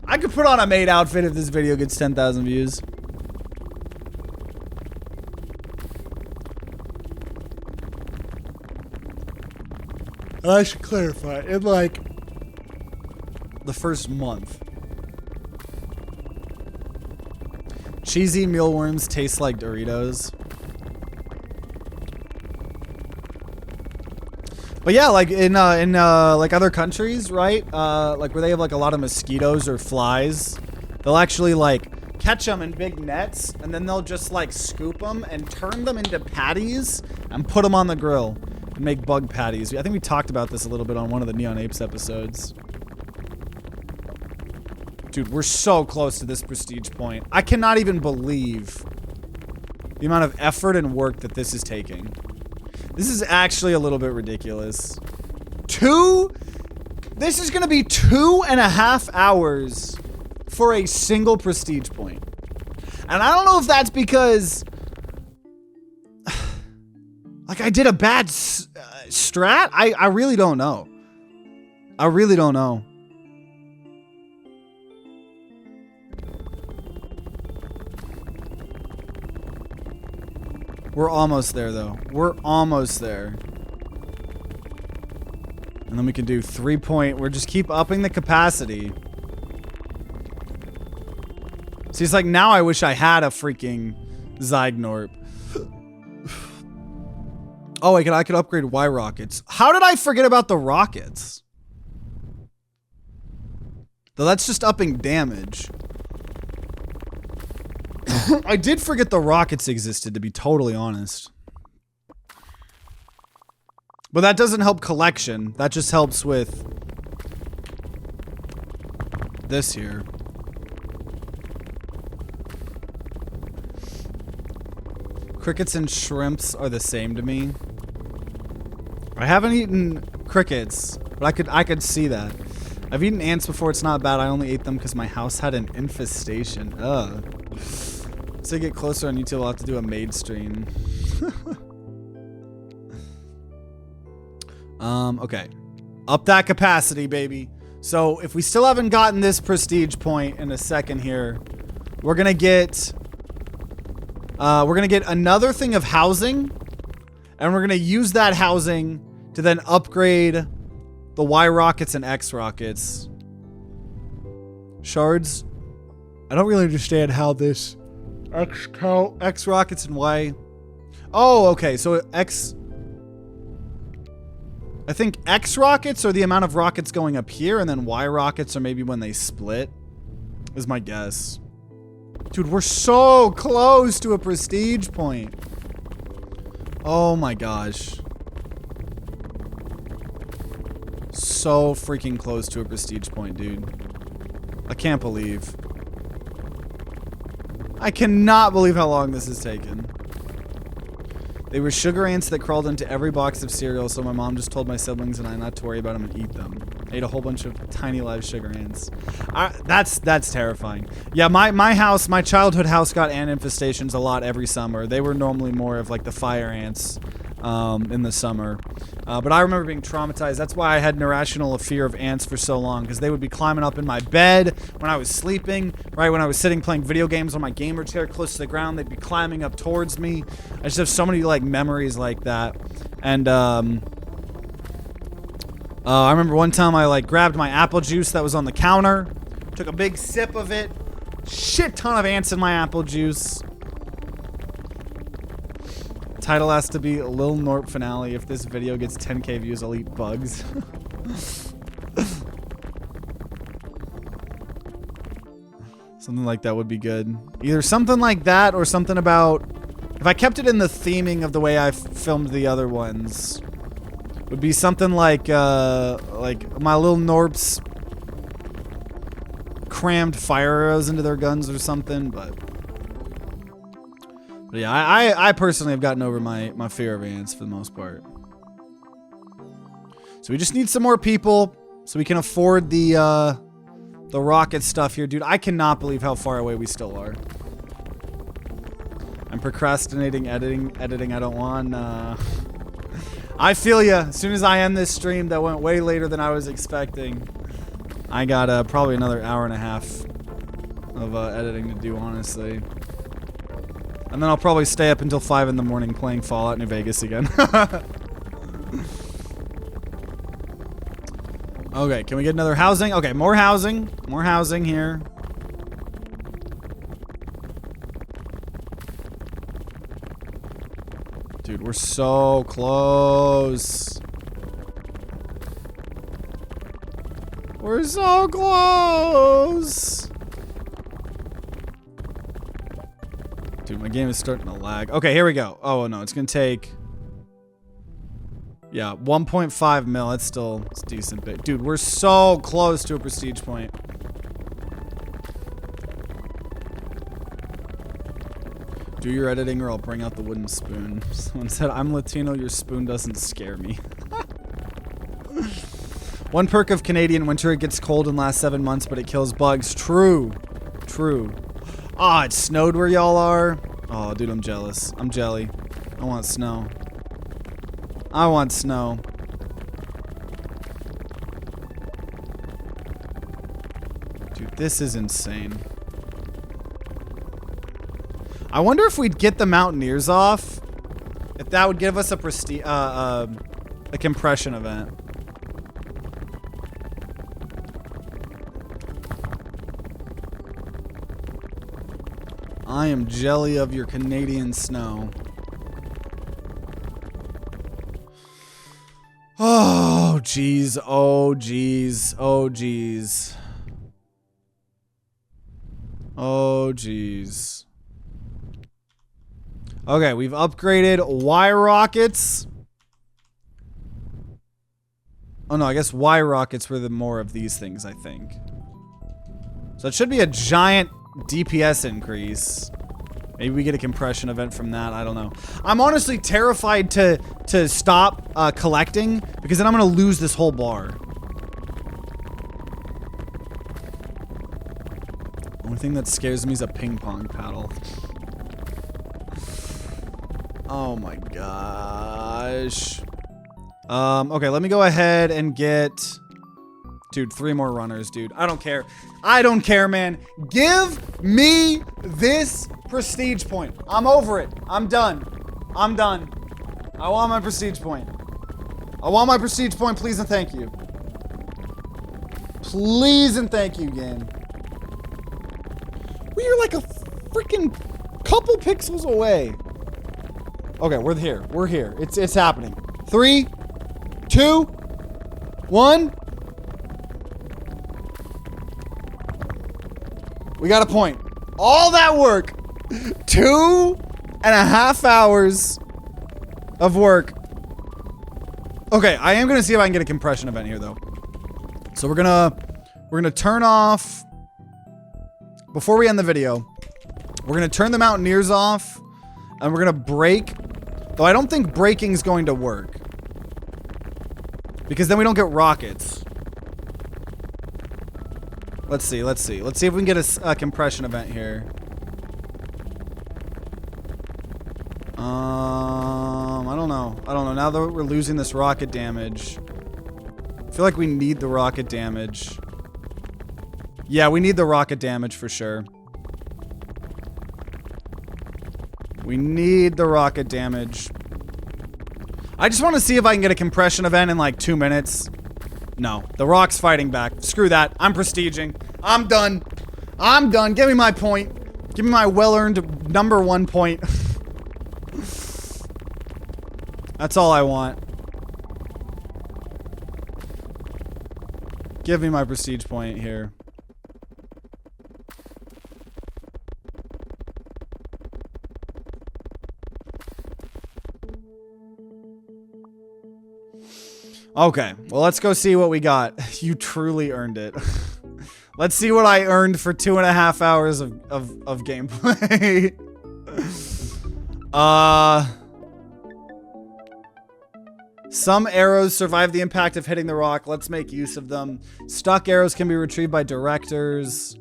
I could put on a maid outfit if this video gets 10,000 views. And I should clarify, in like the first month. Cheesy mealworms taste like Doritos. But yeah, like in like other countries, right? Like where they have like a lot of mosquitoes or flies, they'll actually like catch them in big nets, and then they'll just like scoop them and turn them into patties and put them on the grill and make bug patties. I think we talked about this a little bit on one of the Neon Apes episodes. Dude, we're so close to this prestige point. I cannot even believe the amount of effort and work that this is taking. This is actually a little bit ridiculous. This is gonna be 2.5 hours for a single prestige point. And I don't know if that's because like I did a bad strat. I really don't know. I really don't know. We're almost there, though. We're almost there. And then we can do 3-point. We're just keep upping the capacity. See, it's like now I wish I had a freaking Gnorp. Oh, I could upgrade Y rockets. How did I forget about the rockets? Though that's just upping damage. I did forget the rockets existed, to be totally honest. But that doesn't help collection. That just helps with this here. Crickets and shrimps are the same to me. I haven't eaten crickets, but I could see that. I've eaten ants before, it's not bad. I only ate them because my house had an infestation. Ugh. To get closer on YouTube, I'll have to do a maid stream. Okay. Up that capacity, baby. So if we still haven't gotten this prestige point in a second here, we're gonna get another thing of housing, and we're gonna use that housing to then upgrade the Y rockets and X rockets. Shards. I don't really understand how this X rockets and Y. Oh, okay. So I think X rockets are the amount of rockets going up here, and then Y rockets are maybe when they split, is my guess. Dude, we're so close to a prestige point. Oh my gosh. So freaking close to a prestige point, dude. I can't believe. I cannot believe how long this has taken. They were sugar ants that crawled into every box of cereal, so my mom just told my siblings and I not to worry about them and eat them. I ate a whole bunch of tiny live sugar ants. That's terrifying. Yeah, my house, my childhood house got ant infestations a lot every summer. They were normally more of like the fire ants in the summer. But I remember being traumatized. That's why I had an irrational fear of ants for so long, because they would be climbing up in my bed when I was sleeping, right? When I was sitting playing video games on my gamer chair close to the ground, they'd be climbing up towards me. I just have so many like memories like that. And I remember one time I like grabbed my apple juice that was on the counter, took a big sip of it, shit ton of ants in my apple juice. Title has to be Lil Gnorp Finale. If this video gets 10k views, I'll eat bugs. Something like that would be good. Either something like that or something about... If I kept it in the theming of the way I filmed the other ones, would be something like my little Gnorps crammed fire arrows into their guns or something, but yeah, I personally have gotten over my fear of ants for the most part. So we just need some more people so we can afford the the rocket stuff here, dude. I cannot believe how far away we still are. I'm procrastinating editing. I don't want, I feel ya. As soon as I end this stream, that went way later than I was expecting. I got, probably another hour and a half of, editing to do, honestly. And then I'll probably stay up until 5 in the morning playing Fallout New Vegas again. Okay, can we get another housing? Okay, more housing. More housing here. Dude, we're so close. We're so close. Dude, my game is starting to lag. Okay, here we go. Oh, no, it's gonna take... Yeah, 1.5 mil. It's still it's decent big. Dude, we're so close to a prestige point. Do your editing or I'll bring out the wooden spoon. Someone said, I'm Latino, your spoon doesn't scare me. One perk of Canadian winter, it gets cold and lasts 7 months, but it kills bugs. True. True. Ah, it snowed where y'all are. Oh, dude, I'm jealous. I'm jelly. I want snow. I want snow. Dude, this is insane. I wonder if we'd get the Mountaineers off. If that would give us a compression event. I am jelly of your Canadian snow. Oh, jeez. Oh, jeez. Oh, jeez. Oh, jeez. Okay, we've upgraded Y rockets. Oh, no, I guess Y rockets were the more of these things, I think. So it should be a giant DPS increase. Maybe we get a compression event from that. I don't know. I'm honestly terrified to stop collecting because then I'm going to lose this whole bar. Only thing that scares me is a ping pong paddle. Oh my gosh. Okay, let me go ahead and get... Dude, 3 more runners, dude. I don't care. I don't care, man. Give me this prestige point. I'm over it. I'm done. I'm done. I want my prestige point. I want my prestige point, please and thank you. Please and thank you, game. We are like a freaking couple pixels away. Okay, we're here. We're here. It's happening. 3, 2, 1. We got a point. All that work. 2.5 hours of work. Okay, I am gonna see if I can get a compression event here though. So we're gonna turn off before we end the video. We're gonna turn the Mountaineers off and we're gonna break. Though I don't think breaking is going to work. Because then we don't get rockets. Let's see, let's see. Let's see if we can get a compression event here. I don't know. I don't know. Now that we're losing this rocket damage. I feel like we need the rocket damage. Yeah, we need the rocket damage for sure. We need the rocket damage. I just want to see if I can get a compression event in like 2 minutes. No, the rock's fighting back. Screw that. I'm prestiging. I'm done. I'm done. Give me my point. Give me my well-earned #1 point. That's all I want. Give me my prestige point here. Okay, well, let's go see what we got. You truly earned it. Let's see what I earned for 2.5 hours of gameplay. Some arrows survive the impact of hitting the rock. Let's make use of them. Stuck arrows can be retrieved by directors.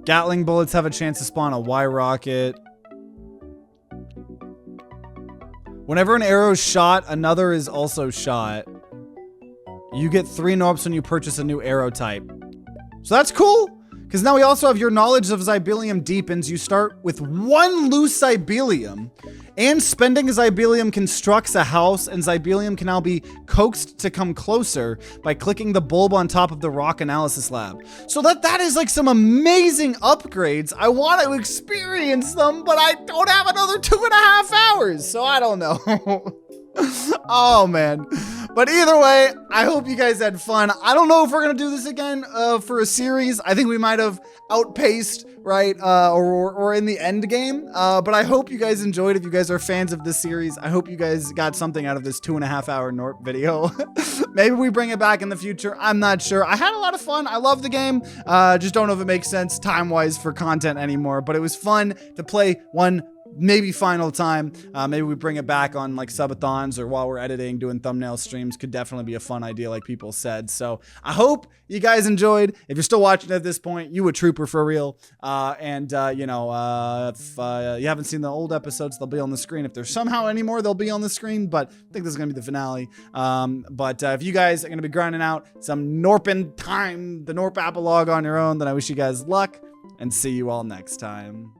Gattling bullets have a chance to spawn a Y rocket. Whenever an arrow is shot, another is also shot. You get 3 Gnorps when you purchase a new arrow type. So that's cool, because now we also have your knowledge of Zybelium deepens. You start with 1 loose Zybelium, and spending a Zybelium constructs a house, and Zybelium can now be coaxed to come closer by clicking the bulb on top of the rock analysis lab. So that is like some amazing upgrades. I want to experience them, but I don't have another 2.5 hours, so I don't know. Oh man. But either way, I hope you guys had fun. I don't know if we're gonna do this again for a series. I think we might have outpaced, right, or in the end game. But I hope you guys enjoyed. If you guys are fans of this series, I hope you guys got something out of this 2.5 hour Gnorp video. Maybe we bring it back in the future. I'm not sure. I had a lot of fun. I love the game. Just don't know if it makes sense time-wise for content anymore. But it was fun to play one maybe final time. Maybe we bring it back on like subathons or while we're editing, doing thumbnail streams. Could definitely be a fun idea, like people said. So I hope you guys enjoyed. If you're still watching at this point, you a trooper for real. You know, if you haven't seen the old episodes, they'll be on the screen. If there's somehow any more, they'll be on the screen. But I think this is gonna be the finale. If you guys are gonna be grinding out some Gnorping time, the Gnorp Apologue on your own, then I wish you guys luck and see you all next time.